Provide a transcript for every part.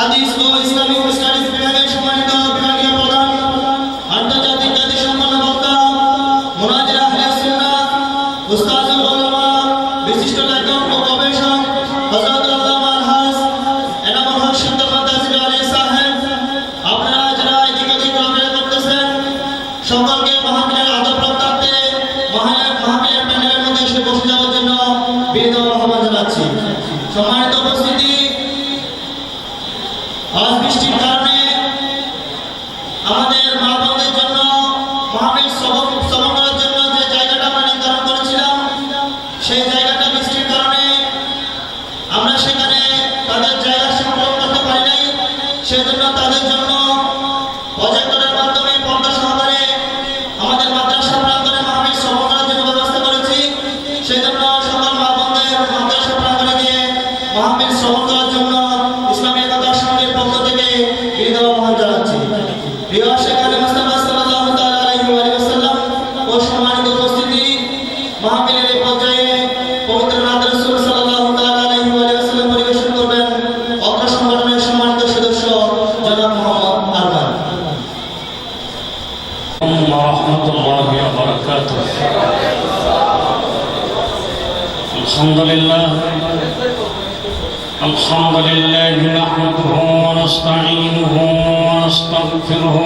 হাদিস ও Islamic studies বিভাগের সম্মানিত বিভাগীয় প্রধান, আন্তর্জাতিক খ্যাতিসম্পন্ন বক্তা, মুনাজির আহলে সুন্নাহ, উস্তাজুল উলামা, বিশিষ্ট লেখক ও গবেষক হযরত আল্লামা আলহাজ এনামুল হক সিকদার তাজীল আলী সাহেব, আপনারা যারা এদিক ওদিক ঘোরাফেরা করতেছেন, সকলকে মাহফিলের আদব রক্ষার্থে মাহফিলের প্যানেলের মধ্যে এসে বসে যাওয়ার জন্য বিনীত আহ্বান জানাচ্ছি। সম্মানিত উপস্থিতি, আজ বৃষ্টির কারণে আমাদের মা বোনদের জন্য মাহফিল শ্রবণ করার জন্য যে জায়গাটা আমরা নির্ধারণ করেছিলাম, সেই জায়গাটা বৃষ্টির কারণে আমরা সেখানে তাদের জায়গা সংগ্রহ করতে পারি নাই। সেজন্য তাদের জন্য প্রজেক্টরের মাধ্যমে পর্দা সহকারে আমাদের মাদ্রাসা প্রাঙ্গণে মাহফিল শ্রবণ করার জন্য ব্যবস্থা করেছি। সেজন্য সকল মা বোনদের মাদ্রাসা প্রাঙ্গণে গিয়ে মাহফিল শ্রবণ করার জন্য ইসলামী একতা সংঘের পক্ষ থেকে বিনীত আহ্বান জানাচ্ছি। প্রিয় শেখ আলী মুস্তাফা সাল্লাল্লাহু তাআলা আলাইহি ওয়া সাল্লাম ও সম্মানিত উপস্থিতি, মাহফিলের এই পর্যায়ে পবিত্র নাত রাসূল সাল্লাল্লাহু তাআলা আলাইহি ওয়া সাল্লাম পরিবেশন করবেন অত্র সংগঠনের সম্মানিত সদস্য জনাব মোহাম্মদ আরমান। রাহমাতুল্লাহি ওয়া বারাকাতুহু। আলহামদুলিল্লাহ নাহমাদুহু ওয়া নাস্তাঈনুহু ওয়া নাস্তাগফিরুহু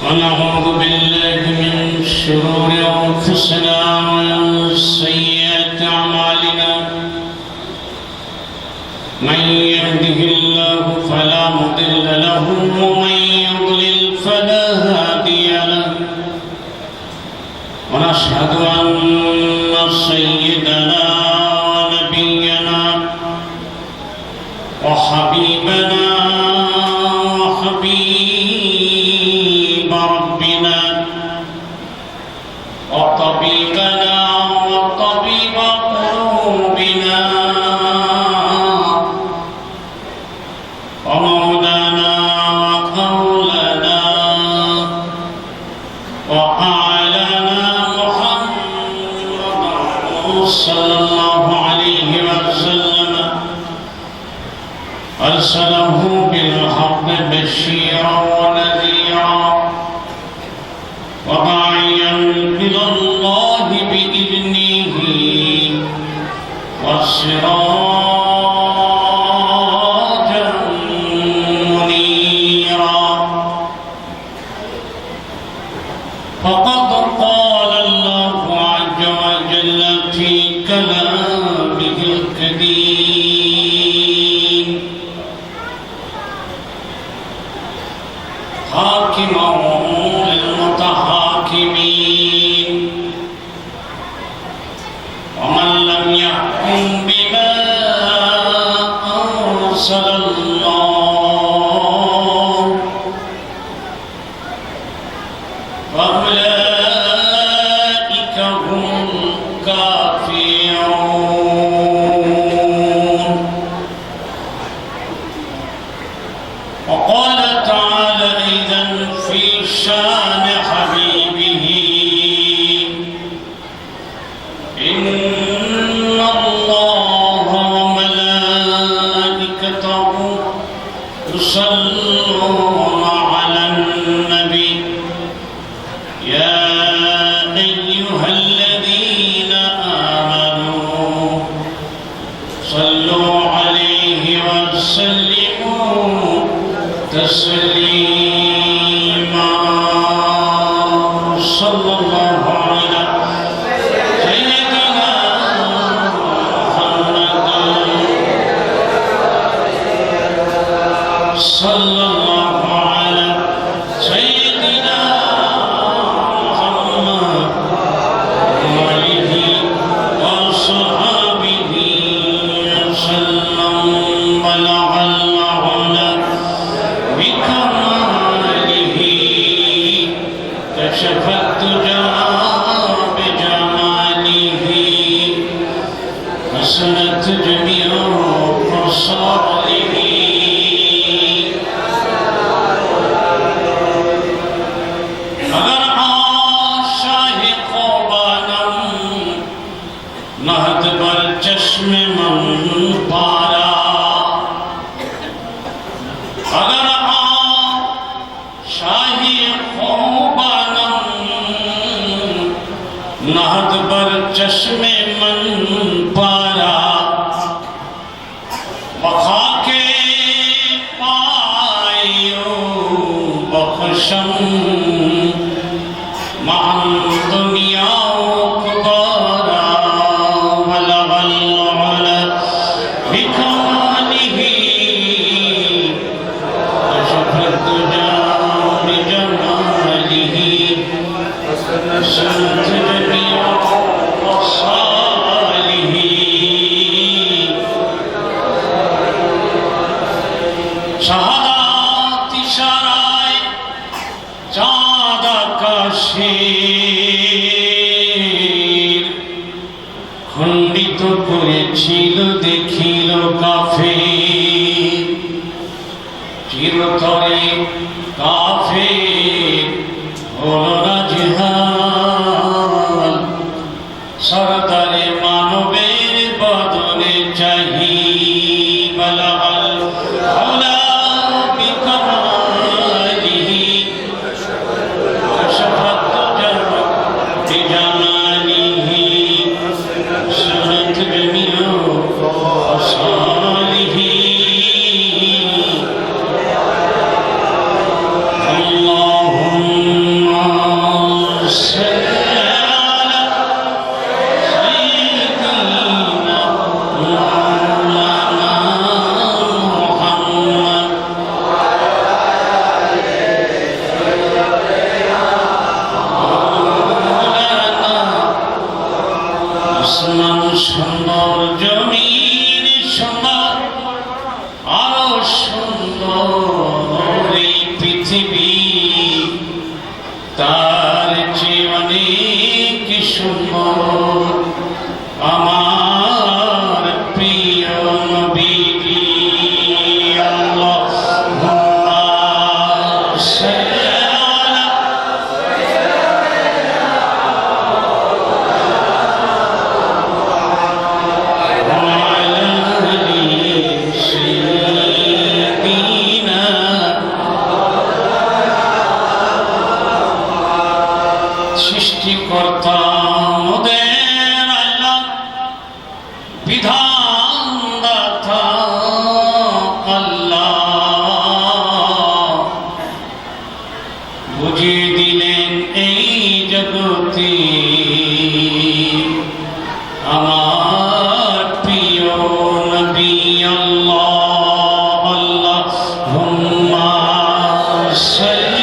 ওয়া নাউযু বিল্লাহি মিন শুরুরি আনফুসিনা ওয়া মিন সাইয়্যাতি আমালিনা। মান ইয়াহদিহিল্লাহু ফালা মুদিল্লা লাহু ওয়া মান يضلل فلا هادي له ونشهد أن سيدنا ونبينا وحبيبنا وحبيب ربنا وطبيبنا وطبيب قلوبنا ومولانا وقولنا وأعلنا محمد صلى الله عليه وسلم أرسله بالحق بشيرا ونذيرا وداعيا إلى الله بإذنه وسراجا منيرا. فقد قال الله عز وجل في كلامه الكريم حاكما للمتحاكمين ومن لم يحكم بما أنزل الله فأولئك هم الكافرون. وقال تعالى أيضا في شان حبيبه: إن الله وملائكته يصلون على النبي يا أيها الذين آمنوا صلوا عليه وسلموا تسليما. صلى الله على سيدنا محمد صلى الله على سيدنا محمد وآله وصحبه وسلم. بلغ العلا بكمال بكماله كشف الدجى بجماله سنت جميع صالحه শাহাদাত ইশারায় চাঁদ আকাশের খণ্ডিত করেছিল দেখিল কাফের চিরতরে কাফের হল না জেহাল সরদারে মানবের বদনে চাহি বলাল আল্লাহ সুন্দর জমিন সুন্দর আরো সুন্দর এই পৃথিবী তার চেয়ে অনেক সুন্দর আমার প্রিয় নবীজি আল্লাহুম্মা সাল্লি সৃষ্টিকর্তা মোদের আল্লাহ বিধানদাতা আল্লাহ বুঝিয়ে দিলেন এই জগতে আমার প্রিয় নবী আল্লাহ আল্লাহুম্মা সাল্লি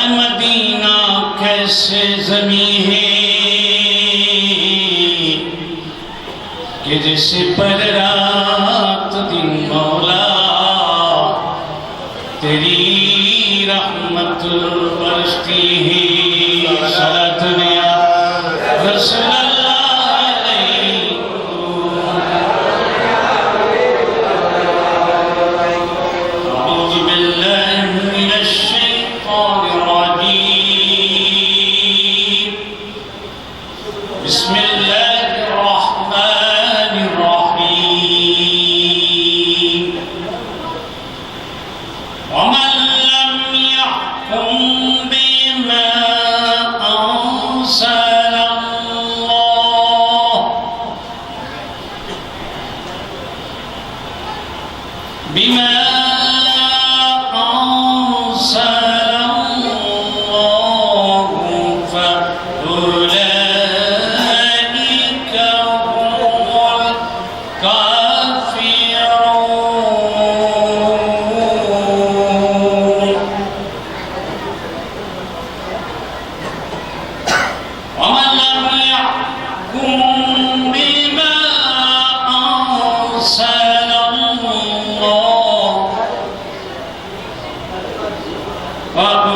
मदीना कैसे ज़मीं है कि जिस पर रात दिन मौला तेरी रहमत बरसती है सलात या रसूल بسم الله الرحمن الرحيم ومن لم يحكم بما أنزل الله بما أنزل الله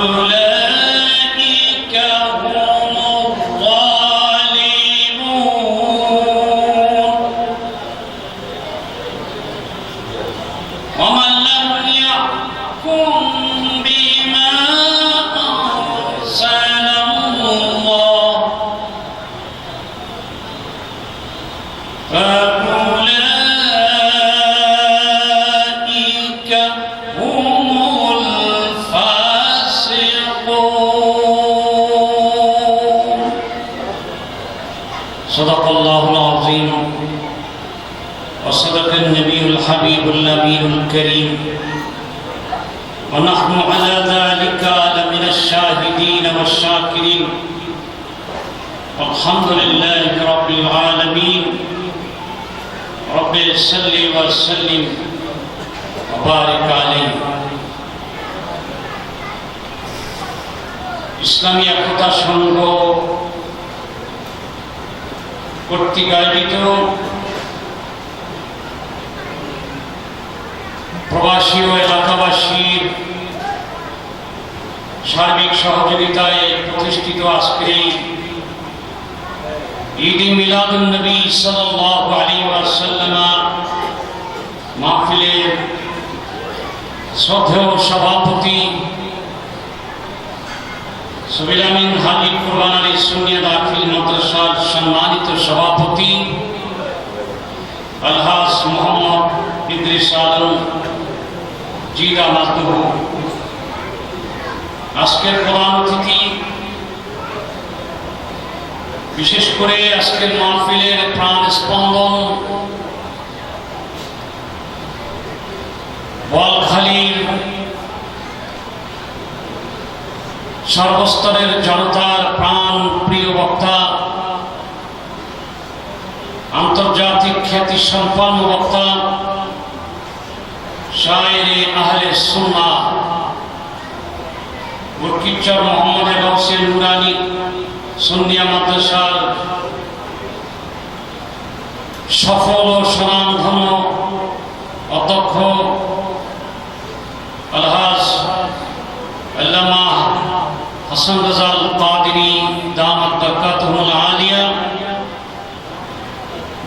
فأولئك هم الظالمون ومن لم يحكم بما أنزل الله فأولئك وصدق النبي الحبيب الأمين الكريم ونحن على ذلك لمن الشاهدين والشاكرين والحمد لله رب العالمين رب صل وسلم وبارك عليه ইসলামী একতা সংঘ কর্তৃক আয়োজিত প্রবাসী ও এলাকাবাসীর সার্বিক সহযোগিতায় প্রতিষ্ঠিত আজকের এই ঈদ মিলাদুন নবী সাল্লাল্লাহু আলাইহি ওয়াসাল্লাম মাহফিলের শ্রদ্ধেয় সভাপতি সুবিলামিন হাজি কুরবান আলী সুন্নিয়া দাখিল মাদ্রাসার সম্মানিত সভাপতি আলহাজ মোহাম্মদ ইদ্রিস আলম জিরা মাহতুব, আজকের প্রধান অতিথি, বিশেষ করে আজকের মাহফিলের প্রাণ স্পন্দন বোয়ালখালীর সর্বস্তরের জনতার প্রাণ প্রিয় বক্তা, আন্তর্জাতিক খ্যাতি সম্পন্ন বক্তা, শায়েরে আহলে সুন্নাহ বুরকিচর মোহাম্মদ গৌসে নুরানি সুন্নিয়া মাদ্রাসার সফল ও সুনামধন্য অধ্যক্ষ আলহাজ আল্লামা হাসান রাজাল কাদেরী দামাত বরকাতুহুল আলিয়া,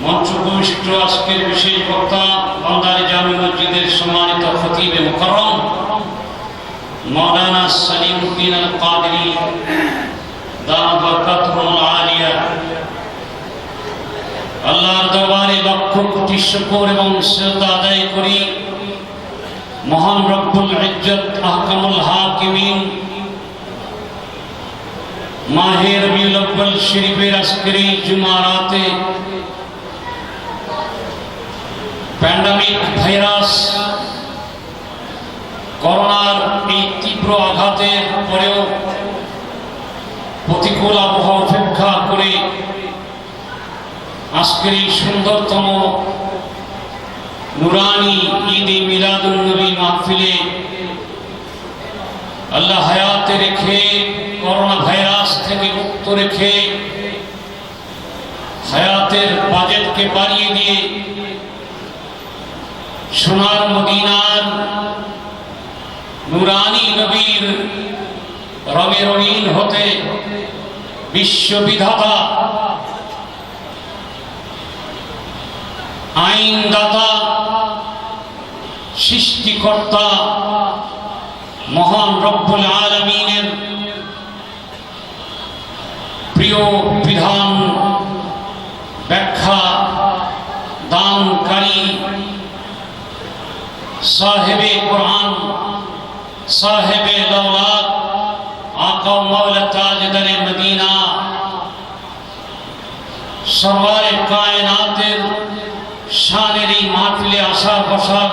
মঞ্চ ভূমিষ্ঠ আজকের বিশেষ বক্তা বান্দারে জামি মসজিদের সম্মানিত খতিবে মুকররম মাওলানা সলিমউদ্দিন আল কাদেরী দামাত বরকাতুহুল আলিয়া, আল্লাহর দরবারে লক্ষ কোটি শুকর এবং শ্রদ্ধা আদায় করি মহান রব্বুল ইজ্জত আহকামুল হাকিমিন মাহে রবিউল আউয়াল শরীফের আজকের এই জুমা রাতে প্যান্ডামিক ভাইরাস করোনার এই তীব্র আঘাতের পরেও প্রতিকূল আবহাওয়া উপেক্ষা করে আজকের এই সুন্দরতম নুরানি ঈদ মিলাদুন নবী মাহফিলে আল্লাহ হায়াতে রেখে করোনা ভাইরাস থেকে মুক্ত রেখে হায়াতের বাজেটকে বাড়িয়ে দিয়ে সোনার মদিনার নুরানি নবীর রঙে রঙিন হতে বিশ্ববিধাতা আইনদাতা সৃষ্টিকর্তা মহান রব্বুল আলামিনের প্রিয় বিধান ব্যাখ্যা দানকারী সাহেবে কোরআন সাহেবে দৌলত আকা ও মাওলা তাজদারে মদিনা সরওয়ারে কায়নাতের শানের এই মাহফিলে আসার বসার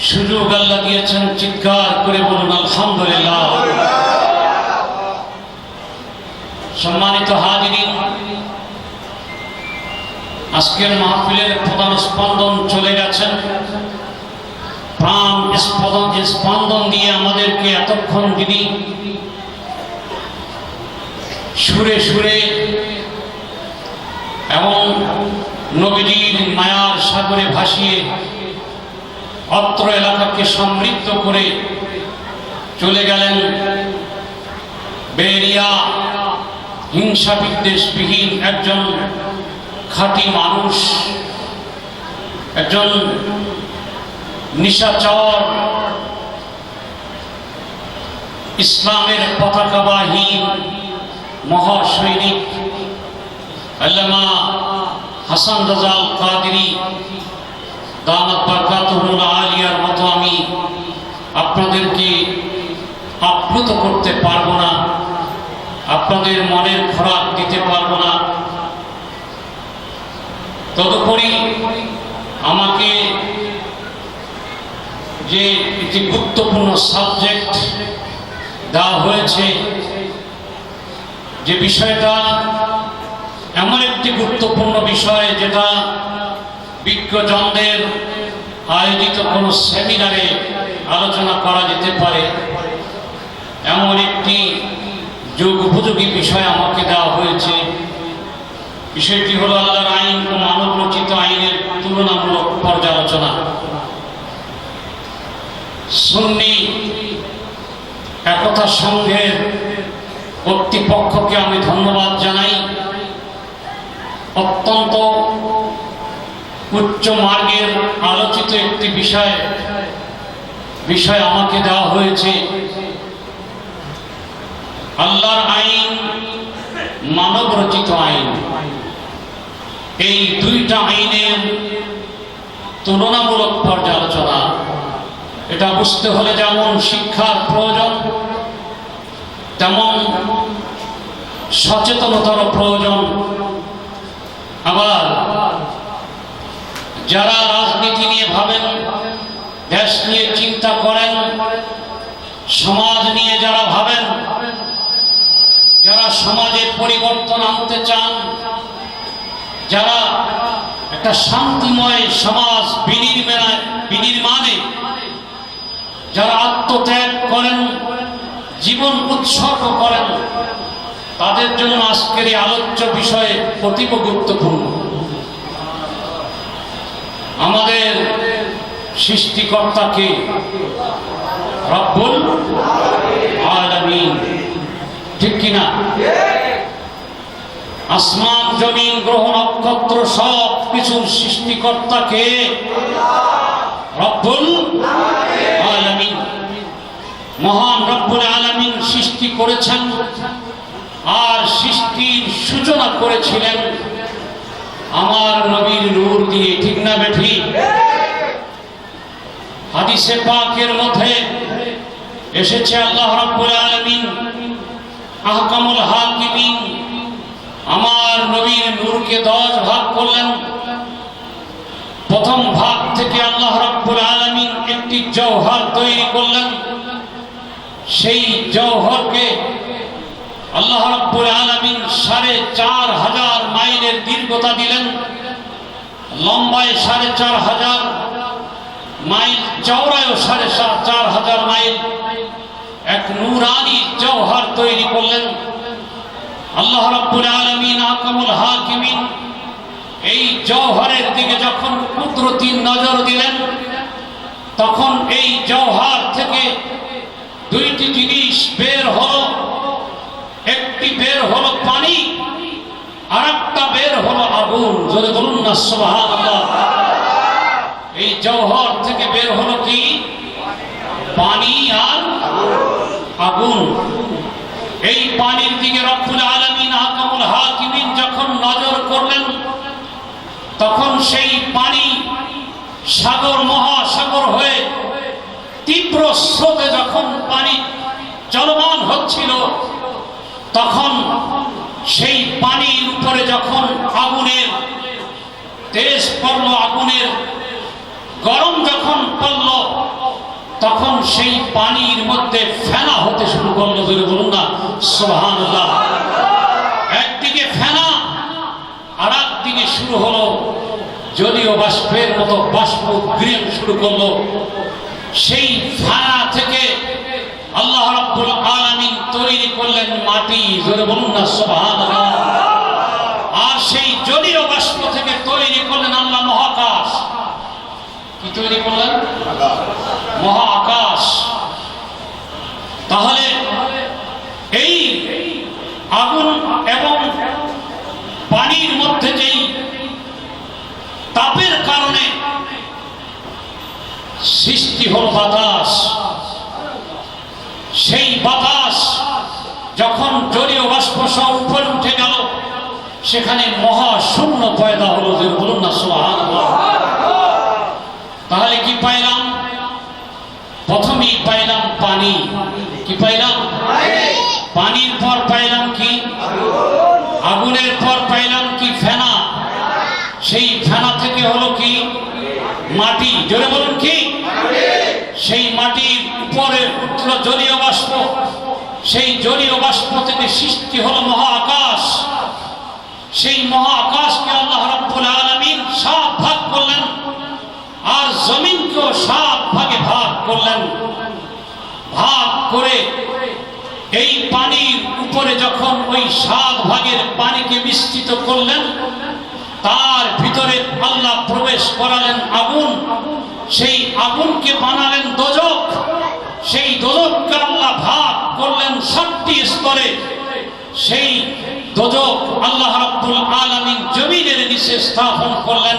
সুযোগ আল্লাহ দিয়েছেন। চিৎকার করে বলুন আলহামদুলিল্লাহ। সম্মানিত হাজিরিন, আজকের মাহফিলের প্রধান স্পন্দন চলে গেছেন। প্রাণ স্পন্দন দিয়ে আমাদেরকে এতক্ষণ যিনি সুরে সুরে এবং নবীজির মায়ার সাগরে ভাসিয়ে অত্র এলাকাকে সমৃদ্ধ করে চলে গেলেন, বেরিয়া হিংসা বিদ্বেষবিহীন একজন খাঁটি মানুষ, একজন নিশাচর ইসলামের পতাকাবাহী মহাসৈনিক আল্লামা হাসান রাজাল কাদেরী দামাত বরকাতুহুল আলিয়ার মতো আমি আপনাদেরকে আপ্লুত করতে পারবো না, আপনাদের মনের খোরাক দিতে পারবো না। তদুপরি যে একটি গুরুত্বপূর্ণ সাবজেক্ট দেওয়া হয়েছে, যে বিষয়টা এমন একটি গুরুত্বপূর্ণ বিষয় যেটা বিজ্ঞজনদের আয়োজিত কোনো সেমিনারে আলোচনা করা যেতে পারে, এমন একটি যুগ উপযোগী বিষয় আমাকে দেওয়া হয়েছে। বিষয়টি হলো আল্লাহর আইন ও মানব রচিত আইনের তুলনামূলক পর্যালোচনা। সুন্নি একতা সংঘের কর্তৃপক্ষকে আমি ধন্যবাদ জানাই। অত্যন্ত উচ্চ মার্গের আলোচিত একটি বিষয় আমাকে দেওয়া হয়েছে। আল্লাহর আইন, মানব রচিত আইন, এই দুইটা আইনের তুলনামূলক পর্যালোচনা। এটা বুঝতে হলে যেমন শিক্ষার প্রয়োজন, তেমন সচেতনতার প্রয়োজন। আবার যারা রাজনীতি নিয়ে ভাবেন, দেশ নিয়ে চিন্তা করেন, সমাজ নিয়ে যারা ভাবেন, যারা সমাজে পরিবর্তন আনতে চান, যারা একটা শান্তিময় সমাজ বিনির্মাণে যারা আত্মত্যাগ করেন, জীবন উৎসর্গ করেন, তাদের জন্য আজকের এই আলোচ্য বিষয় অতীব গুরুত্বপূর্ণ। আমাদের সৃষ্টিকর্তাকে রব্বুল আলামিন, ঠিক কিনা? আসমান, জমিন, গ্রহ, নক্ষত্র সব কিছুর সৃষ্টিকর্তাকে রব্বুল আলামিন, মহান রব্বুল আলামিন সৃষ্টি করেছেন। আর সৃষ্টির সূচনা করেছিলেন আমার নবীর নূর দিয়ে, ঠিক না বেঠি? হাদিসে পাকের মধ্যে এসেছে আল্লাহ রাব্বুল আলামিন আহকামুল হাকিমিন আমার নবীর নূরকে 10 ভাগ করলেন। প্রথম ভাগ থেকে আল্লাহ রাব্বুল আলামিন একটি জওহর তৈরি করলেন। সেই জওহরকে আল্লাহ রাব্বুল আলামিন ৪৫০০ মাইলের দীর্ঘতা দিলেন, লম্বায় ৪৫০০ মাইল, চওড়ায়ও ৪৫০০ মাইল। এক নূরানি জওহর তৈরি করলেন। আল্লাহ রাব্বুল আলামিন আহকামুল হাকিমিন এই জওহরের দিকে যখন কুদরতি নজর দিলেন, তখন এই জওহর থেকে দুইটি জিনিস বের হলো। একটি বের হলো পানি, আর একটা বের হলো আগুন। জোরে বলুন না সুবহানাল্লাহ। এই জওহর থেকে বের হলো কি? পানি আর আগুন। এই পানির দিকে রব্বুল আলামিন আহকামুল হাকিমিন যখন নজর করলেন, তখন সেই পানি সাগর, মহাসাগর হয়ে তীব্র স্রোতে যখন পানি চলমান হচ্ছিল, তখন সেই পানির উপরে যখন আগুনের তেজ পড়ল, আগুনের গরম যখন পড়ল, তখন সেই পানির মধ্যে ফেনা হতে শুরু করলো। ধরে বলুন না সুবহানাল্লাহ। একদিকে ফেনা, আর একদিকে শুরু হলো জলীয় বাষ্পের মতো বাষ্প উদ্গীরণ শুরু করলো। সেই ফেনা থেকে আল্লাহ রাব্বুল আলামিন তৈরি করলেন মাটি। জোরে বলুন না সুবহানাল্লাহ। আর সেই জলীয় বাষ্প থেকে তৈরি করলেন আল্লাহ মহাকাশ। কি তৈরি করলেন? মহাকাশ। তাহলে এই আগুন এবং পানির মধ্যে যেই তাপের কারণে সৃষ্টি হল বাতাস, সেই বাতাস যখন জলীয় বাষ্প সব উপরে উঠে গেল, সেখানে মহাশূন্য পয়দা হলো। যে বলুন না সুবহানাল্লাহ। তাহলে কি পাইলাম? প্রথমেই পাইলাম পানি। কি পাইলাম? পানির পর পাইলাম কি? আগুনের পর পাইলাম কি? ফেনা। সেই ফেনা থেকে হলো কি? মাটি। জোরে বলুন কি? জলীয় বাষ্প, সেই জলীয় বাষ্প থেকে সৃষ্টি হলো মহাকাশ। সেই মহাকাশকে আল্লাহ রাব্বুল আলামিন 7 ভাগ করলেন, আর জমিনকেও 7 ভাগে ভাগ করলেন। ভাগ করে এই পানির উপরে যখন ওই 7 ভাগের পানিকে মিশ্রিত করলেন, তার ভিতরে আল্লাহ প্রবেশ করালেন আগুন। সেই আগুনকে বানালেন দোজখ। সেই দোজখকে আল্লাহ ভাগ করলেন 7টি স্তরে। সেই দোজখ আল্লাহ রাব্বুল আলামিন জমিনের নিচে স্থাপন করলেন,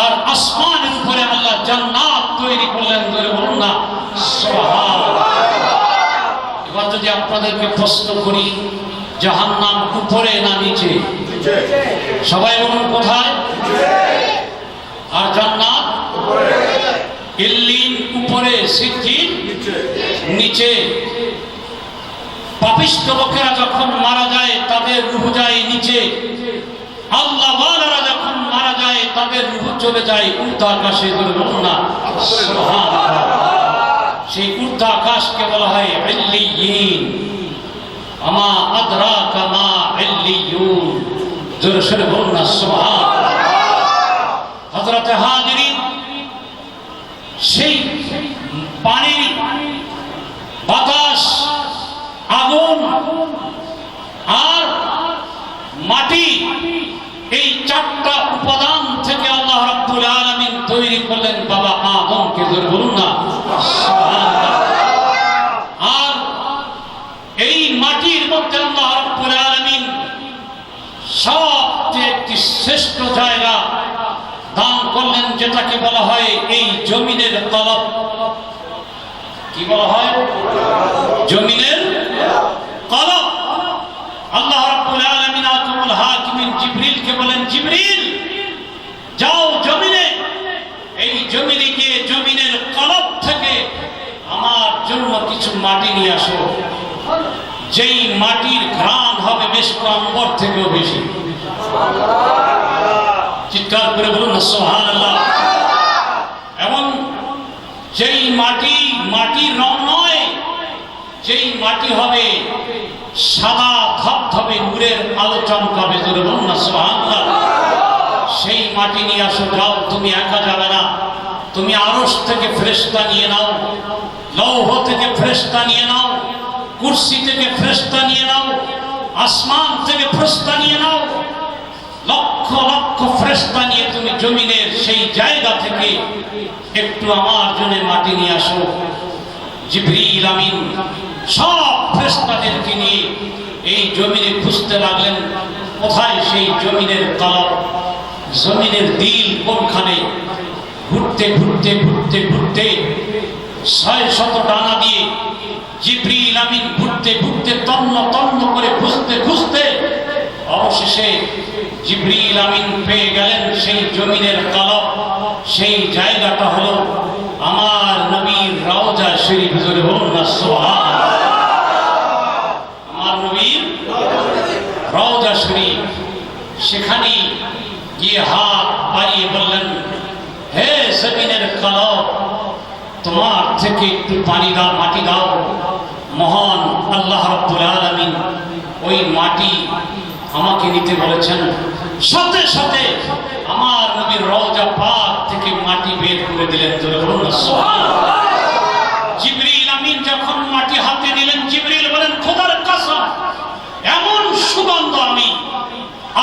আর আসমানের উপরে আল্লাহ জান্নাত তৈরি করলেন। বলুন না সুবহানাল্লাহ। এবার যদি আপনাদেরকে প্রশ্ন করি, জাহান্নাম উপরে না নিচে? সবাই বলুন কোথায়? আর জান্নাত ইল্লিন উপরে, সিজ্জিন নিচে। পাপিষ্ঠ লোকেরা যখন মারা যায় তাদের রূহ যায় নিচে, আল্লাহ ওয়ালারা যখন মারা যায় তাদের রূহ চলে যায় ঊর্ধ্ব আকাশে। বলুন না সুবহানাল্লাহ। সেই ঊর্ধ্ব আকাশকে বলা হয় ইল্লিয়িন। আমা আদরাকা মা ইল্লিয়ুন। জোরে সোরে বলুন না সুবহানাল্লাহ। হযরতে হাজিরিন, সেই পানি, বাতাস, আগুন আর মাটি, এই 4টা উপাদান থেকে আল্লাহ রাব্বুল আলামিন তৈরি করলেন বাবা আদমকে। জোরে বলুন না সুবহানাল্লাহ। আর এই মাটির মধ্যে আল্লাহ রাব্বুল আলামিন সবচেয়ে একটি শ্রেষ্ঠ জায়গা দান করলেন, যেটাকে বলা হয় এই জমিনের কলব। কি বলা হয়? জমিনের কলব। আল্লাহ রাব্বুল আলামিন আতমুল হাকিমিন জিবরিলকে বলেন, জিবরিল যাও জমিনে, এই জমিনে গিয়ে জমিনের কলব থেকে আমার জন্য কিছু মাটি নিয়ে আসো, যেই মাটির ঘ্রাণ হবে মেশক আম্বর থেকেও বেশি। চিৎকার করে বলুন না সুবহানাল্লাহ। এবং যেই মাটি, মাটির রং নয়, যেই মাটি হবে সাদা ধবধবে নূরের আলো চমকাবে। জোরে বলুন না সুবহানাল্লাহ। সেই মাটি নিয়ে আসো। যাও, তুমি একা যাবে না, তুমি আরশ থেকে ফেরেশতা নিয়ে নাও, লৌহ থেকে ফেরেশতা নিয়ে নাও, কুরসি থেকে ফেরেশতা নিয়ে নাও, আসমান থেকে ফেরেশতা নিয়ে নাও। লক্ষ লক্ষ ফেরেশতা নিয়ে তুমি জমিনের সেই জায়গা থেকে একটু আমার জন্য মাটি নিয়ে আসো। জিবরিল আমিন সব ফেরেশতাদেরকে নিয়ে এই জমিনে খুঁজতে লাগলেন, কোথায় সেই জমিনের কলব, জমিনের দিল কোনখানে। ঘুরতে ঘুরতে ঘুরতে ঘুরতে 600 ডানা দিয়ে জিবরিল আমিন ঘুরতে ঘুরতে তন্ন তন্ন করে খুঁজতে খুঁজতে অবশেষে জিবরিল আমিন পেয়ে গেলেন সেই জমিনের কলব। সেই জায়গাটা হলো আমার নবীর রওজা শরীফ। জোরে বলুন না সুবহানাল্লাহ। আমার নবীর রওজা শরীফ। সেখানে গিয়ে হাত বাড়িয়ে বললেন, হে জমিনের কলব, তোমার থেকে একটু পানি দাও, মাটি দাও। মহান আল্লাহ রাব্বুল আলামিন ওই মাটি আমাকে নিতে বলেছেন। সাথে সাথে আমার নবীর রওজা পাক থেকে মাটি বের করে দিলেন। জোরে বলুন না সুবহানাল্লাহ। জিবরিল আমিন যখন মাটি হাতে নিলেন, জিবরিল বলেন, খোদার কসম, এমন সুগন্ধ আমি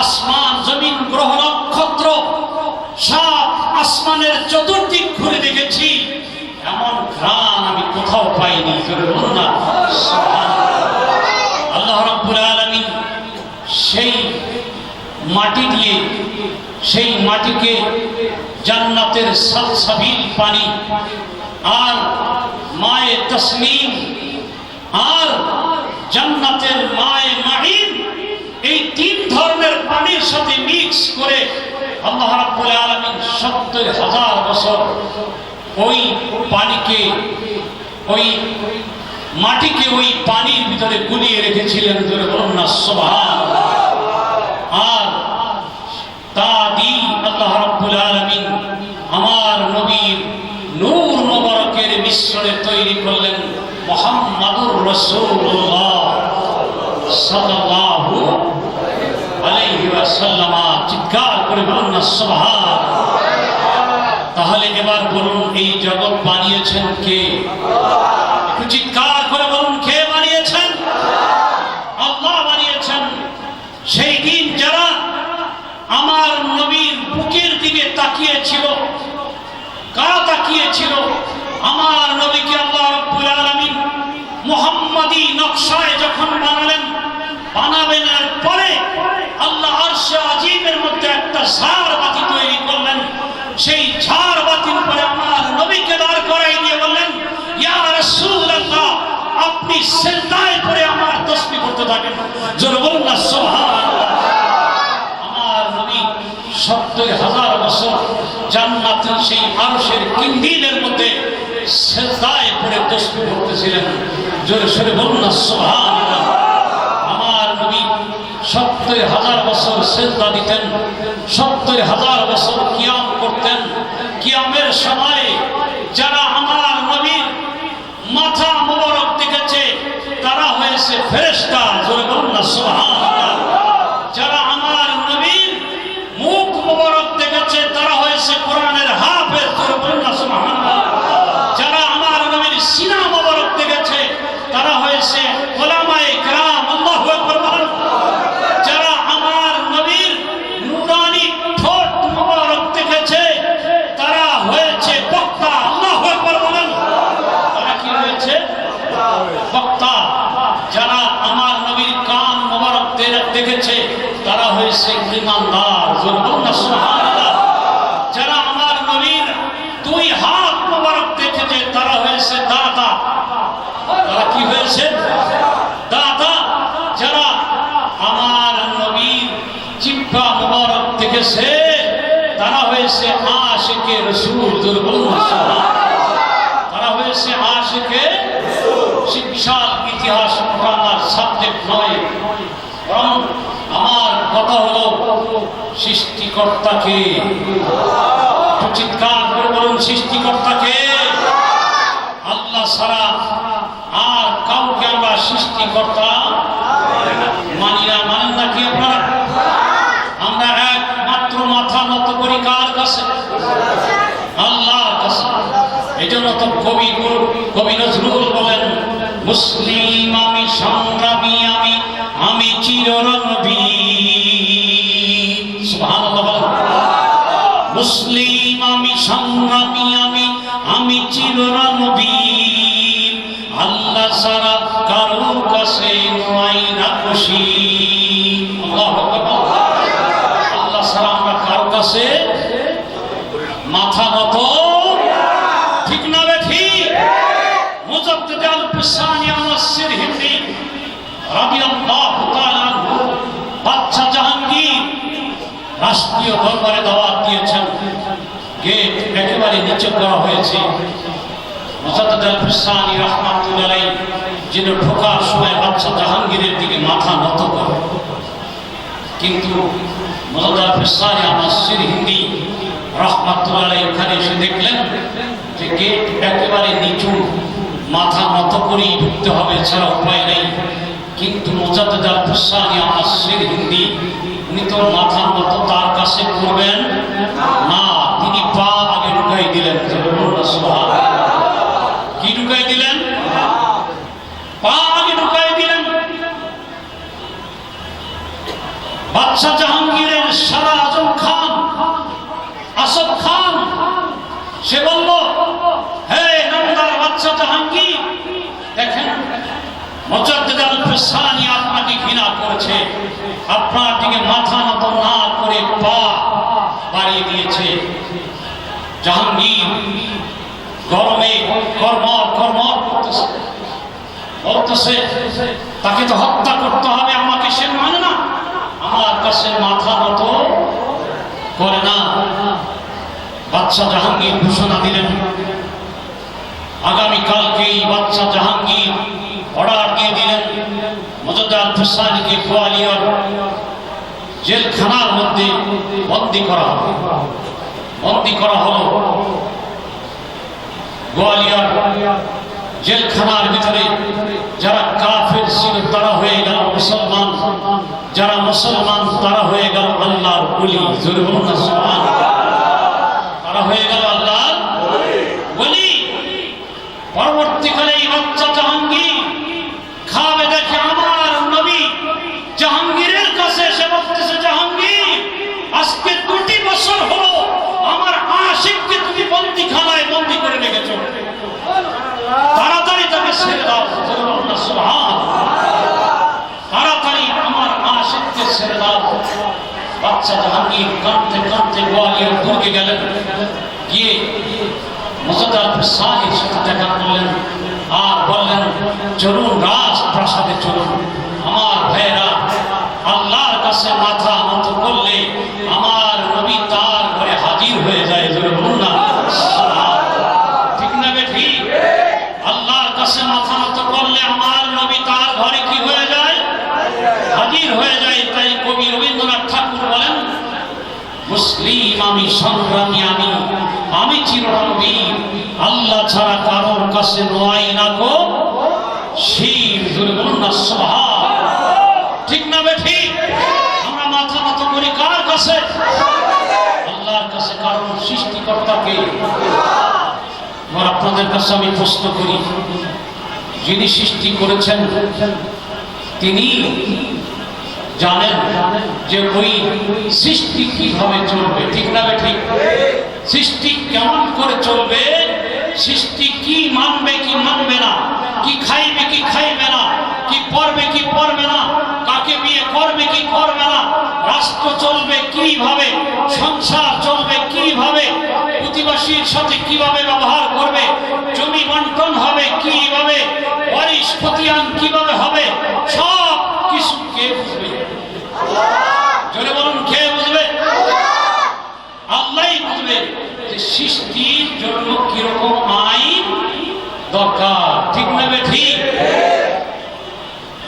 আসমান, জমিন, গ্রহ, নক্ষত্র, সাত আসমানের চতুর্দিক ঘুরে দেখেছি, এমন ঘ্রাণ আমি কোথাও পাইনি। জোরে বলুন না সুবহানাল্লাহ। আল্লাহ রাব্বুল আলামিন সেই মাটি দিয়ে, সেই মাটিকে জান্নাতের সালসাবিল পানি আর মায়ে তসনিম আর জান্নাতের মায়ে মাহিন, এই 3 ধরনের পানির সাথে মিক্স করে আল্লাহ রাব্বুল আলামিন 70,000 বছর ওই পানিকে, ওই মাটিকে ওই পানির ভিতরে গুলিয়ে রেখেছিলেন। জোরে বলুন না সুবহানাল্লাহ। আর তা দিয়ে আল্লাহ রাব্বুল আলামিন আমার নবীর নূর মোবারকের মিশ্রণে তৈরি করলেন মুহাম্মদ রাসূলুল্লাহ সাল্লাল্লাহু আলাইহি ওয়াসাল্লাম। চিৎকার করে বলুন না সুবহান। তাহলে এবার বলুন এই জগৎ বানিয়েছেন কে? একটু চিৎকার করে বলুন কে বানিয়েছেন? আল্লাহ বানিয়েছেন। সেই দিন যারা আমার নবীর বুকের দিকে তাকিয়েছিল, কারা তাকিয়েছিল? আমার নবীকে আল্লাহ রাব্বুল আলামিন মুহাম্মাদি নকশায় যখন বানাবেন পরে আল্লাহ আরশে আজিমের মধ্যে একটা ঝাড় বাতি তৈরি করলেন। সেই ঝাড় বাতির উপরে আমার নবীকে দাঁড় করাই দিয়ে বললেন, ইয়া রাসূলুল্লাহ, আপনি সিজদায় পড়ে আমার তাসবিহ করতে থাকেন। জোরে বলুন না সুবহানাল্লাহ। আমার নবী ৭০,০০০ বছর জান্নাতের সেই আরশের কিন্দিলের মধ্যে সিজদায় পড়ে তাসবিহ করতেছিলেন। জোরে সরে বলুন না সুবহানাল্লাহ। আমার নবী ৭০,০০০ বছর সিজদা দিতেন, ৭০,০০০ বছর কিয়াম করতেন। কিয়ামের সময় যারা আমার নবীর মাথা মোবারক দেখেছে তারা হয়েছে ফেরেশতা। জোরে বলুন না সুবহানাল্লাহ। যারা আমার নবীর মুখ মোবারক দেখেছে তারা হয়েছে কোরআনের হাফেজ। জোরে বলুন না সুবহানাল্লাহ। যারা আমার নবীর সিনা মোবারক দেখেছে তারা হয়েছে উলামায়ে কেরাম। আল্লাহু আকবার বলুন। যারা আমার নবীর নূরানি ঠোঁট মোবারক দেখেছে তারা হয়েছে বক্তা। আল্লাহু আকবার বলুন। তারা কি হয়েছে? বক্তা। যারা আমার নবীর কান মোবারক দেখেছে তারা হয়েছে ঈমানদার। জোরে বলুন না সুবহানাল্লাহ। যারা আমার নবীর 2 হাত মোবারক দেখেছে তারা হয়েছে দাতা। তারা কি হয়েছে? দাতা। যারা আমার নবীর জিহ্বা মোবারক দেখেছে তারা হয়েছে আশিকে রাসূল। জোরে বলুন না সুবহানাল্লাহ। তারা হয়েছে আশিকে রাসূল। বিশাল ইতিহাস আমার সাবজেক্ট নয়, বরং আমার কথা হলো সৃষ্টিকর্তাকে। চিৎকার করে বলুন সৃষ্টিকর্তাকে। আল্লাহ ছাড়া আর কাউকে আমরা সৃষ্টিকর্তা মানি না। মানেন না কি আপনারা? আমরা একমাত্র মাথা নত করি কার কাছে? আল্লাহর কাছে। এই জন্য তো কবি নজরুল বলেন, মুসলিম আমি সংগ্রামী আমি চিররণবীর। সুবহানাল্লাহ। মুসলিম আমি সংগ্রামী আমি চিররণবীর। আল্লাহ ছাড়া কারো কাছে নয় না খুশি। আল্লাহু আকবার। আল্লাহ ছাড়া আমরা কারো কাছে মাথা নত ঠিক না বেঠি? মুজাদ্দিদ আল-ফিসানি আল-সির হিন্দি রাদিয়াল্লাহু তাআলা আনহু বাদশা জাহাঙ্গীর রাষ্ট্রীয় দরবারে দাওয়াত দিয়েছেন। গেট একেবারে নিচে করা হয়েছে। মুজাদ্দিদ আল-ফিসানি রাহমাতুল্লাহ আলাইহি যেন ঢোকার সময় বাদশা জাহাঙ্গীরের দিকে মাথা নত করে, কিন্তু মুজাদ্দিদ আল-ফিসানি আল-সির হিন্দি রাহমাতুল্লাহ আলাইহি ওখানে এসে দেখলেন যে গেট একেবারে নিচু, মাথা নত করেই ঢুকতে হবে, ছাড়া উপায় নেই। কিন্তু মুজাদ্দিদ আল-ফিসানি আল-সির হিন্দি উনি তো মাথা নত তার কাছে করবেন না, তিনি পা আগে ঢুকাই দিলেন। কি ঢুকাই দিলেন? পা আগে ঢুকাই দিলেন। বাদশা জাহাঙ্গীরের সারা আজম খান, আসাদ খান, সে বলল, হে নামদার বাদশা জাহাঙ্গীর, দেখেন মুজাদ্দিদ আল-ফিসানি আপনাকে ঘৃণা করেছে, আপনার দিকে মাথা নত না করে পা বাড়িয়ে দিয়েছে। জাহাঙ্গীর গরমে কর্মর করতেছে, তাকে তো হত্যা করতে হবে, আমাকে সে মানে না, আমার কাছে মাথা নত করে না। বাদশা জাহাঙ্গীর ঘোষণা দিলেন, আগামীকালকেই বাদশা জাহাঙ্গীর অর্ডার দিয়ে দিলেন মুজাদ্দিদ আল-ফিসানিকে গোয়ালিয়র জেলখানার মধ্যে বন্দী করা হবে। বন্দী করা হলো। গোয়ালিয়র জেলখানার ভিতরে যারা তারা হয়ে গেল মুসলমান, যারা মুসলমান তারা হয়ে গেল আল্লাহর ওলি। জোরে বলুন না সুবহানাল্লাহ। তারা হয়ে গেল আল্লাহর ওলি। পরবর্তীকালে এই বাচ্চা জাহাঙ্গীর খাবে দেখে আমার নবী জাহাঙ্গীরের কাছে এসে বলতেছে, জাহাঙ্গীর আজকে 2 বছর হলো আমার আশিককে তুমি বন্দিখানায় বন্দি করে রেখেছো, তাড়াতাড়ি তাকে ছেড়ে দাও। সুবহানাল্লাহ। তাড়াতাড়ি আমার আশিককে ছেড়ে দাও। বাচ্চা জাহাঙ্গীর কাঁদতে কাঁদতে গোয়ালিয়র দুর্গে গেলেন, গিয়ে মুজাদ্দাদ শাহের সাথে দেখা করলেন আর বললেন, চলুন রাজপ্রাসাদে চলুন। আমার ভাইয়েরা, আল্লাহর কাছে মাথা নত করলে আমার নবী তার ঘরে হাজির হয়ে যায়। ঠিক না বেঠি? আল্লাহর কাছে মাথা নত করলে আমার নবী তার ঘরে কি হয়ে যায়? হাজির হয়ে যায়। তাই কবি রবীন্দ্রনাথ ঠাকুর বলেন, মুসলিম আমি, সংগ্রামী আমি, আমি চিরনবীর, আল্লাহ ছাড়া কারোর কাছে নোয়াই না গো শির। সুবহানাল্লাহ। ঠিক না বেঠি? আমরা মাথা নত করি কার কাছে? আল্লাহর কাছে। কারণ সৃষ্টিকর্তাকে। এবার আপনাদের কাছে আমি প্রশ্ন করি, যিনি সৃষ্টি করেছেন তিনি জানেন যে ওই সৃষ্টি কিভাবে চলবে। ঠিক না ঠিক? সৃষ্টি কেমন করে চলবে, সৃষ্টি কি মানবে কি মানবে না, কি খাইবে কি খাইবে না, কি পড়বে কি পড়বে না, কাকে বিয়ে করবে কি করবে না, রাষ্ট্র চলবে কিভাবে, সংসার চলবে কিভাবে, প্রতিবেশীর সাথে কিভাবে ব্যবহার করবে, জমি বন্টন হবে কিভাবে, ওয়ারিশ খতিয়ান কিভাবে হবে, সব কিছু কে বুঝবে? জোরে বলুন, কে বুঝবে? আল্লাহই বুঝবে যে সৃষ্টির জন্য কিরকম আইন দরকার। ঠিক না ঠিক?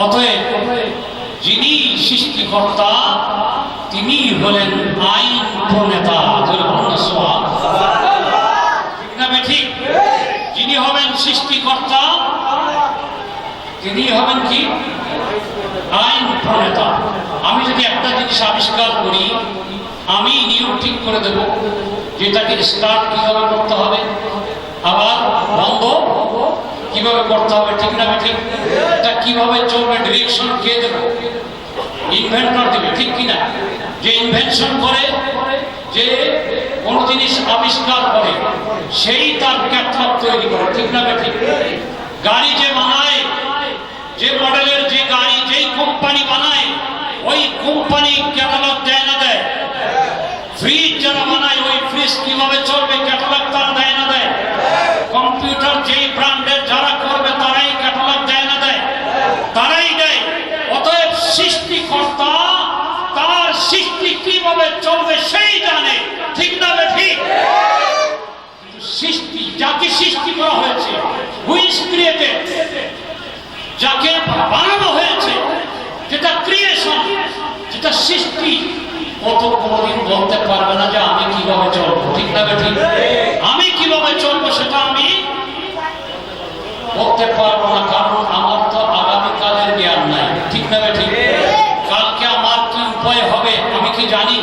অতএব যিনি সৃষ্টিকর্তা তিনি হলেন আইন প্রণেতা। জোরে বলুন না সুবহানাল্লাহ। ঠিক না ঠিক? যিনি হবেন সৃষ্টিকর্তা তিনি হবেন কি? আইন প্রণেতা। আমি যদি একটা জিনিস আবিষ্কার করি, আমি নিয়ম ঠিক করে দেব যেটাকে স্টার্ট কিভাবে করতে হবে, আবার বন্ধ কিভাবে করতে হবে। ঠিক না ঠিক? এটা কিভাবে চলবে, ডিরেকশন কে দেবে? ইনভেন্টর দেবে। ঠিক কিনা? যে ইনভেনশন করে, যে কোনো জিনিস আবিষ্কার করে, সেই তার ক্যাটালগ তৈরি করে। ঠিক না ঠিক? গাড়ি যে বানায়, যে মডেলের যে গাড়ি যেই কোম্পানি বানায়, ওই কোম্পানি ক্যাটালগ দেয় না দেয়? ফ্রিজ যারা বানায়, ওই ফ্রিজ কিভাবে চলবে ক্যাটালগ তারা দেয় না দেয়? কম্পিউটার যেই ব্র্যান্ডের যারা করবে তারাই ক্যাটালগ দেয় না দেয়? তারাই দেয়। অতএব সৃষ্টিকর্তা তার সৃষ্টি কিভাবে চলবে সেই জানে। ঠিক না ঠিক? সৃষ্টি, যাকে সৃষ্টি করা হয়েছে, হু ইজ ক্রিয়েটেড, যাকে বানানো হয়েছে, যেটা ক্রিয়েশন, যেটা সৃষ্টি, কত কোনদিন বলতে পারবে না যে আমি কিভাবে চলবো। ঠিক না ঠিক? আমি কিভাবে চলবো সেটা আমি বলতে পারবো না, কারণ আমার তো আগামীকালের জ্ঞান নাই। ঠিক না ঠিক? কালকে আমার কি উপায় হবে আমি কি জানি?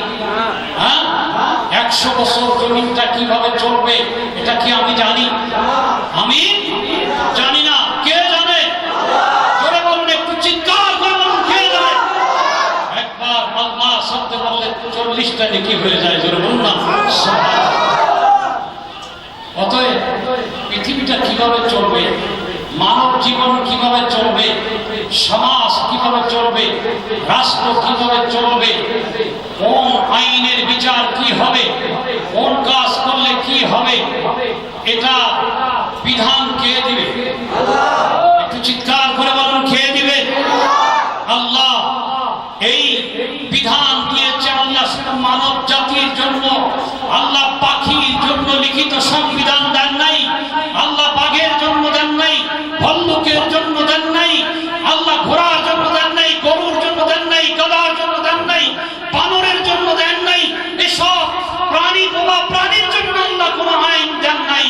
হ্যাঁ, 100 বছর জমিনটা কিভাবে চলবে এটা কি আমি জানি? আমি জানি না। কে জানে? জোরে বলুন, একটু চিৎকার করে বলুন, কে জানে? একবার আল্লাহ শব্দ বললে 40টা নেকি হয়ে যায়। জোরে বলুন না সুবহানাল্লাহ। অতএব পৃথিবীটা কিভাবে চলবে, মানব জীবন কিভাবে চলবে, সমাজ কিভাবে চলবে, রাষ্ট্র কিভাবে চলবে, কোন আইনের বিচার কি হবে, কোন কাজ করলে কি হবে, এটা বিধান কে দিবে? একটু চিৎকার করে বলুন, কে দিবে? আল্লাহ। এই বিধান দিয়েছে আল্লাহ শুধু মানব জাতির জন্য। আল্লাহ পাখির জন্য লিখিত সংবিধান দেন নাই, আল্লাহ বাঘের জন্য দেন নাই, ভল্লুকের জন্য দেন নাই, আল্লাহ ঘোড়ার জন্য দেন নাই, গরুর জন্য দেন নাই, গাধার জন্য দেন নাই, বানরের জন্য দেন নাই। এসব প্রাণী, বোবা প্রাণীর জন্য আল্লাহ কোনো আইন দেন নাই।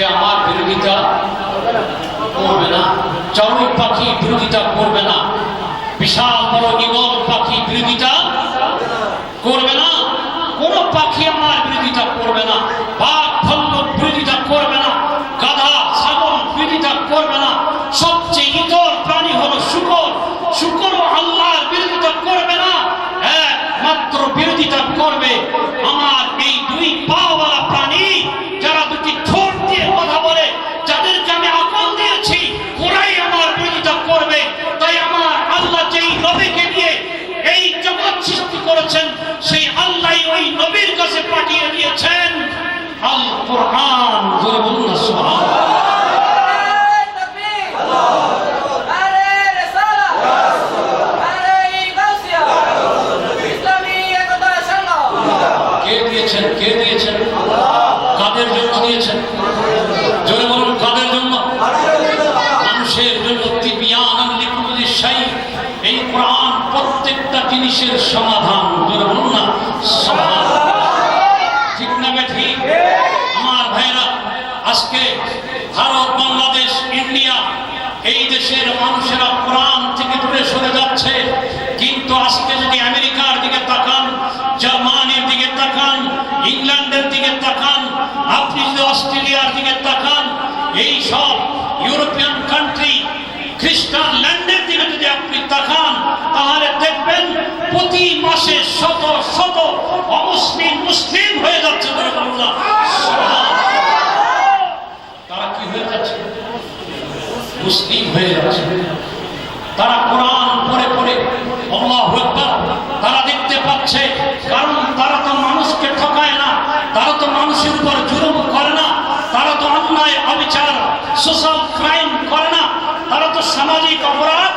সে আমার বিরোধিতা করবে না, চড়ুই পাখি বিরোধিতা করবে না, বিশাল বড় ঈগল পাখি বিরোধিতা করবে না, কোন পাখি আমার বিরোধিতা করবে না, বাঘ ভাল্লুক বিরোধিতা করবে না, গাধা ছাগল বিরোধিতা করবে না, সবচেয়ে ইতর প্রাণী হলো শুকর, শুকরও আল্লাহর বিরোধিতা করবে না, একমাত্র বিরোধিতা করবে আমার এই দুই পাওয়ালা প্রাণী, যারা দুটি ঠোঁট দিয়ে কথা বলে, যাদেরকে আমি আকল দিয়েছি, ওরাই আমার বিরোধিতা করবে। তাই আমার আল্লাহ যেই নবীকে দিয়ে এই জগৎ সৃষ্টি করেছেন, সেই আল্লাহ ওই নবীর কাছে পাঠিয়ে দিয়েছেন আল কোরআন। জোরে বলুন না সুবহানাল্লাহ। কে দিয়েছেন? কাদের জন্য দিয়েছেন? জোরে বলুন, কাদের জন্য? মানুষের জন্য। তিবিয়ানান লিকুল্লি শাই, এই কোরআন প্রত্যেকটা জিনিসের সমাধান। জোরে বলুন না সুবহানাল্লাহ। ঠিক না ঠিক? আমার ভাইরা, আজকে ভারত, বাংলাদেশ, ইন্ডিয়া, এই দেশের মানুষেরা কোরআন থেকে দূরে সরে যাচ্ছে। কিন্তু আজকে যদি আমেরিকার দিকে তাকান, জার্মানির দিকে তাকান, ইংল্যান্ডের দিকে তাকান, আপনি যদি অস্ট্রেলিয়ার দিকে তাকান, এই সব ইউরোপিয়ান কান্ট্রি, খ্রিস্টান ল্যান্ডের দিকে যদি আপনি তাকান, তাহলে দেখবেন প্রতি মাসে শত শত অমুসলিম মুসলিম হয়ে যাচ্ছে। তারা কি হয়ে যাচ্ছে? মুসলিম হয়ে যাচ্ছে। তারা কোরআন পড়ে পড়ে আল্লাহু আকবার তারা দেখতে পাচ্ছে। কারণ তারা তো মানুষকে ঠকায় না, তারা তো মানুষের উপর জুলুম করে না, তারা তো অন্যায় অবিচার সোশ্যাল ক্রাইম করে না, তারা তো সামাজিক অপরাধ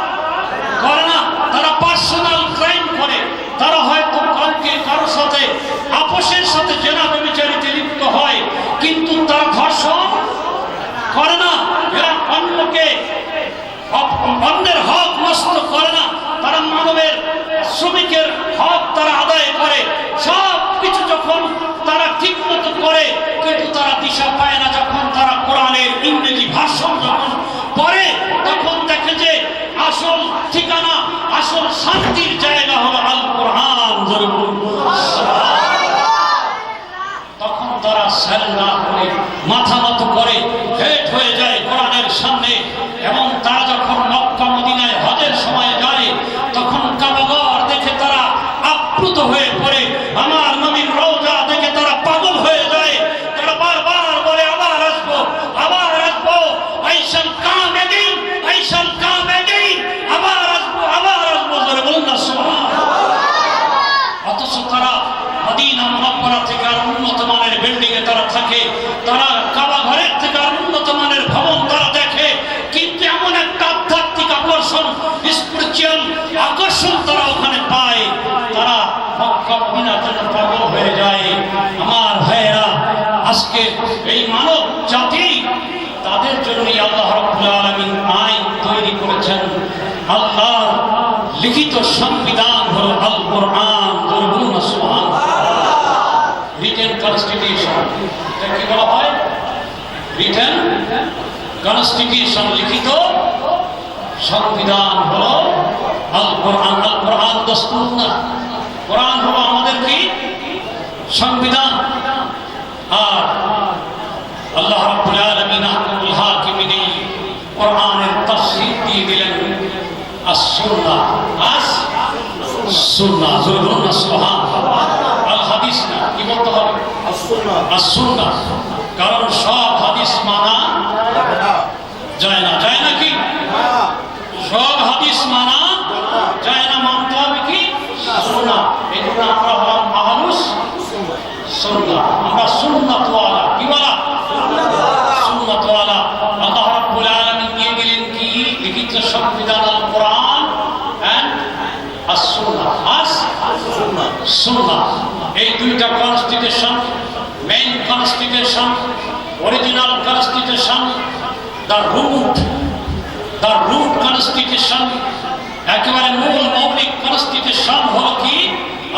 করে না, তারা পার্সোনাল ক্রাইম করে। তারা হয়তো কাউকে কারোর সাথে আপোষের সাথে জেনা ব্যভিচারিতে লিপ্ত হয়, কিন্তু তারা ধর্ষণ করে না, এরা অন্যকে অন্যের হক নষ্ট করে না, তারা মানবের শ্রমিকের হক তারা আদায় করে। সব কিছু যখন তারা ঠিক মতো করে, কিন্তু তারা দিশা পায় না। যখন তারা কোরআনের ইংরেজি ভাষণ যখন পড়ে, তখন দেখে যে আসল ঠিকানা, আসল শান্তির জায়গা হলো আল কোরআন। তখন তারা সারেন্ডার করে, মাথা নত করে, হেট হয়ে যায় কোরআনের সামনে। এবং তারা যখন মক্কা মদিনায় হজের সময় যায়, তখন কাবাঘর দেখে তারা আপ্লুত হয়ে পড়ে। আমার নবীর রওজা দেখে তারা পাগল হয়ে যায়। তারা বারবার বলে আবার আসবো, আবার আসবো, I shall come again, I shall come again, আবার আসবো, আবার আসবো। জোরে বলুন না সুবহানাল্লাহ। অথচ তারা মদিনা মুনাওয়ারা থেকে আর উন্নত মানের বিল্ডিং এ তারা থাকে, তারা কাবা ঘরের থেকে আর উন্নত মানের ভবন তারা দেখে, কিন্তু এমন একটা আধ্যাত্মিক আকর্ষণ, স্পিরিচুয়াল আকর্ষণ তারা ওখানে পায়, তারা মক্কা মদিনার জন্য পাগল হয়ে যায়। আমার ভাইয়েরা, আজকে এই মানব জাতি, তাদের জন্যই আল্লাহ রাব্বুল আলামিন আইন তৈরি করেছেন। আল্লাহর লিখিত সংবিধান হলো আল কোরআন। রিটেন কনস্টিটিউশন, এটা কি বলা হয়? রিটেন কনস্টিটিউশন, লিখিত সংবিধান হলো আল কোরআন। আল কোরআন দস্তুর না, কোরআন হলো আমাদের কি? সংবিধান। আর আল্লাহ রাব্বুল আলামিন আহকামুল হাকিমিন এই কোরআনের তাফসীর দিয়ে দিলেন আস-সুন্নাহ। আস-সুন্নাহ, জোরে বলুন না সুবহানাল্লাহ। আল হাদিস না, কি বলতে হবে? আস-সুন্নাহ। আস-সুন্নাহ, কারণ সব হাদিস মানা যায় না। যায় না কি? সব হাদিস মানা যায় না, মানতে হবে কি? সুন্নাহ। এই জন্য আমরা হলাম আহলুস সুন্নাহ, আমরা সুন্নাতওয়ালা। কি বলা? সুন্নাতওয়ালা। আল্লাহ রাব্বুল আলামিন দিয়ে দিলেন কি? লিখিত সংবিধান আল কোরআন এন্ড আস-সুন্নাহ। আস-সুন্নাহ, এই দুইটা constitution, main constitution, original constitution, the root constitution, একেবারে মূল মৌলিক কনস্টিটিউশন হলো কি?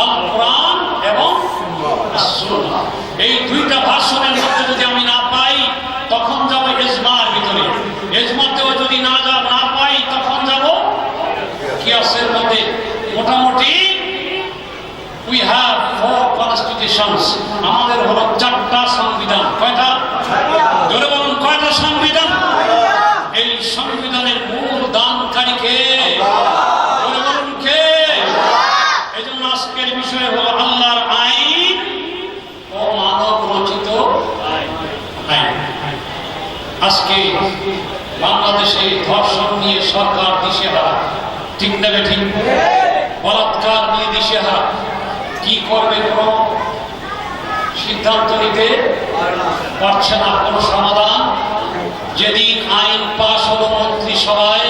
আল কোরআন এবং আস-সুন্নাহ। এই দুইটা ভাষণের মধ্যে যদি আমি না পাই, তখন ইতিহাসের মধ্যে মোটামুটি we have 4 constitutions, আমাদের হলো 4টা সংবিধান। কয়টা? জোরে বলুন, কয়টা সংবিধান? এই সংবিধানের মূল দানকারী কে? জোরে বলুন, কে? এজন্য আজকের বিষয় হলো আল্লাহর আইন ও মানব রচিত আইন। আজকে বাংলাদেশে ধর্ষণ নিয়ে সরকার দিশেহারা, ঠিক না ঠিক? বলাৎকার নিয়ে দিশেহারা, কি করবে কোনো সিদ্ধান্ত নিতে পারছে না, কোনো সমাধান। যেদিন আইন পাশ হলো মন্ত্রিসভায়,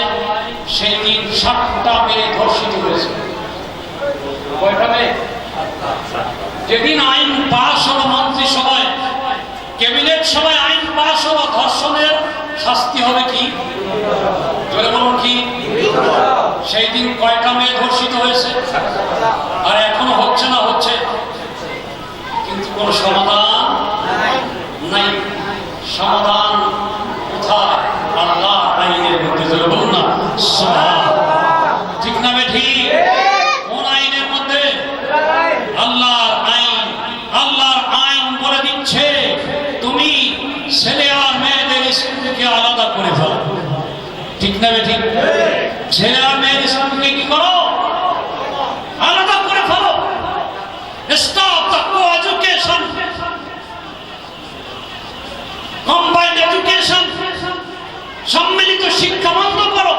সেই দিন 7টা মেয়ে ধর্ষিত হয়েছে। কয়টা মেয়ে? যেদিন আইন পাশ হলো মন্ত্রিসভায়, ক্যাবিনেট সভায় আইন পাশ হলো, ধর্ষণের শাস্তি হবে কি? জোরে বলুন, কি? সেই দিন কয়টা মেয়ে ধর্ষিত হয়েছে? আর এখনো হচ্ছে না, হচ্ছে, কিন্তু কোন সমাধান নাই। সমাধান কোথায়? আল্লাহ আইনের মধ্যে। জোরে বলুন না, ঠিক না ঠিক? কোন আইনের মধ্যে? আল্লাহর আইন। আল্লাহর আইন বলে দিচ্ছে তুমি ছেলে আর মেয়েদের স্কুলকে আলাদা করে ফেলো, ঠিক না ঠিক? ছেলে আর মেয়েদের স্কুলকে কি করো? আলাদা করে ফেলো। Stop the coeducation, combined education, সম্মিলিত শিক্ষা বন্ধ করো,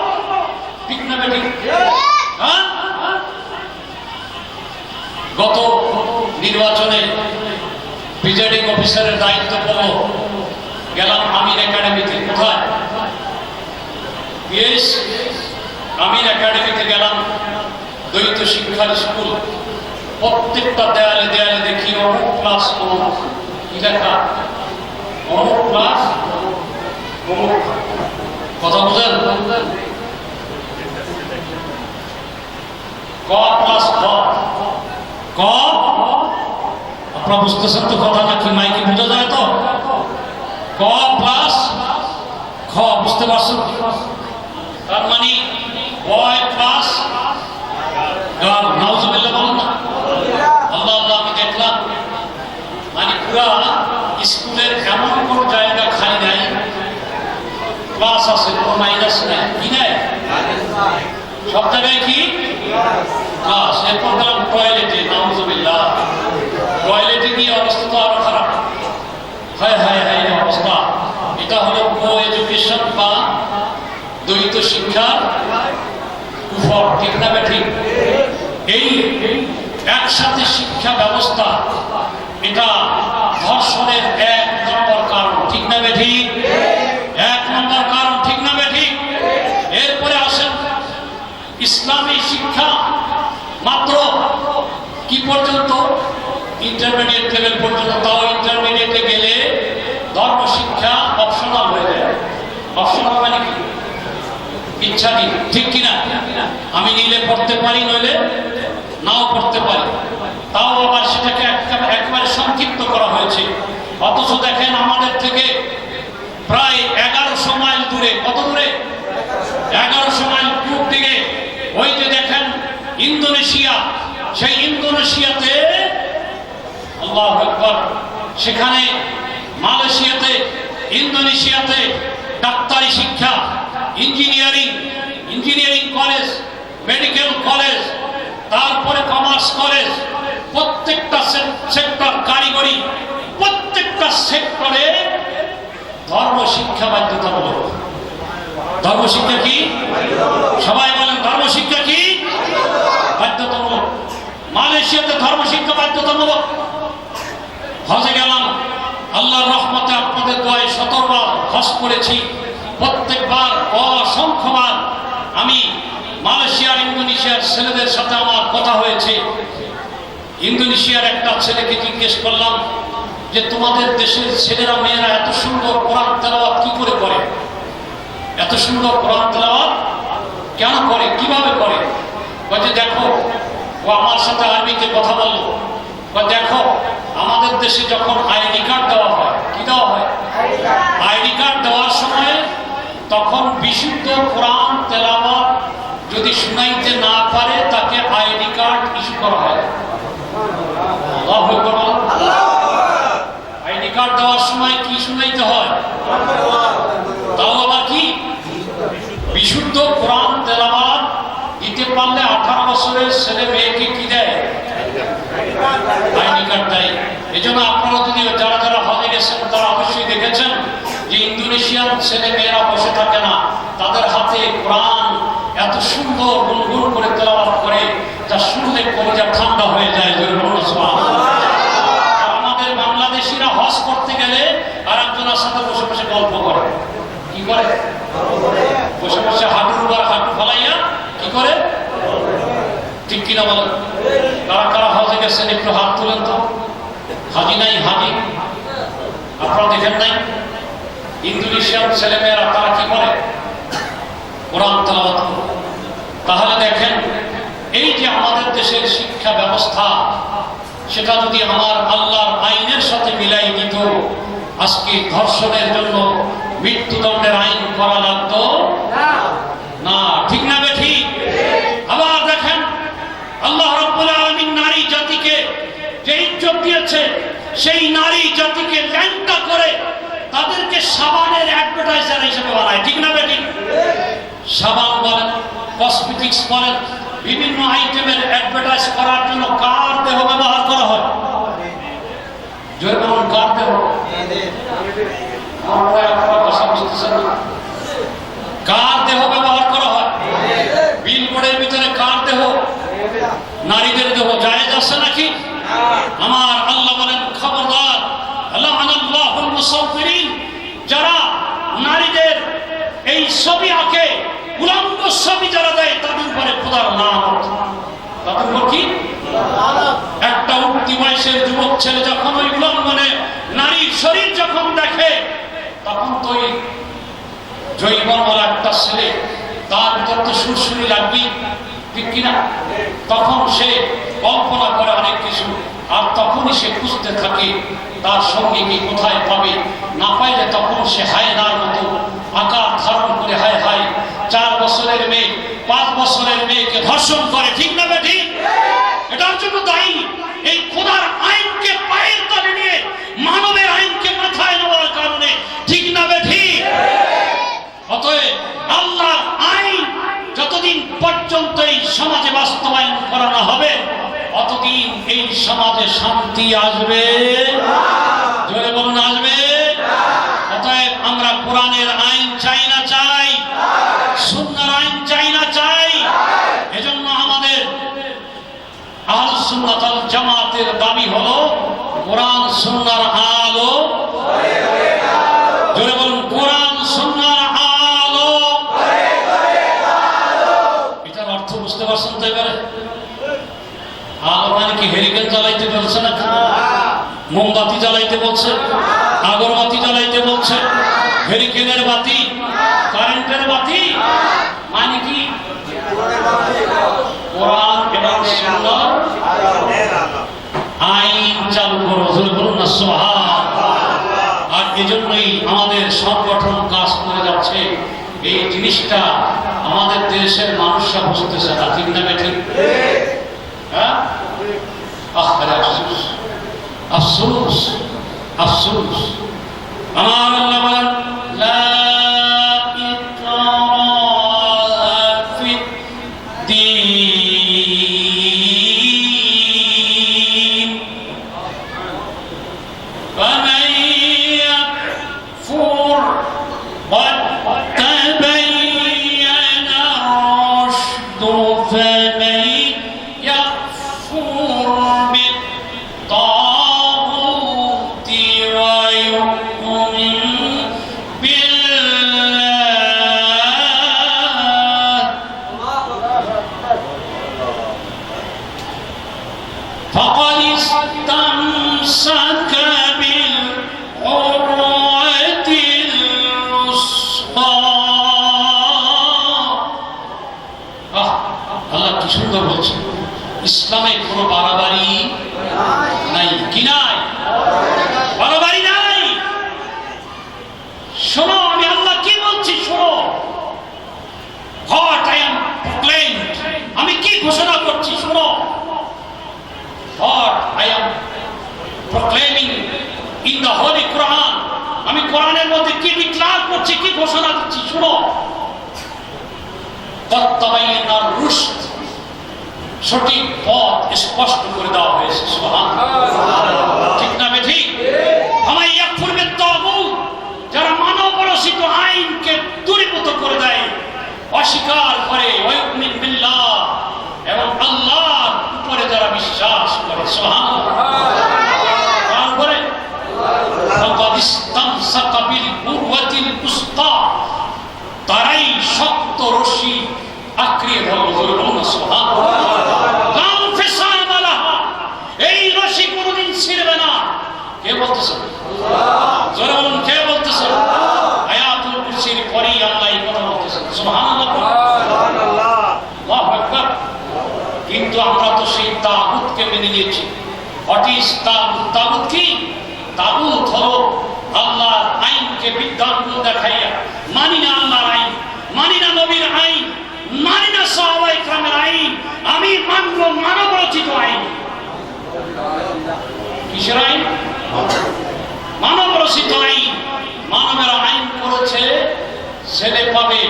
ঠিক না ঠিক? হ্যাঁ, গত নির্বাচনে প্রিজাইডিং অফিসারের দায়িত্ব পেল, গেলাম আমির একাডেমিতে। কোথায়? আমির একাডেমিতে গেলাম, দ্বৈত শিক্ষার স্কুল। প্রত্যেকটা দেয়ালে দেয়ালে দেখি অমুক ক্লাস অমুক, কি লেখা? অমুক ক্লাস অমুক। কথা বুঝেন? ক প্লাস খ, ক। আপনারা বুঝতেছেন তো কথা নাকি? মাইকে বোঝা যায় তো? ক প্লাস খ, বুঝতে পারছেন? তার মানে বয় প্লাস গার্ল। নাউজুবিল্লাহ বলেন না? আল্লাহ আল্লাহ। আমি দেখলাম মানে পুরা স্কুলের এমন কোন জায়গা খালি নাই, প্লাস আছে, কোনো মাইনাস নাই। কি নাই? সব জায়গায় কি? ক্লাস। এরপর গেলাম টয়লেটে। নাউজুবিল্লাহ। টয়লেটে গিয়ে অবস্থা তো আরো খারাপ। হায় হায় হায় অবস্থা। এটা হলো কো-এডুকেশন বা দ্বৈত শিক্ষার কুফর, ঠিক না ঠিক? এই একসাথে শিক্ষা ব্যবস্থা, এটা ধর্ষণের 1 নম্বর কারণ, ঠিক না ঠিক? 1 নম্বর কারণ, ঠিক না ঠিক? এরপরে আসেন ইসলামী শিক্ষা মাত্র কি পর্যন্ত? ইন্টারমিডিয়েট লেভেল পর্যন্ত। তাও ইন্টারমিডিয়েটে গেলে ধর্ম শিক্ষা অপশনাল হয়ে যায়। অপশনাল মানে কি? ইচ্ছাধীন, ঠিক কিনা? আমি নিলে পড়তে পারি, নইলে নাও পড়তে পারি। তাও আবার সেটাকে একেবারে সংক্ষিপ্ত করা হয়েছে। অথচ দেখেন আমাদের থেকে প্রায় 1100 মাইল দূরে, কত দূরে? 1100 মাইল পূর্ব দিকে ওই যে দেখেন ইন্দোনেশিয়া, সেই ইন্দোনেশিয়াতে আল্লাহু আকবার, সেখানে মালয়েশিয়াতে, ইন্দোনেশিয়াতে ডাক্তারি শিক্ষা, ইঞ্জিনিয়ারিং কলেজ, মেডিকেল কলেজ, তারপরে কমার্স কলেজ, প্রত্যেকটা সেক্টর, কারিগরি, প্রত্যেকটা সেক্টরে ধর্ম শিক্ষা বাধ্যতামূলক। ধর্ম শিক্ষা কি? সবাই বলেন, ধর্ম শিক্ষা কি? বাধ্যতামূলক। মালয়েশিয়াতে ধর্ম শিক্ষা বাধ্যতামূলক। হজে গেলাম, আল্লাহর রহমতে আপনাদের দোয়ায় 17 বার হজ করেছি। প্রত্যেকবার অসংখ্যবার আমি মালয়েশিয়ার, ইন্দোনেশিয়ার ছেলেদের সাথে আমার কথা হয়েছে। ইন্দোনেশিয়ার একটা ছেলেকে জিজ্ঞেস করলাম যে তোমাদের দেশের ছেলেরা মেয়েরা এত সুন্দর কোরআন তেলাওয়াত কি করে করে? এত সুন্দর কোরআন তেলাওয়াত কেন করে, কিভাবে করে? বলছে দেখো, ও আমার সাথে আরবিতে কথা বলল। দেখো আমাদের দেশে যখন আইডি কার্ড দেওয়া হয়, কি দেওয়া হয়? আইডি কার্ড দেওয়ার সময় তখন বিশুদ্ধ কোরআন তেলাওয়াত যদি শুনাইতে না পারে তাকে আইডি কার্ড ইস্যু করা হয়। আল্লাহু আকবার। আইডি কার্ড দেওয়ার সময় কি শুনাইতে হয়? তাও আবার কি? বিশুদ্ধ কোরআন তেলাওয়াত দিতে পারলে 18 বছরের ছেলে মেয়েকে কি দেয়? আইডি কার্ড দেয়। এজন্য আপনারা যদি যারা যারা হজে গেছেন তারা অবশ্যই দেখেছেন যে ইন্দোনেশিয়ান ছেলে মেয়েরা বসে থাকে না, তাদের হাতে কোরআন এত সুন্দর গুনগুন করে তেলাওয়াত করে যা শুনলে কলিজা ঠান্ডা হয়ে যায়। আর আমাদের বাংলাদেশিরা হজ করতে গেলে আর একজনের সাথে বসে বসে গল্প করে। কি করে? বসে বসে হাঁটুর উপর হাঁটু ফলাইয়া কি করে? ঠিক কিনা বলেন? কারা কারা হজে গেছেন একটু হাত তুলেন তো। হাজি নাই? হাজি আপনারা দেখেন নাই? ইন্দোনেশিয়ান ছেলেমেয়েরা তারা কি করে? কোরআন তেলাওয়াত করে। তাহলে দেখেন এই যে আমাদের দেশের শিক্ষা ব্যবস্থা, সেটা যদি আমার আল্লাহর আইনের সাথে মিলাই দিত, আজকে ধর্ষণের জন্য মৃত্যুদণ্ডের আইন করা লাগতো না। ঠিক না বেঠিক? আবার দেখেন আল্লাহ রাব্বুল আলামিন নারী জাতিকে যে ইজ্জত দিয়েছে, সেই নারী জাতিকে ল্যাংটা করে তাদেরকে সাবানের অ্যাডভার্টাইজার হিসেবে বানায়। ঠিক না বেঠিক? সাবান বলেন, কসমেটিক্স বলেন, বিভিন্ন আইটেমের অ্যাডভার্টাইজ করার জন্য কার দেহ ব্যবহার করা হয়? জোরে বলুন, কার দেহ? কার দেহ ব্যবহার করা হয়? বিলবোর্ডের ভিতরে কার দেহ? নারীদের দেহ। জায়েজ আছে নাকি? আমার আল্লাহ বলেন, খবরদার, লাআনাল্লাহুল মুসাফফিরিন, যারা নারীদের এই ছবি আঁকে, উলঙ্গ ছবি যারা দেয়, তাদের উপরে খোদার লানত। তাদের উপর কি? একটা উঠতি বয়সের যুবক ছেলে যখন ওই উলঙ্গনে নারীর শরীর যখন দেখে, তখন তো ওই জৈবনওয়ালা একটা ছেলে, তার ভিতর তো সুরসুরি লাগবে, ঠিক কিনা? তখন সে কল্পনা করে অনেক কিছু, আর তখনই সে খুঁজতে থাকে তার সঙ্গীকে কোথায় পাবে। না পাইলে তখন সে হায়নার মতো আকার ধারণ করে হায় হায় 4 বছরের মেয়ে 5 বছরের মেয়েকে ধর্ষণ করে। ঠিক না বেঠিক? এটার জন্য দায়ী এই খোদার আইনকে পায়ের তলে নিয়ে মানবের আইনকে মাথায় নেওয়ার কারণে। ঠিক না বেঠিক? অতএব আল্লাহর আইন যতদিন পর্যন্ত এই সমাজে বাস্তবায়ন করা না হবে, অতদিন এই সমাজে শান্তি আসবে। জোরে বলুন, আসবে। অতএব আমরা কোরআনের আইন চাই না চাই? সুন্নাহর আইন চাই না চাই? এজন্য আমাদের আহলুস সুন্নাত ওয়াল জামাতের দাবি হলো কোরআন সুন্নাহর আলো। জোরে বলুন, কোরআন সুন্নাহর আলো। এটার অর্থ বুঝতে পারছেন তো? এবারে আলো মানে কি হেরিকেন জ্বালাইতে বলছে না? মোমবাতি জ্বালাইতে বলছে, আগরবাতি জ্বালাইতে বলছে, হেরিকেনের বাতি, কারেন্টের বাতি মানে কি? কোরআন এবং সুন্নাহ আইন চালু করো। জোরে বলুন না সুবহানাল্লাহ। আর এজন্যই আমাদের সংগঠন কাজ করে যাচ্ছে। এই জিনিসটা আমাদের দেশের মানুষরা বুঝতেছে না। ঠিক না বেঠিক? হ্যাঁ, আফসোস, আফসোস, আফসোস। আমার আল্লাহ বলেন, লা ইকরাহা ফিদ্দীন, ফামান ইয়াকফুর قد تبين الرشد فمن يكفر بالطاغوت ويؤمن بالله فقد استمسك بالعروة الوثقى। আল্লাহ কি সুন্দর বলছেন, ইসলামে কোনো বাড়াবাড়ি নাই। কি নাই? বাড়াবাড়ি নাই। শোনো, আমি আল্লাহ কি বলছি শোনো। What I am proclaiming ঘোষণা করছি শুনো। What I am proclaiming in the Holy Quran, আমি কোরআনের মধ্যে কি ডিক্লেয়ার করছি, কি ঘোষণা দিচ্ছি শুনো। তাবাইয়ানার রুশদ, সঠিক পথ স্পষ্ট করে দেওয়া হয়েছে। সুবহানাল্লাহ, ঠিক না বেঠিক? আমায় ইয়াকফুর বিত-তাগুত, যারা মানব রচিত আইনকে দূরীভূত করে দেয়, অস্বীকার করে, ওয়ায়ুমিন বিল্লাহ, এবং আল্লাহর উপরে যারা বিশ্বাস করে। সুবহানাল্লাহ, তারপরে ফাকাদ ইসতামসাকা বিল কুওয়াতিল উসতা, তারাই শক্ত রশি আঁকড়িয়ে ধরল। সুবহানাল্লাহ, কাম ফিসামালাহা, এই রশি কোনদিন ছিঁড়বে না। কে বলতেছে? জোরে বলুন, কে বলতেছে? আয়াতুল কুরসির পরেই আল্লাহ এই কথা বলতেছেন। সুবহানাল্লাহ, আল্লাহু আকবার। কিন্তু আমরা তো সেই তাগুতকে মেনে নিয়েছি। হোয়াট ইজ তাগুত? তাগুত কি? তাগুত হলো আল্লাহর আইনকে বিদ্যাঙ্গ দেখাইয়া মানি না আল্লাহর আইন, মানি না নবীর আইন, মানি না সাহাবায়ে কেরামের আইন, আমি মানব মানব রচিত আইন। কিসের আইন? মানব রচিত আইন। মানবের আইন করেছে, ছেলে পাবে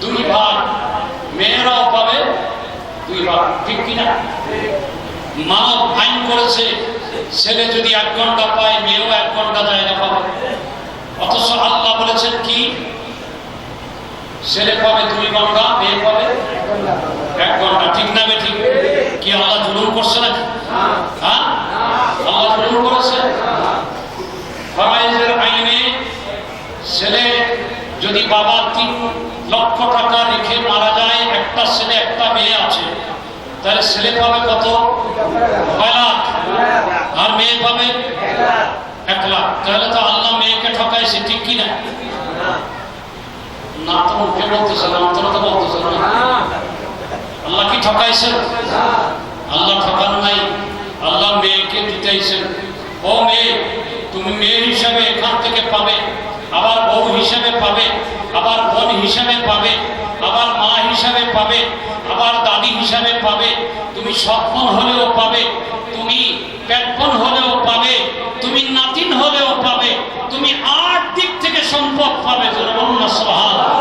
2 ভাগ, মেয়েরাও পাবে 2 ভাগ, ঠিক কিনা? মানব আইন করেছে, ছেলে যদি 1 ঘন্টা পায়, মেয়েও 1 ঘন্টা জায়গা পাবে। অথচ আল্লাহ বলেছেন কি? ছেলে পাবে 2 ঘন্টা, মেয়ে পাবে 1 ঘন্টা, ঠিক না বেঠিক? কি আল্লাহ জুলুম করছে নাকি? হ্যাঁ, আল্লাহ জুলুম করেছে। ফরায়েজের আইনে ছেলে যদি বাবা 3 লক্ষ টাকা রেখে মারা যায়, একটা ছেলে একটা মেয়ে আছে, তাহলে ছেলে পাবে কত? 9 লাখ, আর মেয়ে পাবে 1 লাখ। তাহলে তো আল্লাহ মেয়েকে ঠকাইছে, ঠিক কিনা? না তো মুখে বলতেছেন, অন্তরে তো বলতেছেন না। আল্লাহ কি ঠকাইছেন? আল্লাহ ঠকান নাই, আল্লাহ মেয়েকে জিতাইছেন। ও মেয়ে, তুমি মেয়ে হিসাবে এখান থেকে পাবে, আবার বউ হিসাবে পাবে, আবার বোন হিসাবে পাবে, আবার মা হিসাবে পাবে, আবার দাদি হিসাবে পাবে, তুমি সৎবোন হলেও পাবে, তুমি পেটবোন হলেও পাবে, তুমি নাতিন হলেও পাবে, তুমি 8 দিক থেকে সম্পদ পাবে। সুবহানাল্লাহ,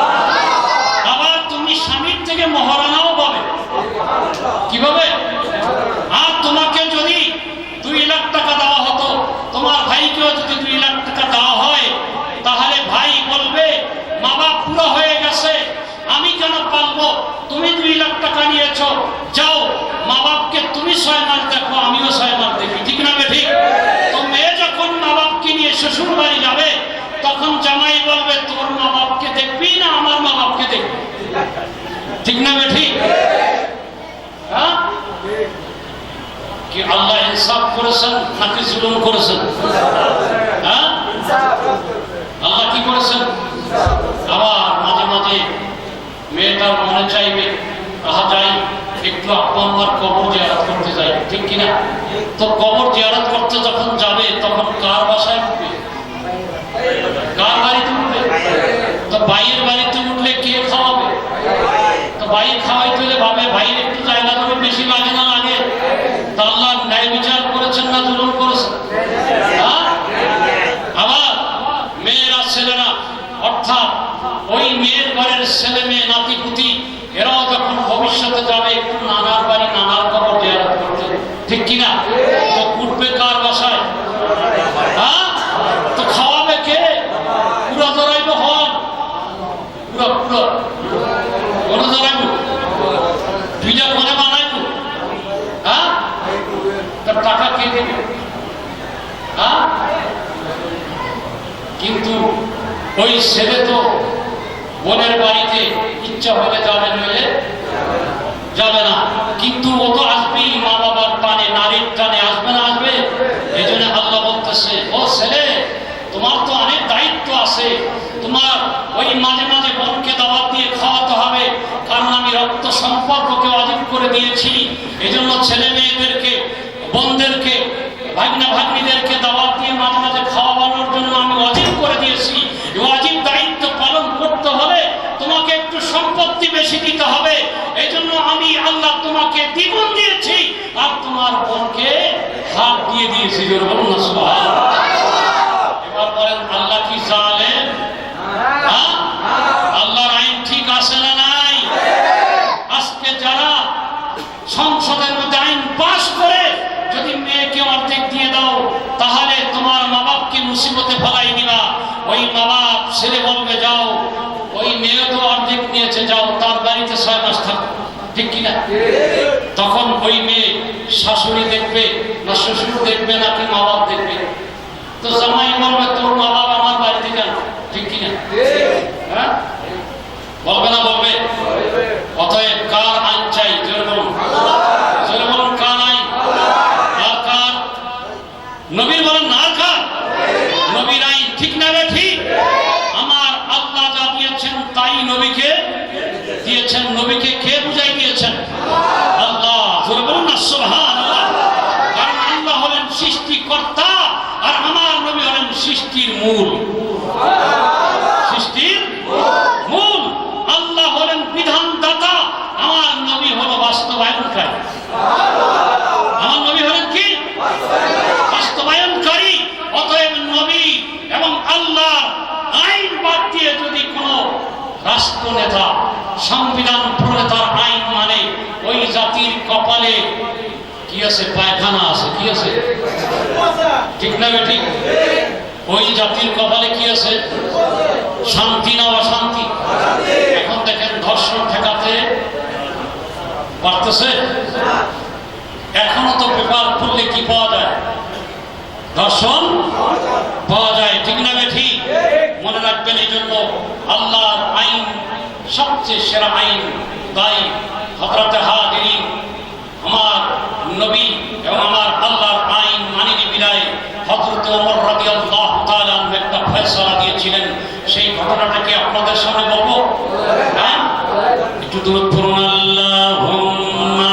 আবার তুমি স্বামীর থেকে মহারানাও পাবে। কিভাবে? আর তোমাকে যদি 2 লাখ টাকা দেওয়া হতো, তোমার ভাইকেও যদি 2 লাখ টাকা দেওয়া হয়, তাহলে ভাই বলবে মা বাপ পুরো হয়ে গেছে, আমি কেন পালবো? তুমি 2 লাখ টাকা নিয়েছো, যাও মা বাপকে তুমি 6 মাস দেখো, আমিও 6 মাস দেখি, ঠিক না বেঠিক? তো মেয়ে যখন মা বাপকে নিয়ে শ্বশুর বাড়ি যাবে, তখন জামাই বলবে তোর মা বাপকে দেখবি না আমার মা বাপকে দেখবি, ঠিক না বেঠিক? হ্যাঁ, কি আল্লাহ ইনসাফ করেছেন নাকি জুলুম করেছেন? হ্যাঁ, আল্লাহ কি করেছেন? আবার মাঝে মাঝে মেয়েটার মনে চাইবে, আহা যাই একটু আপা আমার কবর জিয়ারত করতে যাই, ঠিক কিনা? তো কবর জিয়ারত করতে যখন যাবে, তখন কার বাসায় উঠবে? কার বাড়িতে উঠবে? তো ভাইয়ের বাড়িতে উঠলে কে খাওয়াবে? তো ভাই খাওয়াইতে হলে ভাবে ভাইয়ের একটু জায়গা জমি বেশি লাগে না লাগে? তা আল্লাহ ন্যায় বিচার করেছেন না জুলুম করেছেন? আবার মেয়েরা ছেলেরা, অর্থাৎ ওই মেয়ের ঘরের ছেলে মেয়ে নাতি পুতি, এরাও যখন ভবিষ্যতে যাবে একটু নানার বাড়ি নানার কবর জিয়ারত করতে, ঠিক কিনা? তো উঠবে কার বাসায়? হ্যাঁ, তো খাওয়াবে কে? পুরো জড়াইব হন, পুরো পুরো কোনো জড়াইব, দুইটা করে বানাইব। হ্যাঁ, তার টাকা কে দেবে? হ্যাঁ, কিন্তু ওই ছেলে তো বোনের বাড়িতে ইচ্ছা হলে যাবে, নইলে যাবে না। কিন্তু ও তো আসবেই মা বাবার টানে, নারীর টানে, আসবে না? আসবে। এই জন্য আল্লাহ বলতেছে, ও ছেলে, তোমার তো অনেক দায়িত্ব আছে, তোমার ওই মাঝে মাঝে বোনকে দাওয়াত দিয়ে খাওয়াতে হবে, কারণ আমি রক্ত সম্পর্ককে ওয়াজিব করে দিয়েছি। এই জন্য ছেলে মেয়েদেরকে, বোনদেরকে, ভাগ্না ভাগ্নিদেরকে দাওয়াত দিয়ে মাঝে মাঝে খাওয়ানোর জন্য আমি ওয়াজিব করে দিয়েছি। ওয়াজিব দায়িত্ব পালন করতে হলে তোমাকে একটু সম্পত্তি বেশি দিতে হবে। এই জন্য আমি আল্লাহ তোমার জোরে বলুন না সুবহানাল্লাহ। এবার বলেন আল্লাহ কি জালেম? হ্যাঁ? আল্লাহর আইন ঠিক আছে না নাই? আজকে যারা সংসদের মধ্যে আইন পাস করে যদি মেয়েকে অর্ধেক দিয়ে দাও তাহলে তোমার মা বাপকে মুসিবতে ফেলাই দিবা, ওই মা বাপ ছেলে বলবে যাও, ওই মেয়ে তো অর্ধেক নিয়েছে, যাও তার বাড়িতে 6 মাস থাকো, ঠিক কিনা? তখন ওই মেয়ে শাশুড়ি দেখবে না শ্বশুর দেখবে নাকি মা বাপ দেখবে? তো জামাই বলবে তোর মা বাপ আমার বাড়িতে কেন, ঠিক কিনা? হ্যাঁ, বলবে না বলবে? অতএব কার আইন চাই? জোরে বলুন, জোরে বলুন, কার আইন? আর কার? নবীর বলেন না, আর কার? নবীর আইন, ঠিক না রে? ঠিক। আমার আল্লাহ যা দিয়েছেন তাই নবীকে দিয়েছেন। নবীকে কে বুঝাই দিয়েছেন? আল্লাহ। জোরে বলুন না সুবহানাল্লাহ। কারণ আল্লাহ হলেন সৃষ্টিকর্তা আর আমার নবী হলেন সৃষ্টির মূল। সৃষ্টির মূল। আল্লাহ হলেন বিধানদাতা, আমার নবী হলো বাস্তবায়নকারী। আমার নবী হলেন কি? বাস্তবায়নকারী। অতএব নবী এবং আল্লাহ আইন বাদ দিয়ে যদি কোনো রাষ্ট্রনেতা সংবিধান প্রণেতার আইন মানে, ওই জাতির কপালে কি আছে? পায়খানা আছে। কি আছে? ঠিক না বেঠিক? ওই জাতির কপালে কি আছে? শান্তি না অশান্তি? এখন দেখেন ধর্ষণ ঠেকাতে পারতেছে? এখনো তো পেপার খুললে কি পাওয়া যায়? ধর্ষণ পাওয়া যায়, ঠিক না বেঠিক? মনে রাখবেন এই জন্য আল্লাহর আইন সবচেয়ে সেরা আইন। তাই হযরতে হাজিরিন, আমার নবী এবং আমার আল্লাহর আইন মানিনি বিদায় হযরতে ওমর রাদিয়াল্লাহু তাআলা আনহু একটা ফয়সালা দিয়েছিলেন। সেই ঘটনাটাকে আপনাদের সামনে বলবো। হ্যাঁ, একটু দূর পড়ুন। আল্লাহুম্মা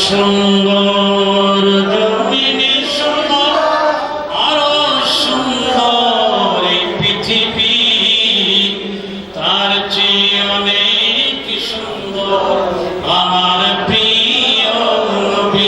সুন্দর জমিনে সুন্দর, আরো সুন্দর এই পৃথিবী, তার চেয়ে অনেক সুন্দর আমার প্রিয় নবী।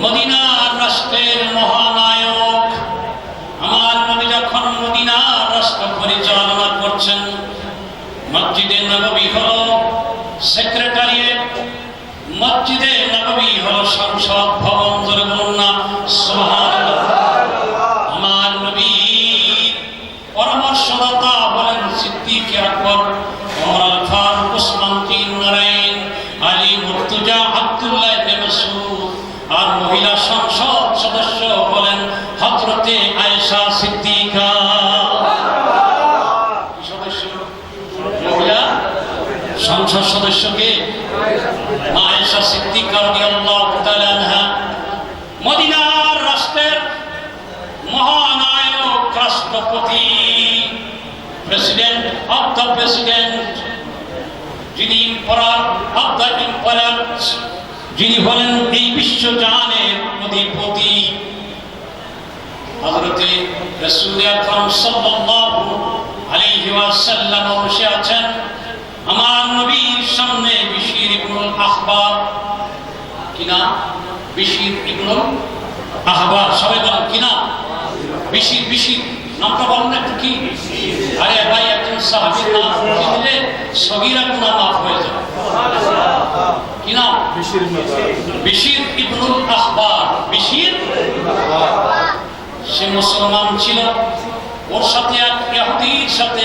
মদিনার রাষ্ট্রের মহানায়ক, আমার নবী যখন মদিনার রাষ্ট্র পরিচালনা করছেন, মসজিদে নববী হলো সেক্রেটারিয়েট, মসজিদে নববী হলো সংসদ ভবন। ধরে বলুন না সুবহানাল্লাহ। আমার নবীর পরামর্শদাতা হলেন সিদ্দিক আকবর, ওমর ফারুক, উসমান, তিন নরাইন, আলী, মুর্তজা, আব্দুল্লাহ ইবনে মাসউদ। আর মহিলা সংসদ সদস্য বলেন হযরতে আয়েশা সিদ্দিকা। সদস্য মহিলা সংসদ সদস্যকে আয়েশা সিদ্দিকা রাদিয়াল্লাহু তাআলা আনহা। মদিনার রাষ্ট্রের মহানায়ক, রাষ্ট্রপতি, প্রেসিডেন্ট অফ দ্য প্রেসিডেন্ট, যিনি এম্পারার অফ দ্য এম্পারার্স, যিনি হলেন এই বিশ্বজাহানের অধিপতি, হযরতে রাসূল আকরাম সাল্লাল্লাহু আলাইহি ওয়াসাল্লাম বসে আছেন। আমার নবীর সামনে বিশির ইবনুল আখবার, কি নাম? বিশির ইবনুল আখবার। সবাই বলেন কি নাম? বিশির। বিশির নামটা বলেন না একটু। কি? আরে ভাই, একজন সাহাবীর নাম দিলে সগীরা গুনাহ মাফ হয়ে যায়। কি নাম? বিশির ইবনুল আখবার। বিশির, সে মুসলমান ছিল। ওর সাথে এক ইহুদির সাথে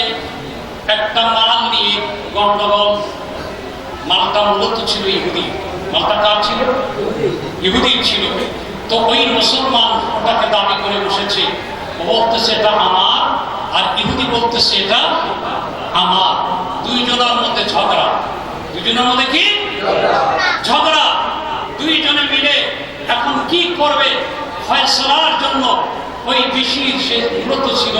একটা মাল নিয়ে গন্ডগোল। মালটা মূলত ছিল ইহুদি। মালটা কার ছিল? ইহুদির ছিল। তো ওই মুসলমান ওটাকে দাবি করে বসেছে, ও বলতেছে এটা আমার, আর ইহুদি বলতেছে এটা আমার। দুইজনের মধ্যে ঝগড়া। দুইজনের মধ্যে কি ঝগড়া? দুইজনে মিলে এখন কি করবে ফয়সালার জন্য ওই বিশির সে মূলত ছিল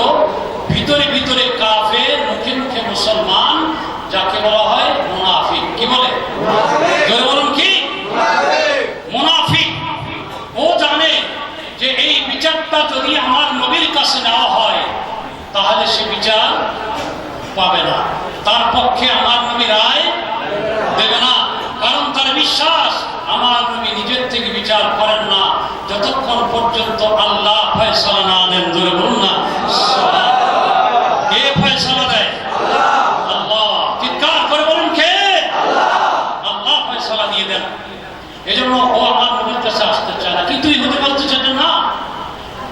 ভিতরে ভিতরে কাফের, মুখে মুখে মুসলমান, যাকে বলা হয় মুনাফিক। কি বলে? জোরে বলুন কি? মুনাফিক। ও জানে যে এই বিচারটা যদি আমার নবীর কাছে নেওয়া হয় তাহলে সে বিচার পাবে না, তার পক্ষে আমার নবী রায় দেবে না। কারণ তার বিশ্বাস আমার নবী নিজের থেকে বিচার করেন না যতক্ষণ পর্যন্ত আল্লাহ ফয়সালা না দেন। ধরে বলুন না কে ফয়সালা দেয়? আল্লাহ। চিৎকার করে বলুন কে? আল্লাহ ফয়সালা দিয়ে দেন। এজন্য ও আমার নবীর কাছে আসতে চায় না। কিন্তু ইহুদি বলতে চায় না,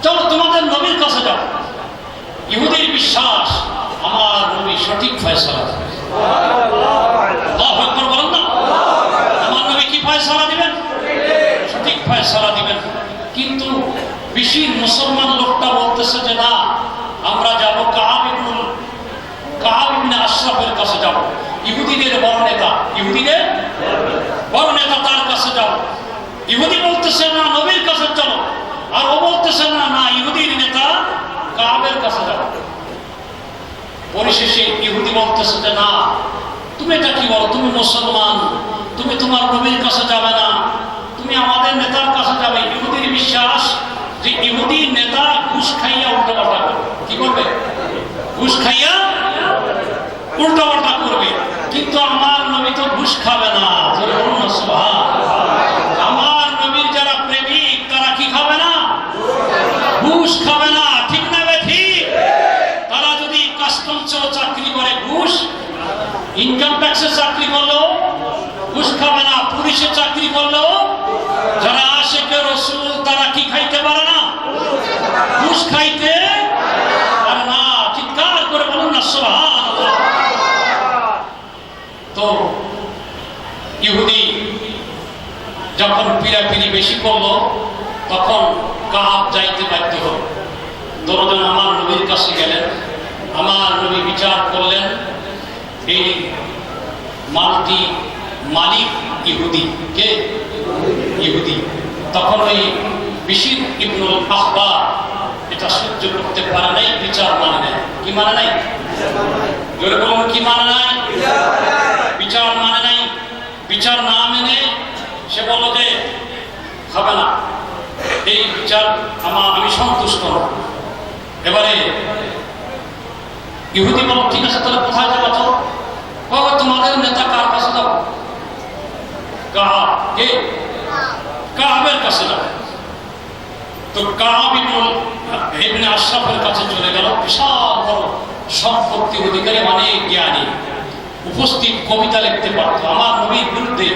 চলো তোমাদের নবীর কাছে যাও। ইহুদির বিশ্বাস আমার নবী সঠিক ফয়সালা দেন। আল্লাহু আকবার বলেন না। আমার নবী কি ফয়সালা দিবেন? সঠিক ফয়সালা দিবেন। কিন্তু বিশির মুসলমান লোকটা বলতেছে যে না, আমরা যাব কাব ইবনে আশরাফের কাছে যাব। ইহুদিদের বড় নেতা, ইহুদিদের বড় নেতা, তার কাছে যাব। ইহুদি বলতেছে না নবীর কাছে চলো, আর ও বলতেছে না না ইহুদির নেতা কাবের কাছে যাব। পরিশেষে ইহুদি বলতেছে যে না, তুমি এটা কি বলো? তুমি মুসলমান, তুমি তোমার নবীর কাছে যাবে না, তুমি আমাদের নেতার কাছে যাবে। ইহুদির বিশ্বাস যে ইহুদির নেতা ঘুষ খাইয়া উল্টাপাল্টা করবে। কি করবে? ঘুষ খাইয়া উল্টাপাল্টা করবে। কিন্তু আমার নবী তো ঘুষ খাবে না। আমার নবীর যারা প্রেমিক তারা কি খাবে না? ঘুষ খাবে না। ঠিক না ঠিক? তারা যদি কাস্টমসে চাকরি করে ঘুষ, ইনকাম ট্যাক্সে চাকরি করলেও ঘুষ খাবে না, পুলিশে চাকরি করলেও যারা আশিকে রাসূল তারা কি খাইতে পারে না? ঘুষ খাইতে পারে না। চিৎকার করে বলুন না সুবহানাল্লাহ। তো ইহুদি যখন পিড়াপিড়ি বেশি করলো তখন কাব যাইতে বাধ্য হল। দুজন আমার নবীর কাছে গেলেন। আমার নবী বিচার করলেন, এই মালটি মালিক ইহুদি। কে? ইহুদি। তখন ওই বিশির ইবনুল আখবার এটা সহ্য করতে পারে নাই, বিচার মানে নাই। কি মানে নাই? জোরে বলুন কি মানে নাই? বিচার মানে নাই। বিচার না মেনে সে বলল যে হবে না, এই বিচার আমি সন্তুষ্ট না। এবারে ইহুদি বল ঠিক আছে, তাহলে কোথায় যাবো? চলো তোমাদের নেতা কার কাছে যাবো? কাবের কাছে যাবো। তো কাব ইবনে আশরাফের কাছে চলে গেল। বিশাল বড় সম্পত্তির অধিকারী, অনেক জ্ঞানী, উপস্থিত, কবিতা লিখতে পারত। আমার নবীর বিরুদ্ধে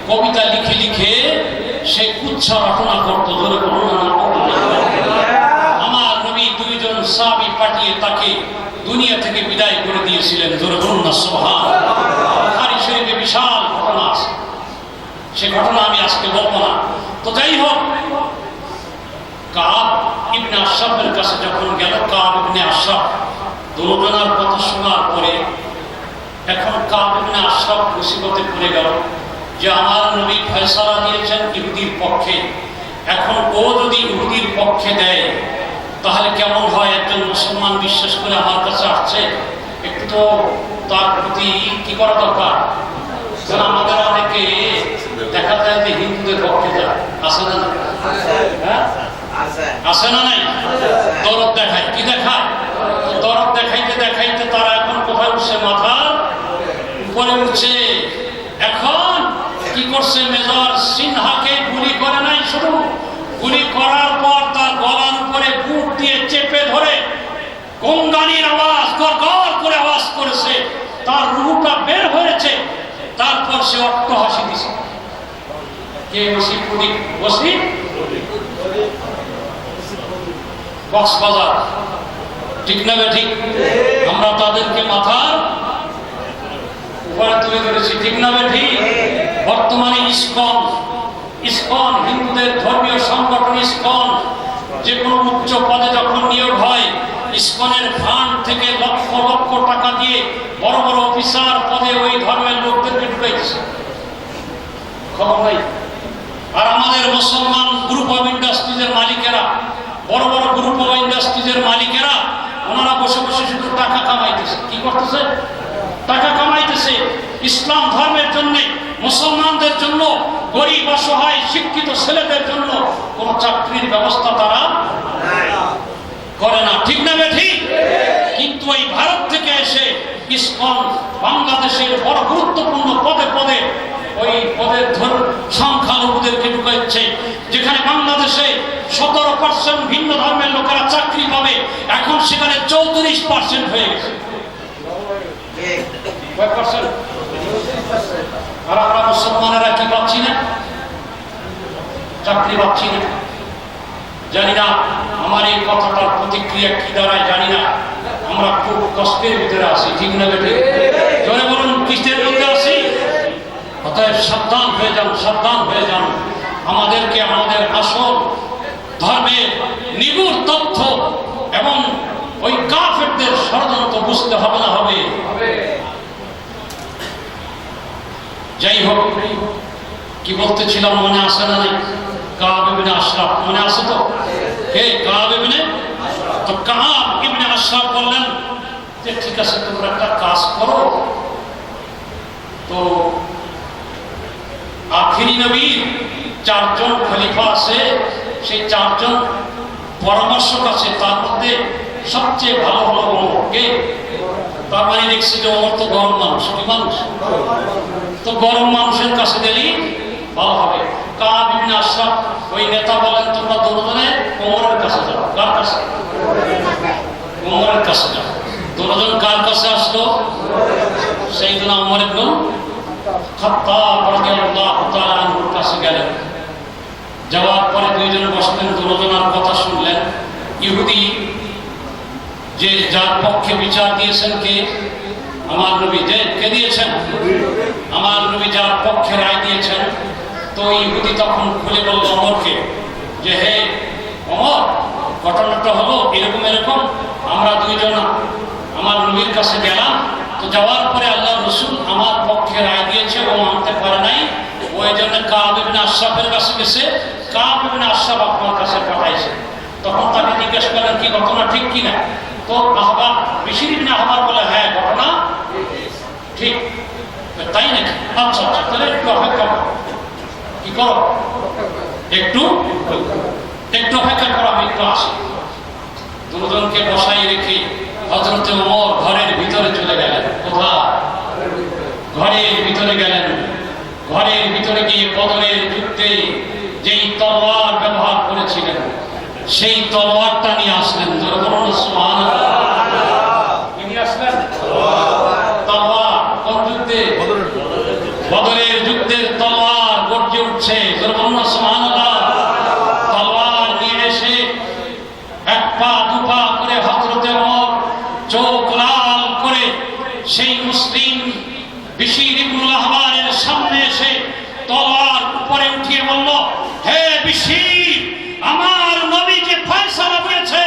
কবিতা লিখে লিখে সে কুচ্ছা রচনা করতো। ধরে আমার নবী দুইজন সাহাবী পাঠিয়ে তাকে দুনিয়া থেকে বিদায় করে দিয়েছিলেন। ধরে বলুন না সুবহানাল্লাহ। বুখারী শরীফে বিশাল ঘটনা আছে, সে ঘটনা আমি আজকে বলবো না। তো যাই হোক, কাব ইবনে আশরাফের কাছে যখন গেল, কাব ইবনে আশরাফ দুজনের কথা শোনার পরে এখন কাব ইবনে আশরাফ মুসিবতে পড়ে গেল যে আমার নবী ফয়সালা দিয়েছেন ইহুদির পক্ষে। এখন ও যদি ইহুদির পক্ষে দেয় তাহলে কেমন হয়? একজন মুসলমান বিশ্বাস করে আমার কাছে আসছে, একটু তো তার প্রতি কি করা দরকার। কারণ আমাদের অনেকে দেখা যায় যে হিন্দুদের পক্ষে যায়, আসে না? হ্যাঁ, আসে না? নাই দরদ দেখায়। কি দেখায়? দরদ দেখাইতে দেখাইতে তারা এখন কোথায় উঠছে? মাথার উপরে উঠছে। এখন কি করছে? মেজর সিনহাকে গুলি করে নাই, শুধু গুলি করার পর তার গলার উপরে বুট দিয়ে চেপে ধরে গঙ্গানির আওয়াজ, গড়গড় করে আওয়াজ করেছে, তার রূহটা বের হয়েছে। তারপর সে অট্ট হাসি দিছে। কে? ওসি প্রদীপ। ওসি কক্সবাজার। ঠিক না ঠিক? আমরা তাদেরকে মাথার উপরে তুলে ধরেছি। ঠিক না ঠিক? বর্তমানে ইসকন হিন্দুদের ধর্মীয় সংগঠন ইসকন যে কোনো উচ্চ পদে যখন নিয়োগ হয়, ইসকনের ফান্ড থেকে মালিকেরা, বড় বড় গ্রুপ অফ ইন্ডাস্ট্রিজের মালিকেরা, ওনারা বসে বসে শুধু টাকা কামাইতেছে। কি করতেছে? টাকা কামাইতেছে। ইসলাম ধর্মের জন্য, মুসলমানদের জন্য, গরিব অসহায় শিক্ষিত ছেলেদের জন্য কোনো চাকরির ব্যবস্থা তারা করে না। ঠিক না ঠিক? কিন্তু এই ভারত থেকে এসে ইসকন বাংলাদেশের বড় গুরুত্বপূর্ণ পদে পদে ওই পদের সংখ্যালঘুদেরকে ঢুকাচ্ছে। যেখানে বাংলাদেশে 17% ভিন্ন ধর্মের লোকেরা চাকরি পাবে, এখন সেখানে 34% হয়ে গেছে। আর আমরা মুসলমানেরা কি পাচ্ছি না? চাকরি পাচ্ছি না। জানি না আমার এই কথাটার প্রতিক্রিয়া কি দাঁড়ায়, জানি না। আমরা খুব কষ্টের ভিতরে আছি। ঠিক না বেটে? জোরে বলুন, কষ্টের মধ্যে আছি। অতএব সাবধান হয়ে যান, সাবধান হয়ে যান। আমাদেরকে আমাদের আসল ধর্মের নিগুড় তথ্য এবং ওই কাফেরদের ষড়যন্ত্র বুঝতে হবে না হবে। যাই হোক, কি বলতেছিলাম মনে আসে না? নাই কাব ইবনে আশরাফ মনে আছে তো? কে? কাব ইবনে। তো কাব ইবনে আশরাফ বললেন যে ঠিক আছে, তোমরা একটা কাজ করো, তো আখিরি নবীর 4 জন খলিফা আছে, সেই 4 জন পরামর্শক আছে, তার মধ্যে সবচেয়ে ভালো হলো ওমর। কে? তার মানে দেখছি যে ওমর তো গরম মানুষ। কি মানুষ? তো গরম মানুষের কাছে গেলেই ভালো হবে। কাব ইবনে আশরাফ ওই নেতা বলেন, তোমরা দুজনে ওমরের কাছে যাও। কার কাছে? ওমরের কাছে যাও। দুজন কার কাছে আসলো? সাইয়েদনা ওমর ইবনে খাত্তাব রাদিয়াল্লাহু তাআলা আনহুর কাছে গেলেন। যাওয়ার পরে দুইজনে বসলেন, দুজনের কথা শুনলেন। ইহুদি যে যার পক্ষে বিচার দিয়েছেন কে? আমার নবী। যে কে দিয়েছেন? আমার নবী যার পক্ষে রায় দিয়েছেন। তো ইহুদি তখন খুলে বলল ওমরকে যে হে ওমর, ঘটনাটা হলো এরকম এরকম, আমরা দুইজন আমার নবীর কাছে গেলাম, তো যাওয়ার পরে আল্লাহ রসুল আমার পক্ষে রায় দিয়েছে, ও মানতে পারে নাই, ওই জন্য কাব ইবনে আশরাফের কাছে গেছে। কাব ইবনে আশরাফ আপনার কাছে পাঠাইছে। তখন তাকে জিজ্ঞেস করলেন কি ঘটনা ঠিক কিনা? তো আহবার বিশির ইবনে আহবার বলে হ্যাঁ, ঘটনা ঠিক। তাই নাকি? আচ্ছা আচ্ছা, তাহলে একটু অপেক্ষা করো। কি করো? একটু অপেক্ষা করো, আমি একটু আসি। দুজনকে বসাই রেখে হযরত ওমর ঘরের ভিতরে চলে গেলেন। কোথায়? ঘরের ভিতরে গেলেন। ঘরের ভিতরে গিয়ে বদরের যুদ্ধে যেই তলোয়ার ব্যবহার করেছিলেন সেই তলোয়ারটা নিয়ে আসলেন। সুবহানাল্লাহ। কি নিয়ে আসলেন? তলোয়ার। কোন যুদ্ধে? বদরের যুদ্ধের তলোয়ার গর্জে উঠছে। সুবহানাল্লাহ। তলোয়ার নিয়ে এসে এক পা দুপা করে হযরত ওমর চোখ লাল করে সেই মুসলিম বিশির ইবনে আহবারের সামনে এসে তলোয়ার উপরে উঠিয়ে বলল, হে বিশির, আমার নবী যে ফয়সালা দিয়েছে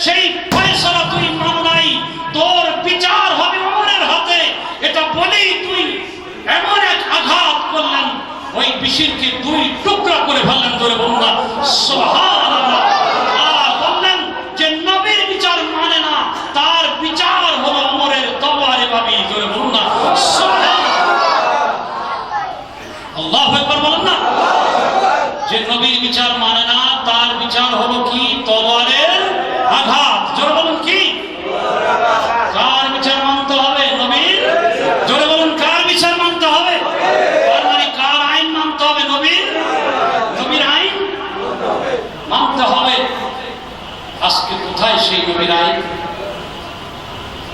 সেই ফয়সালা তুই মান নাই, তোর বিচার হবে ওমরের হাতে। এটা বলেই তুই এমন এক আঘাত করলেন, ওই বিশিরকে 2 টুকরা করে ফেললেন। ধরে বলল সুবহানাল্লাহ। আর বললেন যে নবীর বিচার মানে না, তার বিচার হলো ওমরের তলোয়ারে ভাবি। ধরে বলুন না আল্লাহু আকবার। বলেন না যে নবীর বিচার মানে না, তার বিচার হলো কি? তলোয়ারের আঘাত। জোরে বলুন কি? কার বিচার মানতে হবে? নবীর। জোরে বলুন কার বিচার মানতে হবে? তার মানে কার আইন মানতে হবে? নবীর। নবীর আইন মানতে হবে। আজকে কোথায় সেই নবীর আইন?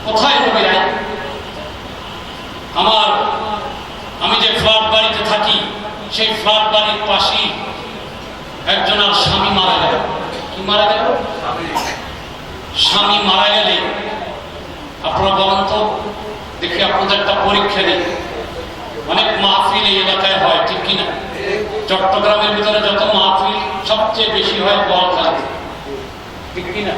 কোথায় নবীর আইন? আমি যে ফ্ল্যাট বাড়িতে থাকি, সেই ফ্ল্যাট বাড়ির পাশেই একজনের স্বামী মারা গেল। কি মারা গেল? স্বামী মারা গেলে আপনারা বলেন তো দেখি, আপনাদের একটা পরীক্ষা নেই। অনেক মাহফিল এই এলাকায় হয়, ঠিক কিনা? চট্টগ্রামের ভিতরে যত মাহফিল সবচেয়ে বেশি হয় গোয়ালখালী, ঠিক কিনা?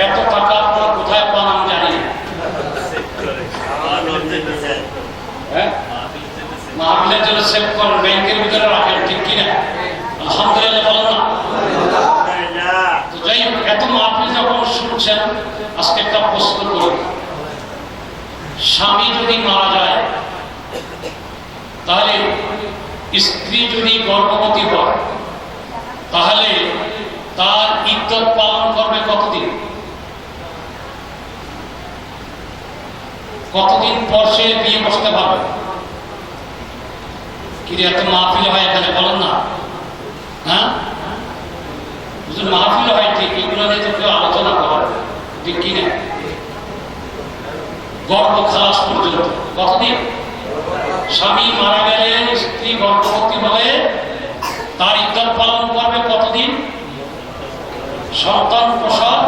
এত টাকা আপনারা কোথায় পান আমি জানি না। হ্যাঁ, মাহফিলের জন্য সেভ করেন, ব্যাংকের ভিতরে রাখেন, ঠিক কিনা? আলহামদুলিল্লাহ বলেন না। শুনছেন, আজকে একটা প্রশ্ন করি। স্বামী যদি মারা যায়, তাহলে স্ত্রী যদি গর্ভবতী হয়, তাহলে তার ইদ্যত পালন করবে কতদিন? কতদিন পর সে বিয়ে বসতে পারবে? কি এত মাহফিল হয় এখানে, বলেন না? হ্যাঁ, মাহফিল হয় ঠিক, এগুলো নিয়ে তো কেউ আলোচনা করার ঠিক কিনা? গর্ভ খালাস পর্যন্ত কতদিন? স্বামী মারা গেলে স্ত্রী গর্ভবতী হলে তার ইদ্যত পালন করবে কতদিন? সন্তান প্রসব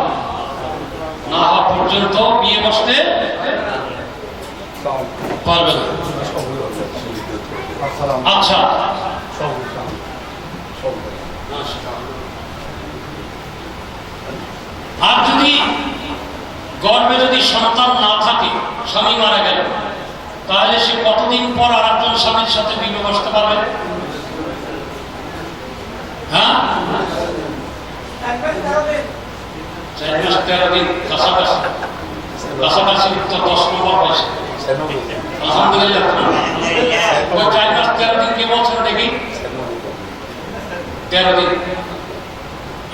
না হওয়া পর্যন্ত বিয়ে বসতে পারবে না। আচ্ছা, আর যদি গর্ভে যদি সন্তান না থাকে, স্বামী মারা গেল, তাহলে সে কতদিন পর আর একজন স্বামীর সাথে বিয়ে বসতে পারবে? হ্যাঁ, 4 মাস 13 দিন, কাছাকাছি কাছাকাছি তো 10 নম্বর হয়েছে। আলহামদুলিল্লাহ। 4 মাস 13 দিন কে বছর দেখি? 13 দিন।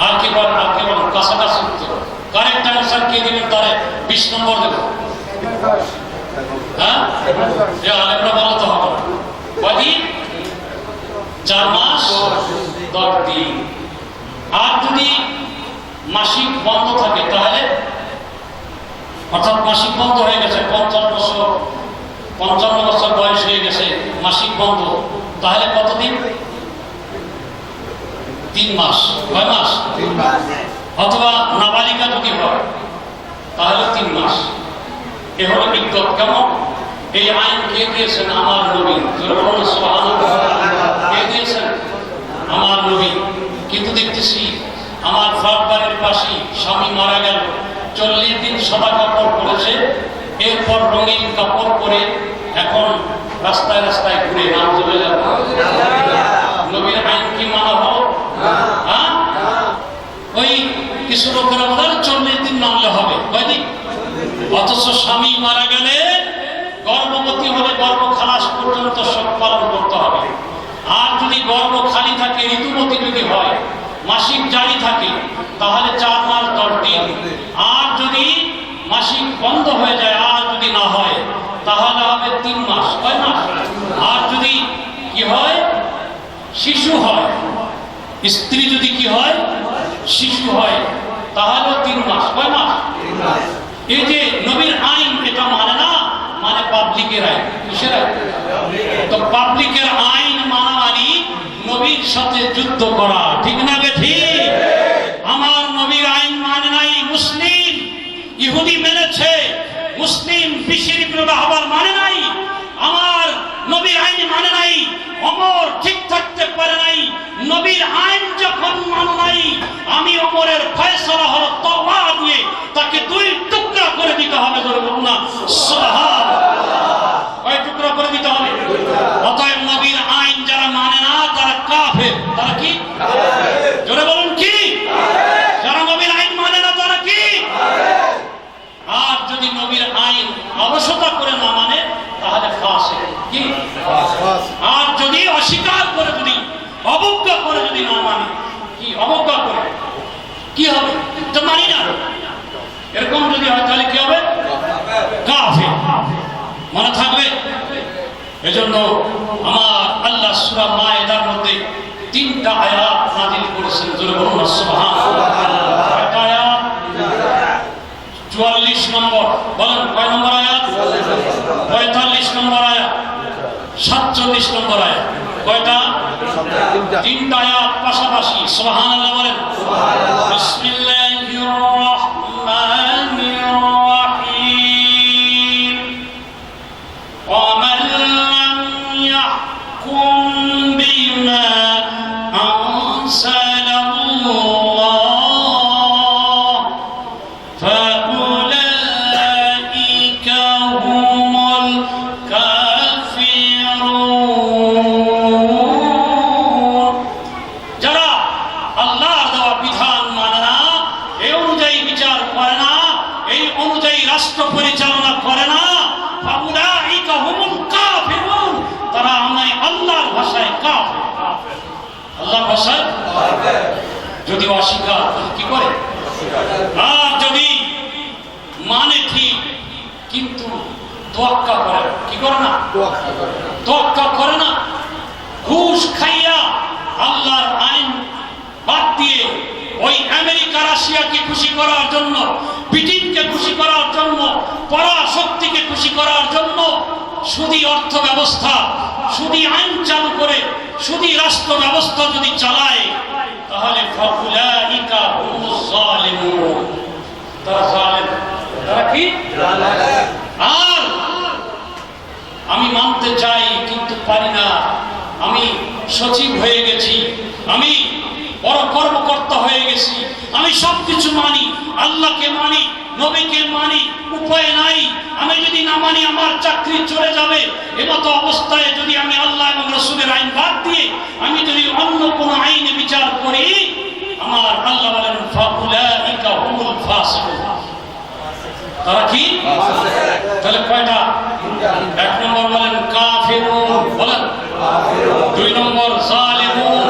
আর কি বল, আর কি বল, কাছাকাছি উত্তর। কারেক্ট অ্যান্সার কে দিবেন তারে 20 নম্বর দেব। হ্যাঁ, যে আলেমরা বলো তো হবে না। কয়দিন? 4 মাস 10 দিন। আর যদি মাসিক বন্ধ থাকে, তাহলে অর্থাৎ মাসিক বন্ধ হয়ে গেছে, 55 বছর বয়স হয়ে গেছে, মাসিক বন্ধ, তাহলে কতদিন? 3 মাস। কয় মাস? 3 মাস। অথবা নাবালিকা যদি হয়, তাহলে 3 মাস। এ হলো ইদ্যত। কেমন? এই আইন কে দিয়েছেন? আমার নবী। সুবহানাল্লাহ। কে দিয়েছেন? আমার নবী। কিন্তু দেখতেছি আমার বাড়ির পাশে স্বামী মারা গেল, 40 দিন সাদা কাপড় পরেছে, এরপর রঙিন কাপড় পরে এখন রাস্তায় রাস্তায় ঘুরে নাম চলে যাবে। নবীর আইন কি মানা হলো? হ্যাঁ, ওই কিছু লোকেরা বলে 40 দিন নামলে হবে। কয়দিন? অথচ স্বামী মারা গেলে গর্ভবতী হলে গর্ভ খালাস পর্যন্ত শোক পালন করতে হবে। আর যদি গর্ভ খালি থাকে, ঋতুবতী যদি হয়, মাসিক জারি থাকে, তাহলে 4 মাস 10 দিন। আর যদি মাসিক বন্ধ হয়ে যায়, আর যদি না হয়, তাহলে হবে 3 মাস। কয় মাস? আর যদি কি হয়, শিশু হয়, স্ত্রী যদি কি হয়, শিশু হয়, তাহলে 3 মাস। কয় মাস? এই যে নবীর আইন, এটা মানে না, মানে পাবলিকের আইন। কিসের আইন? তো পাবলিকের আইন মানা মানে নবীর সাথে যুদ্ধ করা। ঠিক না বে ঠিক? আমার নবীর আইন মানে নাই মুসলিম, ইহুদি মেনেছে। মুসলিম বিশির বিরোধী হবার মানে নাই। আমার নবীর আইন মানে নাই, ওমর ঠিক থাকতে পারে নাই। নবীর আইন যখন মানে নাই, আমি ওমরের ফয়সালা হলো তওবা দিয়ে তাকে 2 টুকরা করে দিতে হবে। জোরে বলুন না সুবহানাল্লাহ। কয় টুকরা করে দিতে হবে? অতএব নবীর আইন যারা মানে না, তারা কাফের। তারা কি? জোরে বলুন কি? যারা নবীর আইন মানে না, তারা কি? আর যদি নবীর আইন অলসতা করে না মানে, তাহলে ফাসিক। কি? আর যদি অস্বীকার করে, যদি অবজ্ঞা করে, যদি না মানে, কি অবজ্ঞা করে, কি হবে? তো মানি না, এরকম যদি হয়, তাহলে কি হবে? কাফের। মনে থাকবে। এজন্য আমার আল্লাহ সূরা মায়েদার মধ্যে 3টা আয়াত নাযিল করেছেন। জোরে বলুন সুবহানাল্লাহ। কয়টা আয়াত? 44 নম্বর। বলেন কয় নম্বর আয়াত? 45 নম্বর আয়াত, 47 নম্বর আয়াত। কয়টা? 3টা আয়াত পাশাপাশি। সুবহানাল্লাহ বলেন। বিসমিল্লাহির রাহমানির রাহিম। ومن لم يحكم بما أنزل الله فأولئك هم الكافرون। যারা আল্লাহর দেওয়া বিধান মানে আল্লাহ ভাষায় যদি অস্বীকার কি করে, আর যদি মানে ঠিক কিন্তু তোয়াক্কা করে, কি করে না, তোয়াক্কা করে না, ঘুষ খাইয়া আল্লাহর আইন বাদ দিয়ে ওই আমেরিকা রাশিয়াকে খুশি করার জন্য, ব্রিটেনকে খুশি করার জন্য, পরাশক্তিকে খুশি করার জন্য শুধু অর্থ ব্যবস্থা, শুধু আইন চালু করে, শুধু রাষ্ট্র ব্যবস্থা যদি চালায়, তাহলে ফাউলাইকা হুমুজ জালিমুন, তারা জালেম, তারা কি? আর আমি মানতে চাই কিন্তু পারি না, আমি সচিব হয়ে গেছি, আমি বড় কর্মকর্তা হয়ে গেছি, আমি সবকিছু মানি, আল্লাহকে মানি, নবীকে মানি, উপায় নাই, আমি যদি না মানি আমার চাকরি চলে যাবে। এমতো অবস্থায় যদি আমি আল্লাহ এবং রাসূলের আইন বাদ দিয়ে আমি যদি অন্য কোন আইনে বিচার করি, আমার আল্লাহ বলেন ফাউলাইকা হুমুল ফাসিকুন, তারা কি? তাহলে কয়টা? এক নম্বর বলেন কাফিরুন, বলেন, দুই নম্বর জালিমুন,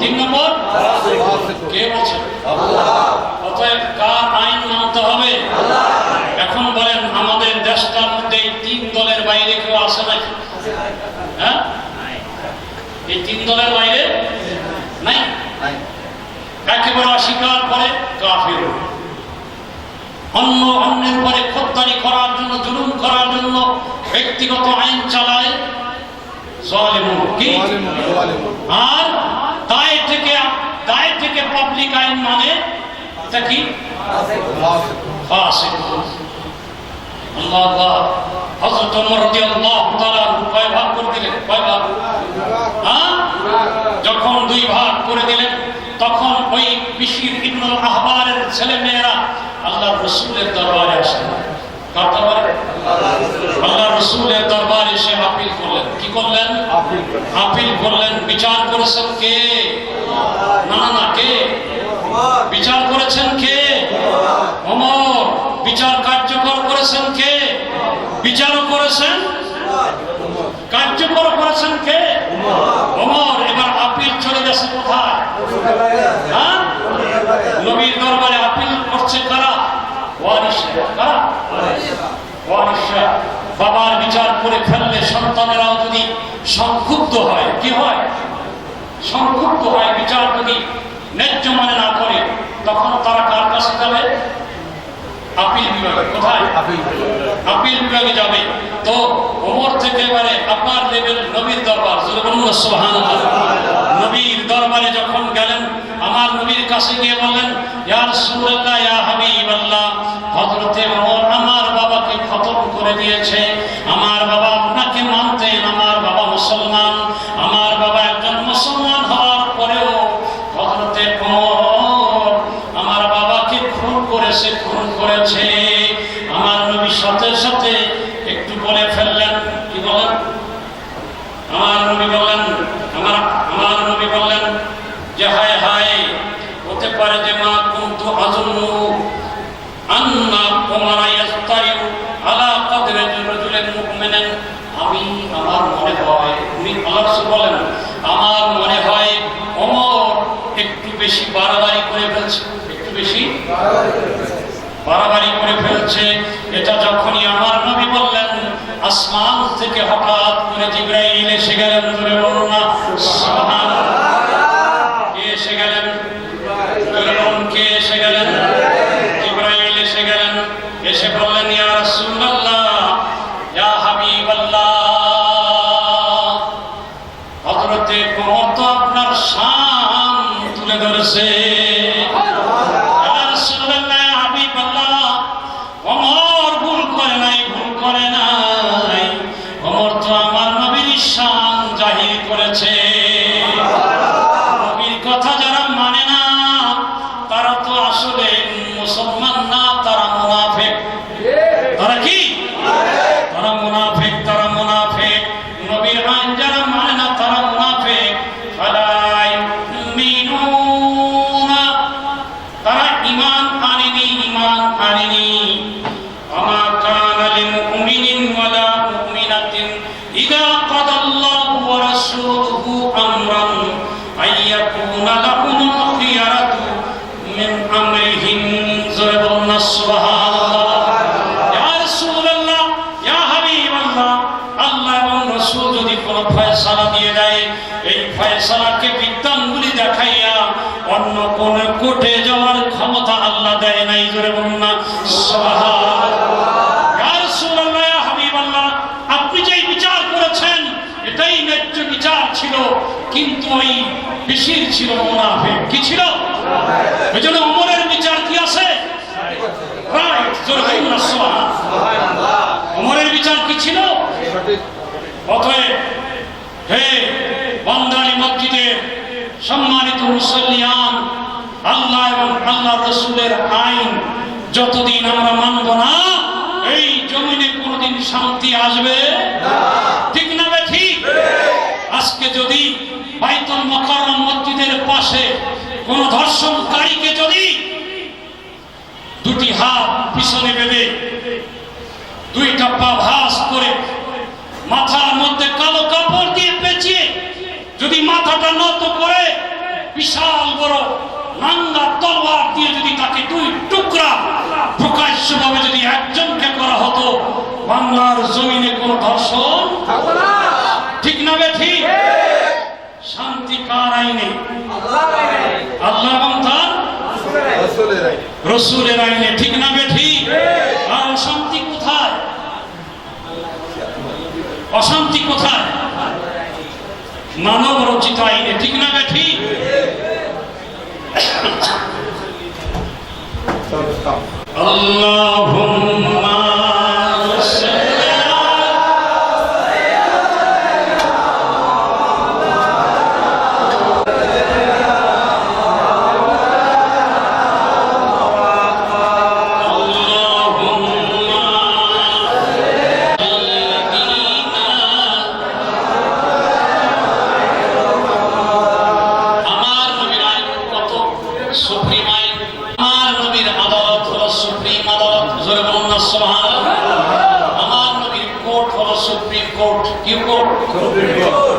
তিন নম্বর কে বলছে? অতএব কার আইন মানতে হবে? এখন বলেন আমাদের দেশটার মধ্যে তিন দলের বাইরে কেউ আছে নাকি? হ্যাঁ, এই তিন দলের বাইরে নাই। একেবারে অস্বীকার করে কাফির, অন্যের পরে খোদ্দারি করার জন্য, জুলুম করার জন্য ব্যক্তিগত আইন চালায় জালিমুন, কি? আর দায় থেকে পাবলিক আইন মানে এটা কি? ফাসিক। আল্লাহ হযরত ওমর রাদিয়াল্লাহু তাআলা কয় ভাগ করে দিলেন? কয় ভাগ? হ্যাঁ, যখন দুই ভাগ করে দিলেন তখন ওই বিশির ইবনুল আহবারের ছেলে মেয়েরা আল্লাহর রাসূলের দরবারে আসেন। কার দরবারে? আল্লাহর রাসূলের দরবারে এসে আপিল করলেন। কি করলেন? আপিল করলেন। বিচার করেছেন কে? না, কে বিচার করেছেন? কে? ওমর। বিচার কার্যকর করেছেন কে? বিচারও করেছেন, কার্যকর করেছেন কে? ওমর। এবার আপিল চলে গেছে কোথায়? হ্যাঁ, নবীর দরবারে আপিল করছে কারা? ওয়ারিসরা। কারা? ওয়ারিসরা। বাবার বিচার করে ফেললে সন্তানেরাও যদি সংক্ষুব্ধ হয়, কি হয়? সংক্ষুব্ধ হয়। বিচার যদি ন্যায্য মানে না করে তখন তারা কার কাছে যাবে? আপিল বিভাগে। কোথায়? আপিল বিভাগে যাবে। তো ওমর থেকে এবারে আপার লেভেল নবীর দরবার, সুবহানাল্লাহ, নবীর দরবারে যখন গেলেন, আমার নবীর কাছে গিয়ে বললেন, ইয়া রাসূলুল্লাহ, ইয়া হাবিবাল্লাহ, হযরতে ওমর আমার বাবাকে খতম করে দিয়েছে। আমার বাবা আপনাকে মানতেন, আমার বাবা মুসলমান, আমার বাবা একজন মুসলমান হওয়ার পরেও হযরতে ওমর আমার বাবাকে খুন করেছে, খুন করেছে। আমার নবী সাথে সাথে একটু বলে ফেললেন। কি বলেন? আমার নবী বললেন যে হায় হায়, হতে পারে যে মা কুনতু আযুন্নু আন্না ওমর ইয়াস্তাইউ আলা কদরি রাজুলিন মুমিনিন। আমার মনে হয়, উনি আল্লাহ রাসূল বলেন, আমার মনে হয় ওমর একটু বেশি বাড়াবাড়ি করে ফেলছে, একটু বেশি বাড়াবাড়ি করে ফেলছে। এটা যখনই আমার নবী বললেন, আসমান থেকে হঠাৎ করে জিবরাইল এসে গেলেন। জোরে বলুন না সুবহানাল্লাহ। কে এসে গেলেন? জোরে বলুন, কে এসে গেলেন? জিবরাইল এসে গেলেন। এসে বললেন, ইয়া রাসূলুল্লাহ, ইয়া হাবিবাল্লাহ, হযরতে ওমর তো আপনার শান তুলে ধরেছে। ওমর ভুল করে নাই, ভুল করে নাই। ওমর তো আমার নবীর শান জাহির করেছে। নবীর কথা যারা মানে না তারা তো আসলে মুসলমান না, তারা মুনাফিক। তারা কি? তারা মুনাফিক, তারা মুনাফিক। নবীর আইন যারা মানে না তারা মুনাফিক। ফালা ইউমিনুনা, তারা ঈমান আনেনি, ঈমান আনেনি। আমা কানা লিল মুমিনিন ওয়ালা মুমিনাতিন ইযা কাদাল্লাহু ওয়া রাসূলুহু আমরান আইয়াকুনা আমরিহিম জোরে বলুন না সুবহানাল্লাহ। ইয়া রাসূলুল্লাহ, ইয়া হাবিবাল্লাহ, আল্লাহ এবং রাসূল যদি কোনো ফয়সালা দিয়ে দেয়, এই ফয়সালাকে বিদ্যাঙ্গুলি দেখাইয়া অন্য কোন কোর্টে যাওয়ার ক্ষমতা আল্লাহ দেয় নাই। জোরে বলুন না সুবহানাল্লাহ। ইয়া রাসূলুল্লাহ, ইয়া হাবিবাল্লাহ, আপনি যেই বিচার করেছেন এটাই ন্যায্য বিচার ছিল, কিন্তু ওই বেশির ছিল মুনাফিক। কি ছিল? এজন্য ওমরের বিচার কি আছে? রাইট। জোরে বলুন না সুবহানাল্লাহ। ওমরের বিচার কি ছিল? অতএব হে বান্দালি মসজিদের সম্মানিত মুসল্লিয়ান, আল্লাহ এবং আল্লাহ রসুলের আইন যতদিন আমরা মানব না, এই জমিনে কোনোদিন শান্তি আসবে না। ঠিক না বে ঠিক? আজকে যদি বাইতুল মুকাররম মসজিদের পাশে কোন ধর্ষণকারীকে যদি দুটি হাত পিছনে বেঁধে দুইটা পা ভাঁজ করে মাথার মধ্যে কালো কাপড় দিয়ে পেঁচিয়ে যদি মাথাটা নত করে বিশাল বড় নাঙ্গা তলোয়ার দিয়ে যদি তাকে দুই টুকরা প্রকাশ্যভাবে যদি একজনকে করা হতো, বাংলার জমিনে কোনো ধর্ষণ হবে না। ঠিক না বে ঠিক? শান্তি কার আইনে? আল্লাহ এবং তার রসুলের আইনে। ঠিক না বে ঠিক? আর অশান্তি কোথায়? অশান্তি কোথায়? মানব রচিত আইনে। ঠিক না বে ঠিক? আল্লাহুম্মা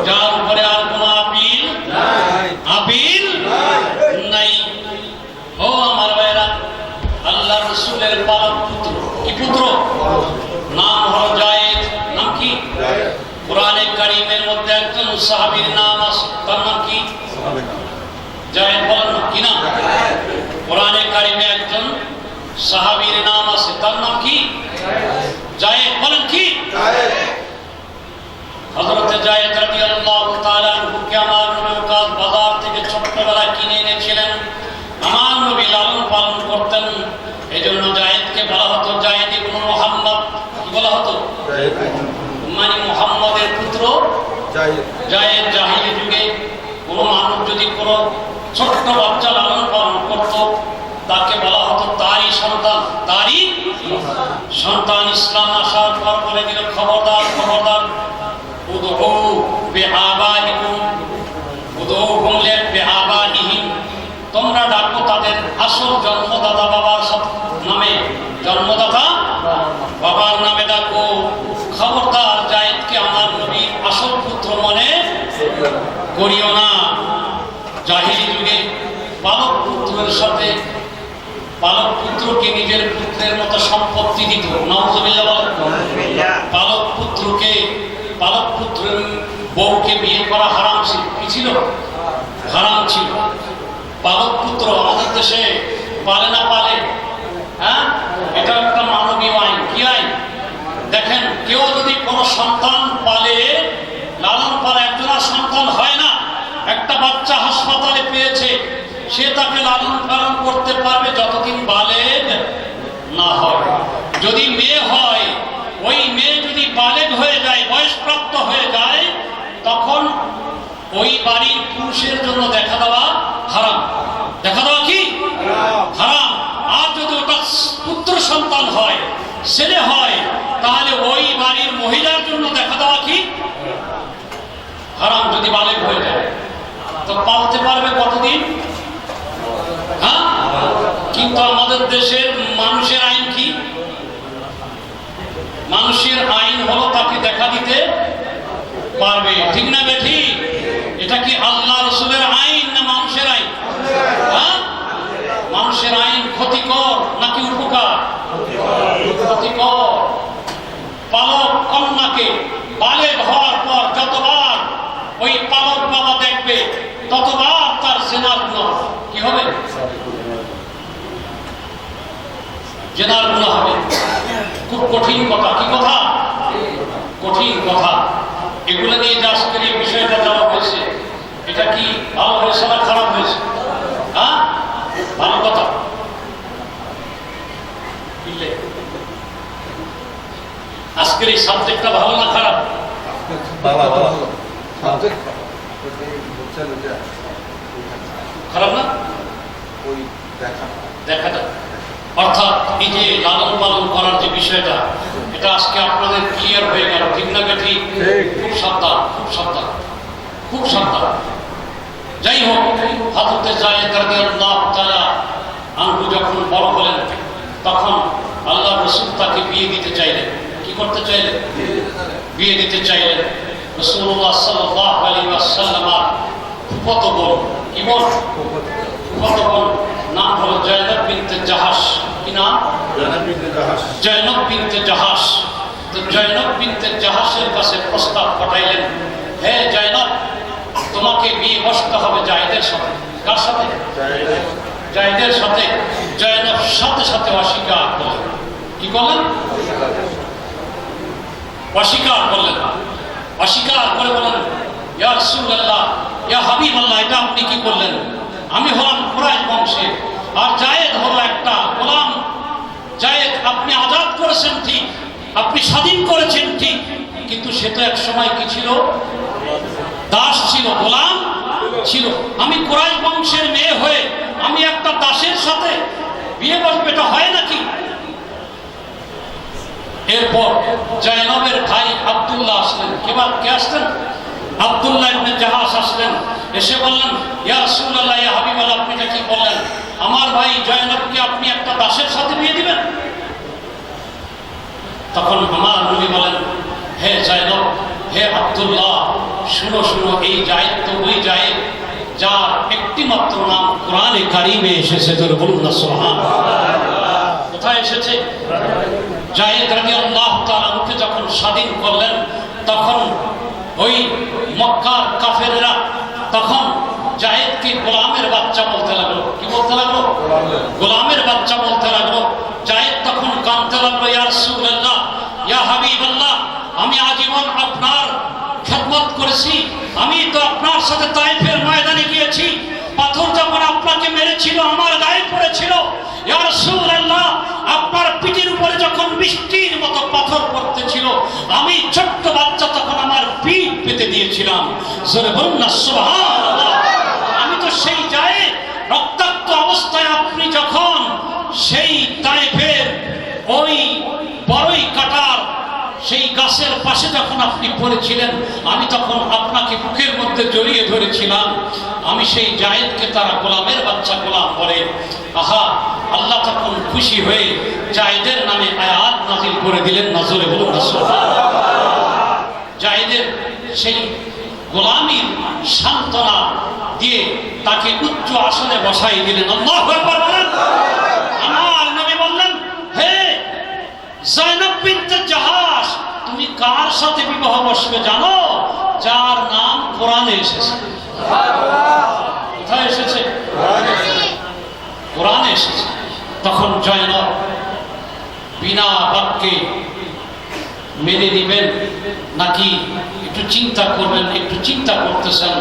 যার উপরে আর কোন আপিল নাই। ও আমার ভাইরা, আল্লাহ রসুলের পালক পুত্র, কি পুত্র? নাম হলো জায়েদ। নাম কি? কোরআনে কারীমের মধ্যে একজন সাহাবীর নাম আছে, তার নাম কি? জায়েদ। বলেন না কি নাম? কোরআনে কারীমে একজন সাহাবীর নাম আছে, তার নাম কি? জায়েদ। বলেন কি? হযরত জায়েদ রাদিয়াল্লাহু তাআলা আনহুকে আমার নবী বাজার থেকে ছোট্টবেলায় কিনে এনেছিলেন। আমার নবী লালন পালন করতেন, এজন্য জায়েদকে বলা হতো জায়েদ ইবনে মুহাম্মদ। কি বলা হতো? মানে মুহাম্মদের পুত্র জায়েদ। জাহিলি যুগে কোনো মানুষ যদি কোনো ছোট্ট বাচ্চা লালন পালন করত, তাকে বলা হতো তারই সন্তান, তারই সন্তান। ইসলাম আসার পর বলে দিল, খবরদার খবরদার, তোমরা ডাকো তাদের আসল জন্মদাতা বাবার নামে, জন্মদাতা বাবার নামে ডাকো। খবরদার জায়েদকে আমার নবীর আসল পুত্র মনে করিও না। জাহিলি যুগে পালক পুত্রের সাথে পালক পুত্রকে নিজের পুত্রের মতো সম্পত্তি দিত। নাউজুবিল্লাহ বলেন। পালক পুত্রের বউকে বিয়ে করা হারাম ছিল। কি ছিল? হারাম ছিল। পালক পুত্র আমাদের দেশে পালে না পালে, হ্যাঁ, এটা একটা মানবীয় আইন। কি আইন? দেখেন, কেউ যদি কোনো সন্তান পালে, লালন পালে, একজনা সন্তান হয় না, একটা বাচ্চা হাসপাতালে পেয়েছে, সে তাকে লালন পালন করতে পারবে যতদিন বালেগ না হয়। যদি মেয়ে হয়, ওই মেয়ে যদি বালেগ হয়ে যায়, বয়সপ্রাপ্ত হয়ে যায়, তখন ওই বাড়ির পুরুষের জন্য দেখা দেওয়া হারাম। দেখা দেওয়া কি হারাম। আর যদি ওটা পুত্র সন্তান হয়, ছেলে হয়, তাহলে ওই বাড়ির মহিলার জন্য দেখা দেওয়া কি হারাম, যদি বালেগ হয়ে যায়। তো পালতে পারবে কতদিন? হ্যাঁ, কিন্তু আমাদের দেশের মানুষের আইন কি? মানুষের আইন হলো তাকে দেখা দিতে পারবে। ঠিক না বেঠি? এটা কি আল্লাহ রসুলের আইন না মানুষের আইন? হ্যাঁ, মানুষের আইন ক্ষতিকর নাকি উপকার? ক্ষতিকর। পালক কন্যাকে বালেগ হওয়ার পর যতবার ওই পালক বাবা দেখবে ততবার তার জেনার গুনাহ কি হবে? জেনার গুনাহ হবে। খুব কঠিন কথা। কি কথা? কঠিন কথা। এগুলো নিয়ে যে আজকের এই বিষয়টা দেওয়া হয়েছে, এটা কি ভালো হয়েছে না খারাপ হয়েছে? হ্যাঁ, ভালো কথা। আজকের এই সাবজেক্টটা ভালো না খারাপ? খারাপ না? দেখাটা অর্থাৎ এই যে লালন পালন করার যে বিষয়টা, এটা আজকে আপনাদের ক্লিয়ার হয়ে গেল, ঠিক না ঠিক? খুব সাবধান, খুব সাবধান, খুব সাবধান। যাই হোক, হযরতে যায়েদ রাদিয়াল্লাহু তাআলা আনহু যখন বড় হলেন তখন আল্লাহ রাসূল তাকে বিয়ে দিতে চাইলেন। কি করতে চাইলেন? বিয়ে দিতে চাইলেন। রাসূলুল্লাহ সাল্লাল্লাহু আলাইহি ওয়াসাল্লাম ফুফাতো বোন, কি বোন? ফুফাতো বোন, নাম হলো জয়নব বিনতে জাহাশ। কি নাম? জয়নব বিনতে জাহাশ। তো জয়নব বিনতে জাহাশের কাছে প্রস্তাব পাঠাইলেন, হে জয়নব, তোমাকে বিয়ে বসতে হবে জায়েদের সাথে। কার সাথে? জায়েদের সাথে। জয়নব সাথে সাথে অস্বীকার করলেন। কি করলেন? অস্বীকার করলেন। অস্বীকার করে বলেন, ইয়া রাসূলুল্লাহ, ইয়া হাবিবাল্লাহ, এটা আপনি কি করলেন? আমি হলাম কুরাইশ বংশের, আর জায়েদ হলো একটা গোলাম। জায়েদ আপনি আজাদ করেছেন ঠিক, আপনি স্বাধীন করেছেন ঠিক, কিন্তু সে তো এক সময় কি ছিল? দাস ছিল, গোলাম ছিল। আমি কুরাইশ বংশের মেয়ে হয়ে আমি একটা দাসের সাথে বিয়ে বসবো, এটা হয় নাকি? এরপর জয়নবের ভাই আব্দুল্লাহ আসলেন। কে আসলেন? আব্দুল্লাহ ইবনে জাহাশ আসলেন। এসে বললেন, ইয়া রাসূলুল্লাহ, ইয়া হাবিবাল্লাহ, আপনি এটা কি করলেন? আমার ভাই জয়নবকে আপনি একটা দাসের সাথে বিয়ে দিবেন? তখন আমার নবী বলেন, হে জয়নব, হে আব্দুল্লাহ, শুনো শুনো, এই জায়েদ তো ওই জায়েদ যার একটি মাত্র নাম কোরআনে কারিমে এসেছে। তোর বলুন না সুবহানাল্লাহ। কোথায় এসেছে? জায়েদ রাদিয়াল্লাহু তাআলা আনহুকে যখন স্বাধীন করলেন তখন ওই মক্কার কাফেররা তখন জায়েদকে গোলামের বাচ্চা বলতে লাগলো। কি বলতে লাগলো? গোলামের বাচ্চা বলতে লাগলো। জায়েদ তখন কাঁদতে লাগলো, ইয়া রাসূলুল্লাহ, ইয়া হাবিবাল্লাহ, আমি আজীবন আপনার খেদমত করেছি। আমি তো আপনার সাথে তায়েফের ময়দানে গিয়েছি, পাথর যখন আপনাকে মেরেছিল আমার গায়ে পড়েছিল। ইয়া রাসূলুল্লাহ, আপনার পিঠের উপরে যখন বৃষ্টির মতো পাথর পড়তেছিল, আমি ছোট্ট বাচ্চা তখন আমার পিঠ পেতে দিয়েছিলাম। জোরে বলুন না সুবহানাল্লাহ। আমি তো সেই জায়েদ, রক্তাক্ত অবস্থায় আপনি যখন সেই তায়েফের ওই বড়ই কাটার সেই গাছের পাশে যখন আপনি পড়েছিলেন, আমি তখন আপনাকে বুকের মধ্যে জড়িয়ে ধরেছিলাম। আমি সেই জায়েদকে তারা গোলামের বাচ্চা গোলাম বলে। আহা, আল্লাহ তখন খুশি হয়ে জায়েদের নামে আয়াত নাযিল করে দিলেন। নজরে বলুন না সুবহানাল্লাহ। জায়েদের সেই গোলামীর সান্ত্বনা দিয়ে তাকে উচ্চ আসনে বসাই দিলেন। আল্লাহু আকবার বলেন। আমার নবী বললেন, হে জয়নব বিনতে জাহাশ, তুমি কার সাথে বিবাহ বসবে জানো? যার নাম কোরআনে এসেছে। কোথায় এসেছে? কোরআনে এসেছে। তখন জয়নব বিনা বাক্যে মেনে নিবেন নাকি একটু চিন্তা করবেন? একটু চিন্তা করতেছেন,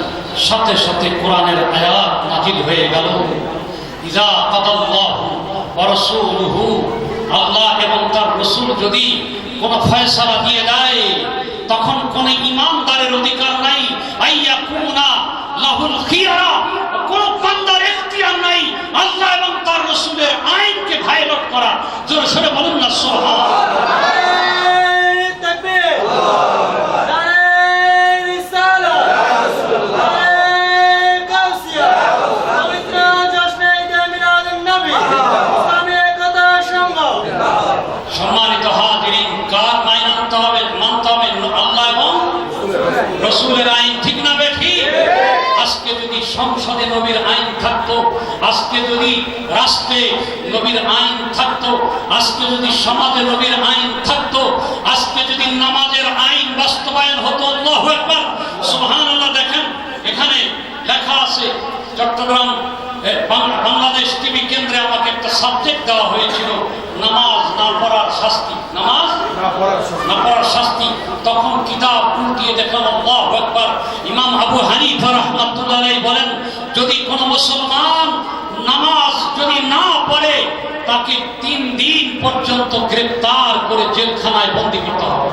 সাথে সাথে কোরআনের আয়াত নাযিল হয়ে গেল। ইযা কাদাল্লাহু ওয়া রাসূলুহু, আল্লাহ এবং তার রাসূল যদি কোন ফয়সালা দিয়ে দেয়, তখন কোন ইমানদারের অধিকার নাই আইয়াকুনা লাহুল খিয়ারা, কোন বান্দার ইখতিয়ার নাই আল্লাহ এবং তার রাসূলের আইনকে ভায়োলেট করা। জোরে সোরে বলুন না সুবহানাল্লাহ। সম্মানিত হাজিরিন, কার আইন মানতে হবে? আল্লাহ এবং রাসূলের আইন, ঠিক না বেঠি? আজকে যদি সংসদে নবীর আইন থাকতো, আজকে যদি রাষ্ট্রে নবীর আইন থাকতো, আজকে যদি সমাজে নবীর আইন থাকতো, আজকে যদি নামাজের আইন বাস্তবায়ন হতো, আল্লাহু আকবার, সুবহানাল্লাহ। দেখেন এখানে লেখা আছে, চট্টগ্রাম বাংলাদেশ টিভি কেন্দ্রে আমাকে একটা সাবজেক্ট দেওয়া হয়েছিল, নামাজ না পড়ার শাস্তি, নামাজ না পড়ার শাস্তি। তখন কিতাব উল্টিয়ে দেখলাম, আল্লাহু আকবার, ইমাম আবু হানিফা রাহমাতুল্লাহ আলাইহি বলেন, যদি কোনো মুসলমান নামাজ যদি না পড়ে তাকে 3 দিন পর্যন্ত গ্রেফতার করে জেলখানায় বন্দী করতে হবে।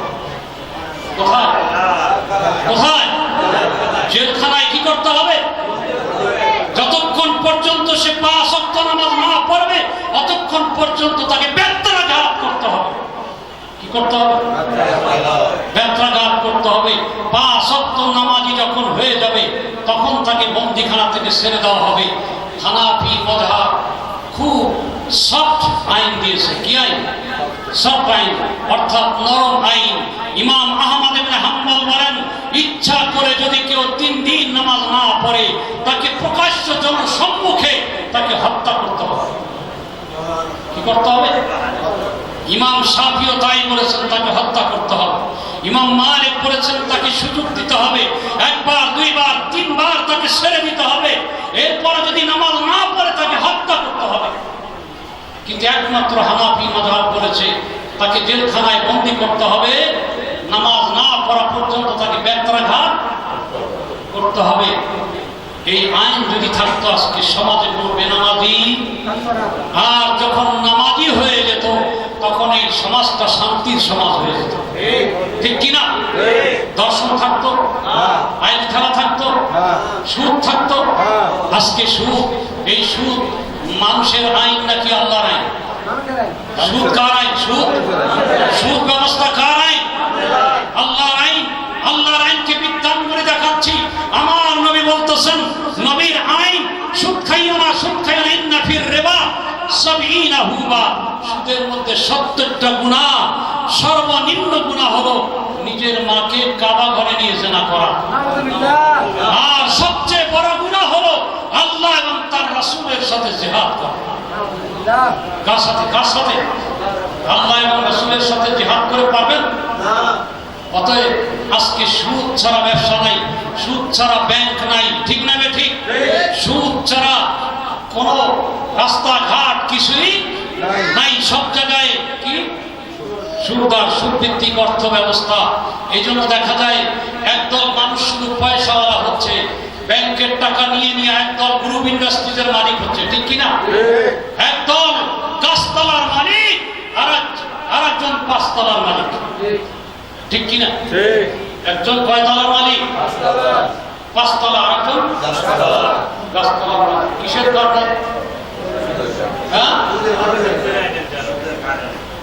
কোথায় কোথায়? জেলখানায় কি করতে হবে? যতক্ষণ পর্যন্ত সে 5 ওয়াক্ত নামাজ না পড়বে ততক্ষণ পর্যন্ত তাকে বেত্রাঘাত করতে হবে। কি করতে হবে? বেত্রাঘাত করতে হবে। 5 ওয়াক্ত নামাজি যখন হয়ে যাবে তখন তাকে বন্দিখানা থেকে ছেড়ে দেওয়া হবে। হানাফি মাযহাব খুব সফট আইন দিয়েছে। কি আইন? সফট আইন, অর্থাৎ নরম আইন। ইমাম আহমদ ইবনে হাম্বল বলেন, ইচ্ছা করে যদি কেউ 3 দিন নামাজ না পড়ে তাকে প্রকাশ্য জনসম্মুখে তাকে হত্যা করতে হবে। কি করতে হবে? ইমাম শাফিও তাই বলেছেন, তাকে হত্যা করতে হবে। ইমাম মালিক বলেছেন তাকে সুযোগ দিতে হবে, 1 বার 2 বার 3 বার তাকে ছেড়ে দিতে হবে, এরপরে যদি নামাজ না পড়ে তাকে হত্যা করতে হবে। কিন্তু একমাত্র হানাফি মাযহাব বলেছে তাকে জেলখানায় বন্দী করতে হবে, নামাজ না পড়া পর্যন্ত তাকে বেত্রাঘাত করতে হবে। এই আইন যদি থাকতো আজকে সমাজে কোনো বেনামাজি, আর যখন নামাজি হয়ে যেত তখন এই সমাজটা শান্তির সমাজ হয়ে যেত। ঠিক কিনা? দর্শন থাকতো, আইন খেলা থাকতো, সুদ থাকতো। আজকে সুদ, এই সুদ মানুষের আইন নাকি আল্লাহর আইন? সুদ কার আইন? সুদ ব্যবস্থা কার আইন? আল্লাহর আইন। আল্লাহর আইনকে বিদ্যান করে দেখাচ্ছি। আমার নবী বলতেছেন, নবীর আইন, সুদ খাইও না, সুদ খাইও না, ইন্না ফির রিবা 70 হুবা। সুদের মধ্যে 70টা গুনাহ। সর্বনিম্ন গুনাহ হলো নিজের মাকে কাবা ঘরে নিয়ে জিনা করা, আর সবচেয়ে বড় গুনাহ হলো আল্লাহ এবং তার রাসূলের সাথে জিহাদ করা। কার সাথে? কার সাথে? আল্লাহ এবং রাসূলের সাথে জিহাদ করে পারবেন না। অতএব আজকে সুদ ছাড়া ব্যবসা নাই, সুদ ছাড়া ব্যাংক নাই। ঠিক না বে ঠিক? সুদ ছাড়া কোন রাস্তাঘাট কিছুই নাই। সব জায়গায় কি সুদ আর সুদভিত্তিক অর্থ ব্যবস্থা। এই জন্য দেখা যায় একদল মানুষ শুধু পয়সাওয়ালা হচ্ছে, ব্যাংকের টাকা নিয়ে নিয়ে একদল গ্রুপ ইন্ডাস্ট্রিজের মালিক হচ্ছে। ঠিক কিনা? একদল গাছতলার মালিক, আর একজন 5 তলার মালিক। ঠিক কিনা? একজন কয়তলার মালিক? 5 তলা, আরেকজন গাছতলার মালিক। কিসের কারণে?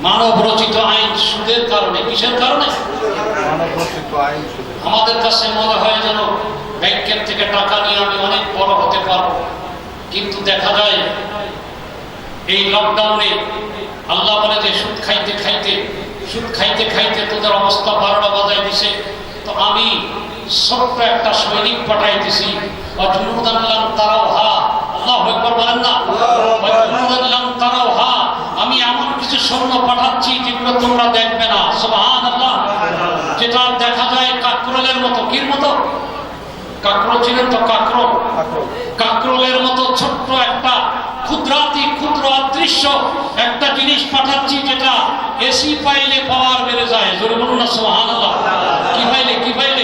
মানব রচিত আইন সুদের কারণে। কিসের কারণে? আমাদের কাছে মনে হয় যেন ব্যাংকের থেকে টাকা নিয়ে আমি অনেক বড় হতে পারবো, কিন্তু দেখা যায় এই লকডাউনে আল্লাহ বলে যে সুদ খাইতে খাইতে তোদের অবস্থা 12টা বাজায় দিছে। তো আমি ছোট্ট একটা সৈনিক পাঠাইতেছি, আমি এমন কিছু সৈন্য পাঠাচ্ছি যেগুলো তোমরা দেখবে না। সুবহানাল্লাহ। যেটা দেখা যায় কাকরোলের মতো। কির মতো? কাকরোল ছিলেন তো? কাকরোলের মতো ছোট্ট একটা ক্ষুদ্র অদৃশ্য একটা জিনিস পাঠাচ্ছি, যেটা এসি পাইলে পাওয়ার বেড়ে যায়। জোরে বলুন না সুবহানাল্লাহ। কি পাইলে?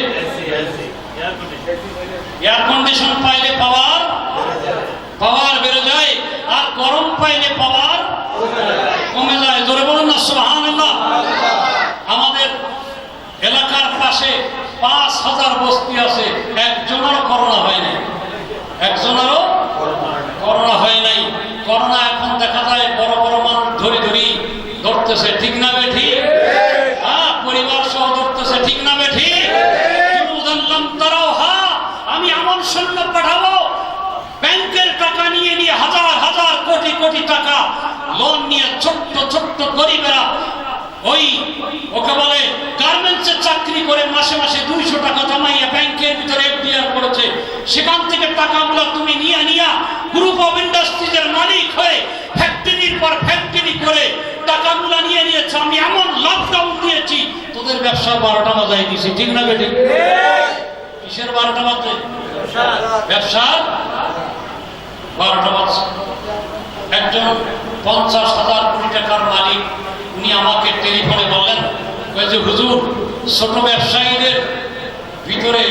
এয়ার কন্ডিশন পাইলে পাওয়ার বেড়ে যায়, আর গরম পাইলে পাওয়ার কমে যায়। জোরে বলুন না সুবহানাল্লাহ। আমাদের এলাকার পাশে 5000 বস্তি আছে, একজনেরও করোনা হয় নাই। একজনেরও করোনা হয় নাই। করোনা এখন দেখা যায় বড় বড় মানুষ ধরতেছে। ঠিক না বে ঠিক? পরিবার সহ ধরতেছে। ঠিক না বে ঠিক? আমি এমন সৈন্য পাঠাবো, ব্যাংকের টাকা নিয়ে হাজার কোটি টাকা লোন নিয়ে ছোট্ট গরিবেরা ওকে বলে গার্মেন্টসে চাকরি করে মাসে 200 টাকা জমাইয়া ব্যাংকের ভিতরে এফডিআর করেছে, সেখান থেকে টাকাগুলো তুমি নিয়ে গ্রুপ অফ ইন্ডাস্ট্রিজের মালিক হয়ে ফ্যাক্টরির পর ছিনতাই করে টাকাগুলো নিয়ে নিয়েছে, আমি এমন লকডাউন দিয়েছি তোদের ব্যবসা 12টা বাজাই দিয়েছি, ঠিক না বেটি? কিসের 12টা বাজে? ব্যবসা 12টা বাজছে। একজন 50,000 কোটি টাকার মালিক, উনি আমাকে টেলিফোনে বললেন যে হুজুর, ছোট ব্যবসায়ীদের ভিতরে,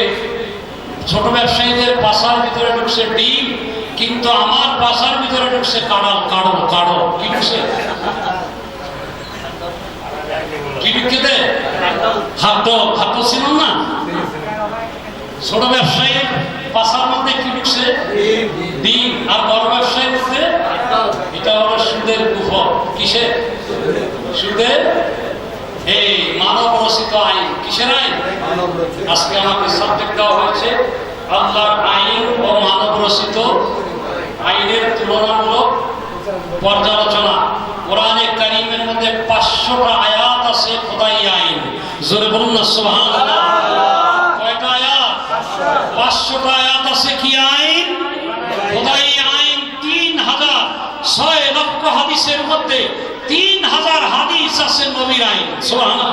ছোট ব্যবসায়ীদের পাশার ভিতরে ঢুকছে ডিম, কিন্তু আমার পাশার ভিতরে ঢুকছে কাঁড়ল। কাঁড়ল কাঁড়ল কি ঢুকছে? কি বিক্রিতে? খাদ্য ছিল না? ছোট ব্যবসায়ীর পাশার মধ্যে কি ঢুকছে? ডিম। আর বড় ব্যবসায়ীর মধ্যে এটা হলো সুদের কুফল। কিসের? সুদের এই মানব রচিত আইন। কিসের আইন? আজকে আমাকে সাবজেক্ট দেওয়া হয়েছে আল্লাহর আইন ও মানব রচিত আইনের তুলনামূলক পর্যালোচনা। কোরআনে কারীমের মধ্যে 500টা আয়াত আছে খোদাই আইন। জোরে বলুন না সুবহানাল্লাহ। কয়টা আয়াত? 500টা আয়াত আছে কি আইন? খোদাই আইন। 3,006 লক্ষ হাদিসের মধ্যে 3,000 হাদিস আছে নবীর আইন। সুবহানাল্লাহ।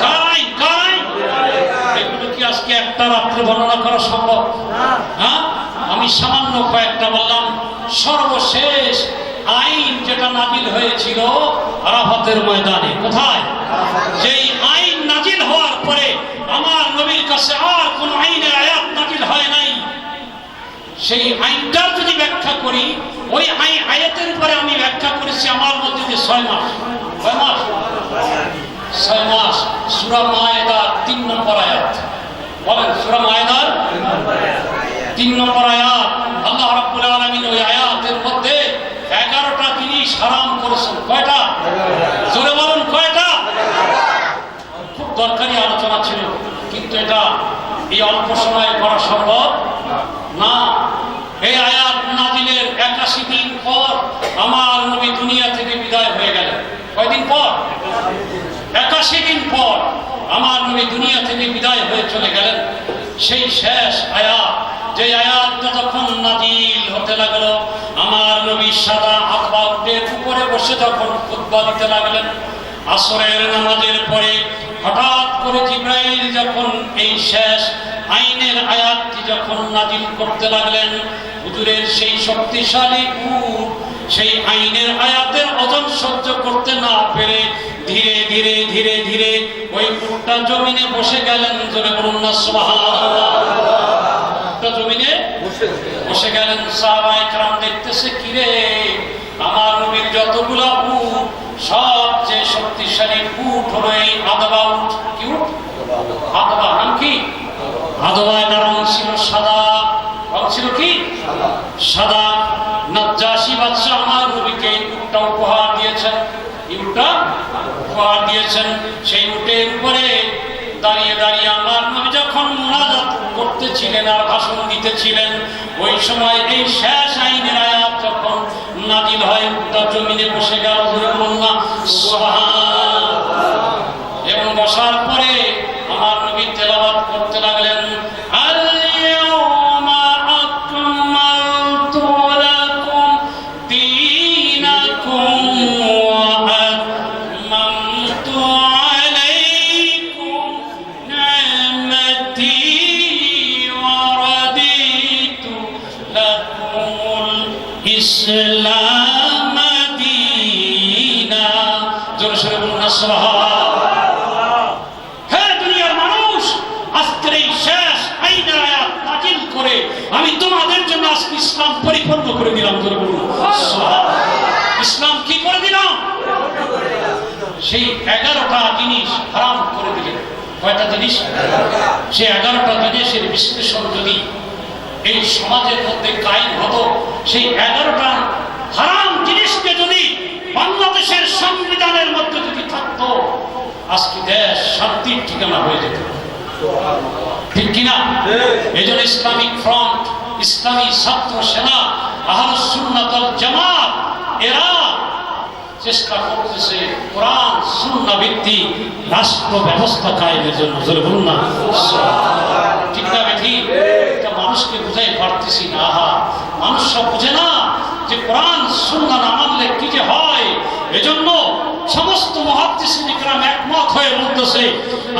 কার আইন? কার আইন? এগুলো কি আজকে একটা রাত্রে বর্ণনা করা সম্ভব? হ্যাঁ, আমি সামান্য কয়েকটা বললাম। সর্বশেষ আইন যেটা নাজিল হয়েছিল আরাফাতের ময়দানে। কোথায়? যেই আইন নাজিল হওয়ার পরে আমার নবীর কাছে আর কোন আইনের আয়াত নাজিল হয় নাই। সেই আইনটার যদি ব্যাখ্যা করি, ওই আয়াতের উপরে আমি ব্যাখ্যা করেছি আমার মধ্যে যে 6 মাস। কয় মাস? 6 মাস। সূরা মায়েদার 3 নম্বর আয়াত। বলেন, সূরা মায়েদার 3 নম্বর আয়াত। আল্লাহ রাব্বুল আলামিন ওই আয়াতের মধ্যে 11টা জিনিস হারাম করেছেন। কয়টা? জোরে বলুন, কয়টা? খুব দরকারি আলোচনা ছিল, কিন্তু এটা এই অল্প সময়ে করা সম্ভব না। এই আয়াত নাজিলের 81 দিন পর আমার নবী দুনিয়া থেকে বিদায় হয়ে গেলেন। কয়দিন পর? 81 দিন পর আমার নবী দুনিয়া থেকে বিদায় হয়ে চলে গেলেন। সেই শেষ আয়াত, যে আয়াতটা যখন নাজিল হতে লাগলো, আমার নবী সাদা আতবা উটের উপরে বসে যখন খুতবা দিতে লাগলেন, আসরের নামাজের পরে হঠাৎ করে জিবরাইল যখন এই শেষ আইনের আয়াতটি যখন নাজিল করতে লাগলেন, হুজুরের সেই শক্তিশালী উট সেই আইনের আয়াতের ওজন সহ্য করতে না পেরে ধীরে ধীরে ধীরে ধীরে ওই উটটা জমিনে বসে গেলেন। জোরে বলুন না সুবহানাল্লাহ। উটটা জমিনে বসে গেলেন। সাহাবায়ে কেরাম দেখতেছে, কিরে, আমার নবীর যতগুলা উট, সবচেয়ে শক্তিশালী উট হলো এই আদবা উট। কি উট? আদবা। নাম কি? আদবা। এটার রং ছিল সাদা। রং ছিল কি? সাদা। নাজ্জাশী বাদশা আমার নবীকে এই উটটা উপহার দিয়েছেন। এই উটটা উপহার দিয়েছেন। সেই উটের উপরে দাঁড়িয়ে দাঁড়িয়ে আমার নবী যখন মুনাজাত করতেছিলেন আর ভাষণ দিতেছিলেন, ওই সময় এই শেষ আইনের আয়াত যখন নাজিল হয়, উটটা জমিনে বসে গেল। সুবহানাল্লাহ। এবং বসার পরে আমার নবী তেলাওয়াত করতে লাগলেন, ইসলাম দীনা। জোরে সোরে বলুন না সুবহানাল্লাহ। হে দুনিয়ার মানুষ, আজকের এই শেষ আইনের আয়াত নাজিল করে আমি তোমাদের জন্য আজকে ইসলাম পরিপূর্ণ করে দিলাম। জোরে বলুন সুবহানাল্লাহ। ইসলাম কি করে দিলাম? সেই 11টা জিনিস হারাম করে দিলেন। কয়টা জিনিস? সেই 11টা জিনিসের বিশ্লেষণ যদি এই সমাজের মধ্যে কায়েম হতো, সেই 11টা হারাম জিনিসকে যদি বাংলাদেশের সংবিধানের মধ্যে যদি থাকতো, আজকে দেশ শান্তির ঠিকানা হয়ে যেত। ঠিক কিনা? এই জন্য ইসলামিক ফ্রন্ট, ইসলামী ছাত্র সেনা, আহলুস সুন্নাত ওয়াল জামাত এরা চেষ্টা করতেছে কোরআন সুন্নাহ ভিত্তিক রাষ্ট্র ব্যবস্থা কায়েমের জন্য। জোরে বলুন না। ঠিক না বেঠি? এটা মানুষকে বুঝাই পারতেছি না। মানুষ সব বুঝে না যে কোরআন সুন্নাহ না মানলে কি যে হয়। হয়ে বলতেছে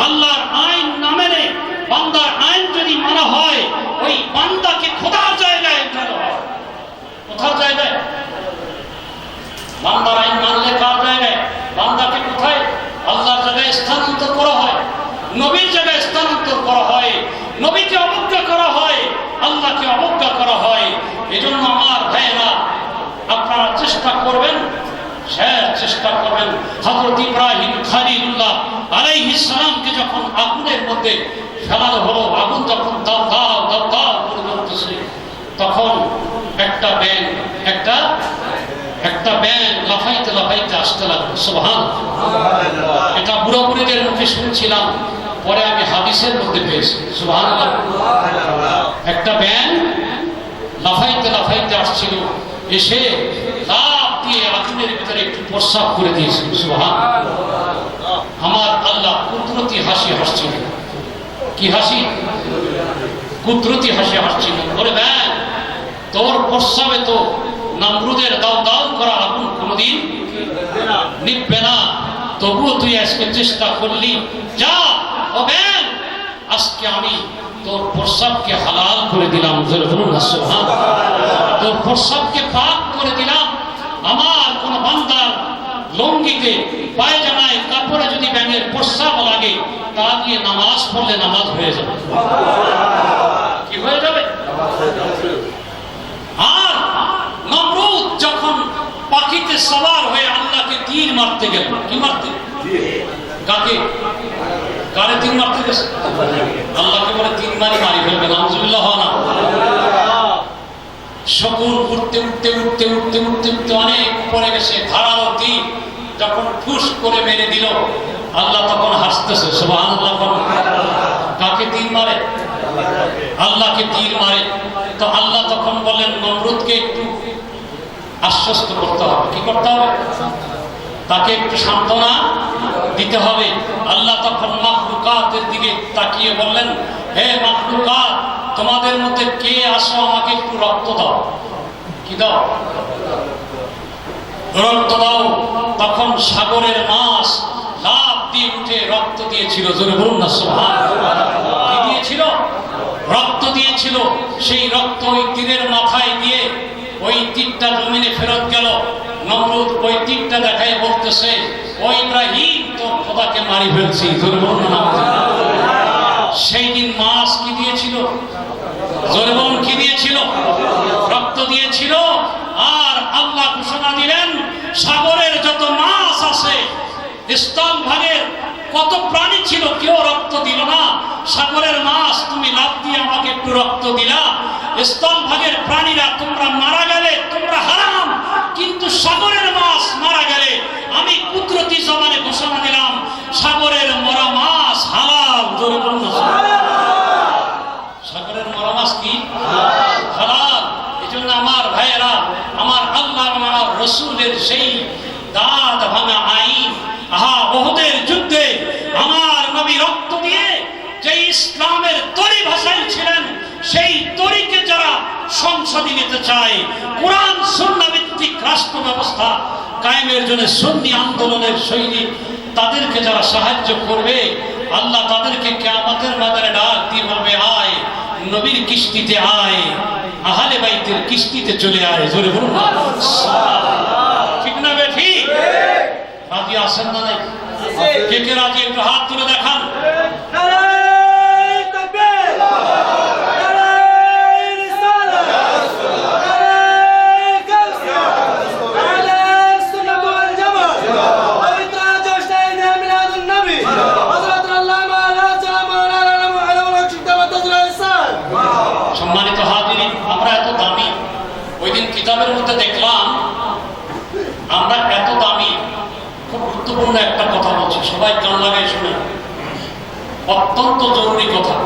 আল্লাহর আইন না মেনে বান্দার আইন যদি মানা হয় ওই বান্দাকে খোদার জায়গায় উঠানো হয়। কোথার জায়গায়? বান্দার আইন মানলে কার জায়গায়? বান্দাকে কোথায়? আল্লাহর জায়গায় স্থানান্তর করা হয়, নবীর জায়গায় স্থানান্তর করা হয়, নবীকে অবজ্ঞা করা হয়, আল্লাহকে অবজ্ঞা করা হয়। এজন্য আমার ভাইয়েরা আপনারা চেষ্টা করবেন, চেষ্টা করবেন। হযরত ইব্রাহিম খলিলুল্লাহ আলাইহিস সালামকে যখন আগুনের মধ্যে ফেলানো হলো, আগুন যখন দাও দাও দাও দাও করে জ্বলতেছে, তখন একটা ব্যাঙ লাফাইতে লাফাইতে আসতে লাগলো। সুবহানাল্লাহ। এটা বুড়ো বুড়িদের মুখে শুনছিলাম, পরে আমি হাদিসের মধ্যে পেয়েছি। সুবহানাল্লাহ। একটা ব্যাঙ লাফাইতে লাফাইতে আসছিল, এসে লাফ দিয়ে আগুনের ভিতরে একটু প্রস্রাব করে দিয়েছিল। সুবহানাল্লাহ। আমার আল্লাহ কুদরতি হাসি হাসছিলেন। কি হাসি? কুদরতি হাসি হাসছিলেন। বলে ব্যাঙ, তোর প্রস্রাবে তো নমরুদের দাও দাও করা আগুন কোনদিন নিভবে না, তবুও তুই আজকে চেষ্টা করলি, যা ও ব্যাঙ, আজকে আমি তোর প্রস্রাবকে হালাল করে দিলাম। তোর প্রস্রাবকে পাক করে দিলাম। আমার কোন বান্দার লঙ্গিতে, পায়জামায়, কাপড়ে যদি ব্যাঙের প্রস্রাব লাগে, তা দিয়ে নামাজ পড়লে নামাজ হয়ে যাবে। কি হয়ে যাবে? আর নমরুদ যখন পাখিতে সওয়ার হয়ে আল্লাহকে তীর মারতে গেল, কি মারতে? কাকে? কারে তীর মারতে গেছে? আল্লাহকে বলে তীর মারি ফেলবে, নাউজুবিল্লাহ। না, শকুন উঠতে উঠতে উঠতে উঠতে উঠতে উঠতে অনেক পরে গেছে, ধারালো তীর যখন ফুস করে মেরে দিল, আল্লাহ তখন হাসতেছে। সুবহানাল্লাহ। কাকে তীর মারে? আল্লাহকে তীর মারে। তো আল্লাহ তখন বললেন নমরুদকে একটু আশ্বস্ত করতে হবে। কি করতে হবে? তাকে একটু সান্ত্বনা দিতে হবে। আল্লাহ তখন মাখলুকাতের দিকে তাকিয়ে বললেন, হে মাখলুকাত, তোমাদের মধ্যে কে আসো, আমাকে একটু রক্ত দাও। কি দাও? রক্ত দাও। তখন সাগরের মাছ লাফ দিয়ে উঠে রক্ত দিয়েছিল। জোরে বলুন না সুবহানাল্লাহ। কি দিয়েছিল? রক্ত দিয়েছিল। সেই রক্ত ওই তীরের মাথায় দিয়ে ওই তীরটা জমিনে ফেরত গেল। নমরুদ ওই তীরটা দেখায় বলতেছে, ও ইব্রাহিম, তোর খোদাকে মারি ফেলছি। জোরে বলুন না। সেই দিন মাছ কি দিয়েছিল? জোরে বলুন, কি দিয়েছিল? রক্ত দিয়েছিল। আর আল্লাহ ঘোষণা দিলেন, সাগরের যত মাছ আছে, স্থলভাগের কত প্রাণী ছিল, কেউ রক্ত দিল না। সাগরের মাছ, তুমি লাফ দিয়ে আমাকে একটু রক্ত দিলা। স্থলভাগের প্রাণীরা তোমরা মারা গেলে তোমরা হারাম, কিন্তু সাগরের মাছ মারা গেলে আমি কুদরতি জবানে ঘোষণা দিলাম, সাগরের মরা মাছ হালাল। জোরে বলুন না। সাগরের মরা মাছ কি? হালাল। এই জন্য আমার ভাইয়েরা, আমার আল্লাহ আমার রসুলের সেই দাঁত ভাঙা আইন, ওহদের যুদ্ধে আমার নবী রক্ত দিয়ে যে ইসলামের তরি ভাষায় ছিলেন, সেই তরিকে যারা সংসদে নিতে চায়, কোরআন সুন্নাহ ভিত্তিক রাষ্ট্র ব্যবস্থা কায়েমের জন্য সুন্নি আন্দোলনের সৈনিক, তাদেরকে যারা সাহায্য করবে, আল্লাহ তাদেরকে কিয়ামতের ময়দানে ডাক দিয়ে বলবে, আয় নবীর কিস্তিতে আয়, আহলে বাইতের কিস্তিতে চলে আয়। জোরে বলুন না। ঠিক না বে? ঠিক। রাজি আছেন না? নাই? কে কে রাজি? একটু হাত তুলে দেখান। সম্মানিত হাজিরিন, আমরা এত দামি, ওই দিন কিতাবের মধ্যে দেখলাম, আমরা এত দামি। খুব গুরুত্বপূর্ণ একটা কথা বলছি, সবাই কান লাগাই শুনে, অত্যন্ত জরুরি কথা।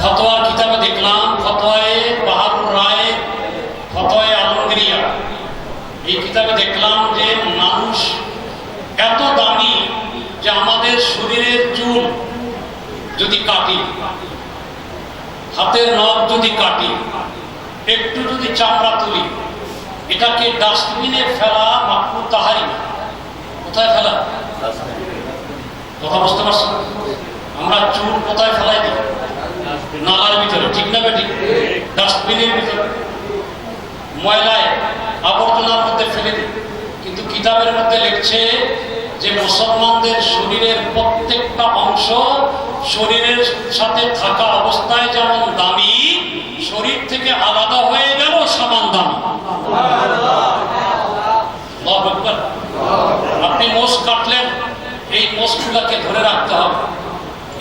ফতোয়ার কিতাবে দেখলাম, ফতোয়ায়ে বাহাদুর রায়, ফতোয়ায়ে আলমগীরিয়া, এই কিতাবে দেখলাম যে মানুষ এত দামি যে আমাদের শরীরের চুল যদি কাটি, হাতের নখ যদি কাটি, একটু যদি চামড়া তুলি, এটাকে ডাস্টবিনে ফেলা মাকরুহ তাহরিম। কোথায় ফেলা? কথা বুঝতে পারছেন? আমরা চুল কোথায় ফেলাই দিই? নালার ভিতরে, ঠিক না বেঠিক? ডাস্টবিনের ভিতরে, ময়লায় আবর্জনার মধ্যে ফেলে দিই। কিন্তু কিতাবের মধ্যে লিখছে যে মুসলমানদের শরীরের প্রত্যেকটা অংশ শরীরের সাথে থাকা অবস্থায় যেমন দামি, শরীর থেকে আলাদা হয়ে গেল সমান দামি। আল্লাহু আকবার। আপনি মোষ কাটলেন, এই মোষগুলোকে ধরে রাখতে হবে,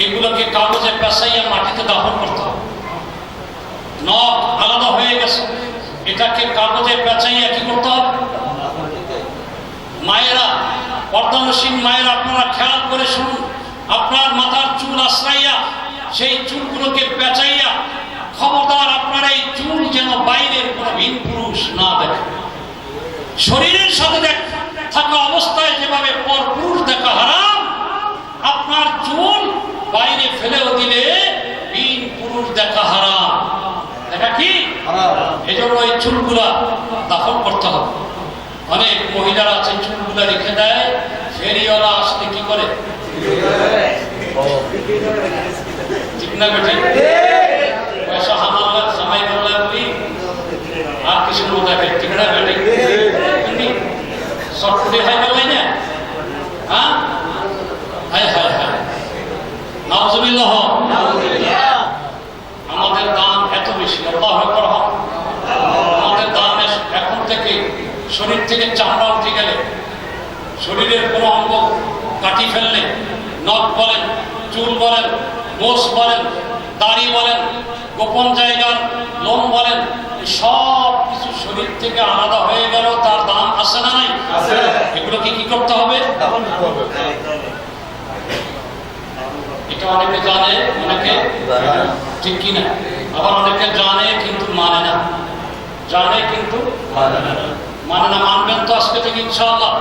এগুলোকে কাগজে পেঁচাইয়া মাটিতে দাফন করতে হবে। নখ আলাদা হয়ে গেছে, এটাকে কাগজে পেঁচাইয়া কি করতে হবে? মায়েরা, পর্দানসীন মায়েরা, আপনারা খেয়াল করে শুনুন, আপনার মাথার চুল আশ্রাইয়া সেই চুলগুলোকে পেঁচাইয়া, খবরদার আপনার এই চুল যেন বাইরের কোনো ভিন পুরুষ না দেখে। শরীরের সাথে থাকা অবস্থায় যেভাবে পর পুরুষ দেখা হারাম, আপনার চুল বাইরে ফেলেও দিলে ভিন পুরুষ দেখা হারাম। দেখা কি? এজন্য এই চুলগুলা দাফন করতে হবে। অনেক মহিলারা আছে চুলগুলা রেখে দেয়, ফেরিওয়ালা আসলে কি করে? ঠিক না বেঠিক? পয়সা হামাল্লা জামাই বললা বলি আর কিছু দেখে, ঠিক না বেঠিক? সটফুটে হাই বললাই না? হ্যাঁ, হায় হায় হায়, নাউজুবিল্লাহ। আমাদের দাম এত বেশি, আল্লাহু আকবার। আমাদের দাম এখন থেকে শরীর থেকে চামড়া উঠে গেলে, শরীরের কোনো অঙ্গ কাটি ফেললে, নখ বলেন, চুল বলেন, গোশ বলেন, দাড়ি বলেন, গোপন জায়গার লোম বলেন, সব কিছু শরীর থেকে আলাদা হয়ে গেল, তার দাম আছে না নাই? এগুলোকে কি করতে হবে? এটা অনেকে জানে, অনেকে ঠিক কিনা, আবার অনেকে জানে কিন্তু মানে না, জানে কিন্তু মানে না। মানবেন তো আজকে থেকে ইনশাআল্লাহ?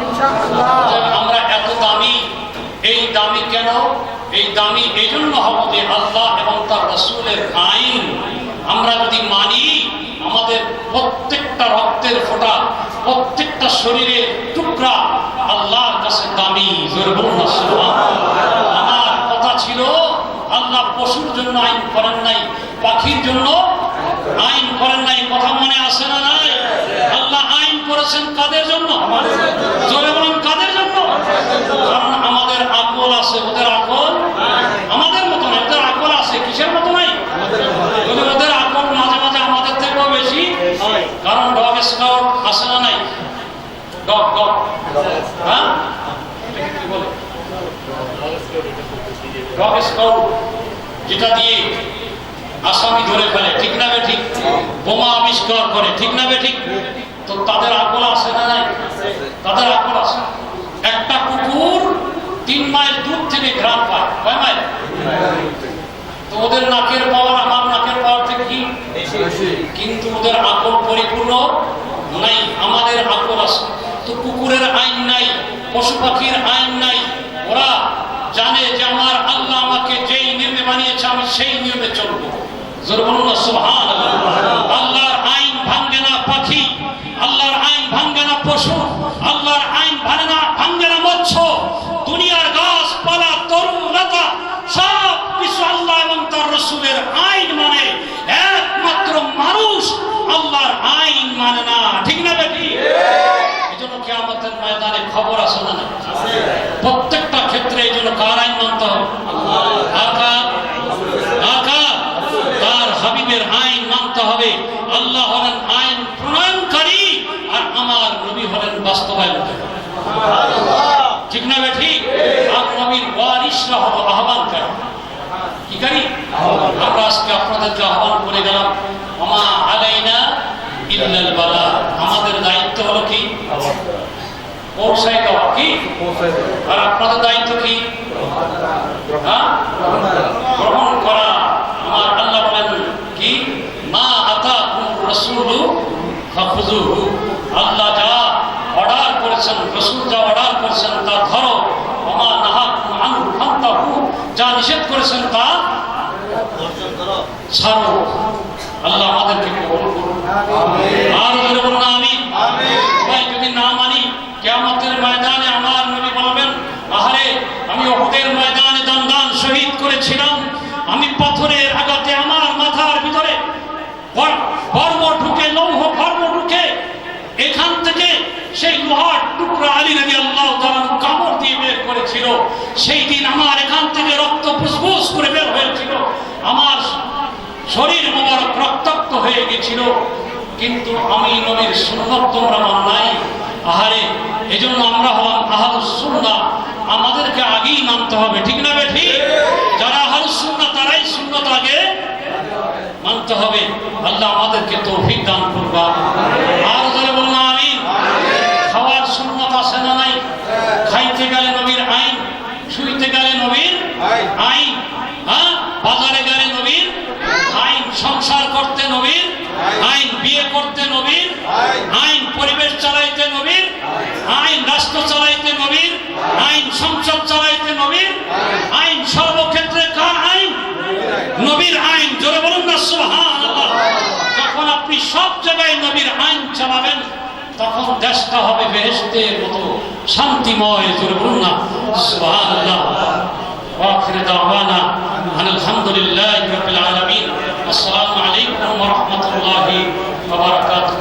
আমরা এত দামি, এই দামি কেন? এই দামি এই জন্য হবো যে আল্লাহ এবং তার রাসূলের আইন আমরা যদি মানি, আমাদের প্রত্যেকটা রক্তের ফোঁটা, প্রত্যেকটা শরীরের টুকরা আল্লাহর কাছে দামি। আমার কথা ছিল, আল্লাহ পশুর জন্য আইন করেন নাই, পাখির জন্য আইন করেন নাই। কথা মনে আসে না নাই? আল্লাহ আইন করেছেন কাদের জন্য? জোরে বলেন, কাদের জন্য? কারণ আমাদের আকল আছে, ওদের আকল আমাদের মতো নাই। ওদের আকল আছে, কিসের মতো নাই? ওদের আকল মাঝে মাঝে আমাদের থেকেও বেশি। কারণ ডগ স্কাউট আছে না নাই? ডগ ডগ, হ্যাঁ, কি বলে? ডগ স্কাউট, যেটা দিয়ে আসামি ধরে ফেলে, ঠিক না বেঠিক? বোমা আবিষ্কার করে, ঠিক না বেঠিক? তো তাদের আকল আছে না নাই? তাদের আকল আছে। একটা কুকুর 3 মাইল দূর থেকে ঘ্রাণ পায়, কয় মাইল? তো ওদের নাকের পাওয়ার আমার নাকের পাওয়ার থেকে কি? কিন্তু ওদের আকল পরিপূর্ণ নাই, আমাদের আকল আছে। তো কুকুরের আইন নাই, পশু পাখির আইন নাই। ওরা জানে যে আমার আল্লাহ আমাকে যেই নিয়মে বানিয়েছে আমি সেই নিয়মে চলবো। জোরে বলুন না সুবহানাল্লাহ। আল্লাহর আইন ভাঙে না পাখি, আল্লাহর আইন ভাঙে না পশু, আল্লাহর আইন ভাঙে না মৎস্য। দুনিয়ার গাছপালা, তরুলতা সব কিছু আল্লাহ এবং তার রাসূলের আইন মানে। একমাত্র মানুষ আল্লাহর আইন মানে না, ঠিক না বেটি? এজন্য কিয়ামতের ময়দানে খবর আছে না? প্রত্যেকটা ক্ষেত্রে এই জন্য কার আইন মানতে হবে? তার হাবিবের আইন মানতে হবে। আল্লাহ হলেন আইন প্রণয়নকারী আর আমার নবী হলেন বাস্তবায়নকারী, ঠিক না বেঠি? আর নবীর ওয়ারিসরা হলো আহ্বানকারী। কি করি আমরা? আজকে আপনাদেরকে আহ্বান করে গেলাম, ওমা আলাইনা ইল্লাল বালাগ। আমাদের দায়িত্ব হলো কি? পৌঁছাই দেওয়া। কি? আর আপনাদের দায়িত্ব কি? গ্রহণ করা। আমার আল্লাহ বলেন কি? মা আতাকুম রাসূলু ফাখুযুহু। আল্লাহ যা অর্ডার করেছেন, রাসূল যা অর্ডার করেছেন তা ধরো। ওমা নাহাকুম আনহু ফান্তাহু। যা নিষেধ করেছেন তা ছাড়ো। আল্লাহ আমাদেরকে কবুল করুন। আমিন। আর জোরে বলুন আমিন। আমিন। ভাই যদি না মানি, কিয়ামতের ময়দানে আমার নবী বলবেন, আহারে আমি উহুদের ময়দানে হয়ে গেছিল, কিন্তু আমি নবীর সুন্নাত তোমরা মান নাই। আহারে, এজন্য আমরা হলাম আহলুস সুন্নাহ, আমাদেরকে আগেই মানতে হবে, ঠিক না বেঠি? যারা আহলুস সুন্নাহ তারাই সুন্নাত আগে মানতে হবে। আল্লাহ আমাদেরকে তৌফিক দান করবা। আর যারা বলুন আমিন। খাওয়ার সুন্নাত আছে না নাই? খাইতে গেলে নবীর আইন, শুইতে গেলে নবীর আইন, হ্যাঁ, বাজারে গেলে নবীর আইন, সংসার করতে নবীর আইন, বিয়ে করতে নবীর আইন, পরিবেশ চালাইতে নবীর আইন, রাষ্ট্র চালাইতে নবীর আইন, সংসদ চালাইতে নবীর আইন, সর্বক্ষেত্রে কার আইন? নবীর আইন। জোরে বলুন না সুবহানাল্লাহ। যখন আপনি সব জায়গায় নবীর আইন চালাবেন, তখন দেশটা হবে বেহেশতের মতো শান্তিময়। জোরে বলুন না সুবহানাল্লাহ। وآخر دعوانا أن الحمد لله رب العالمين. السلام عليكم ورحمة الله وبركاته.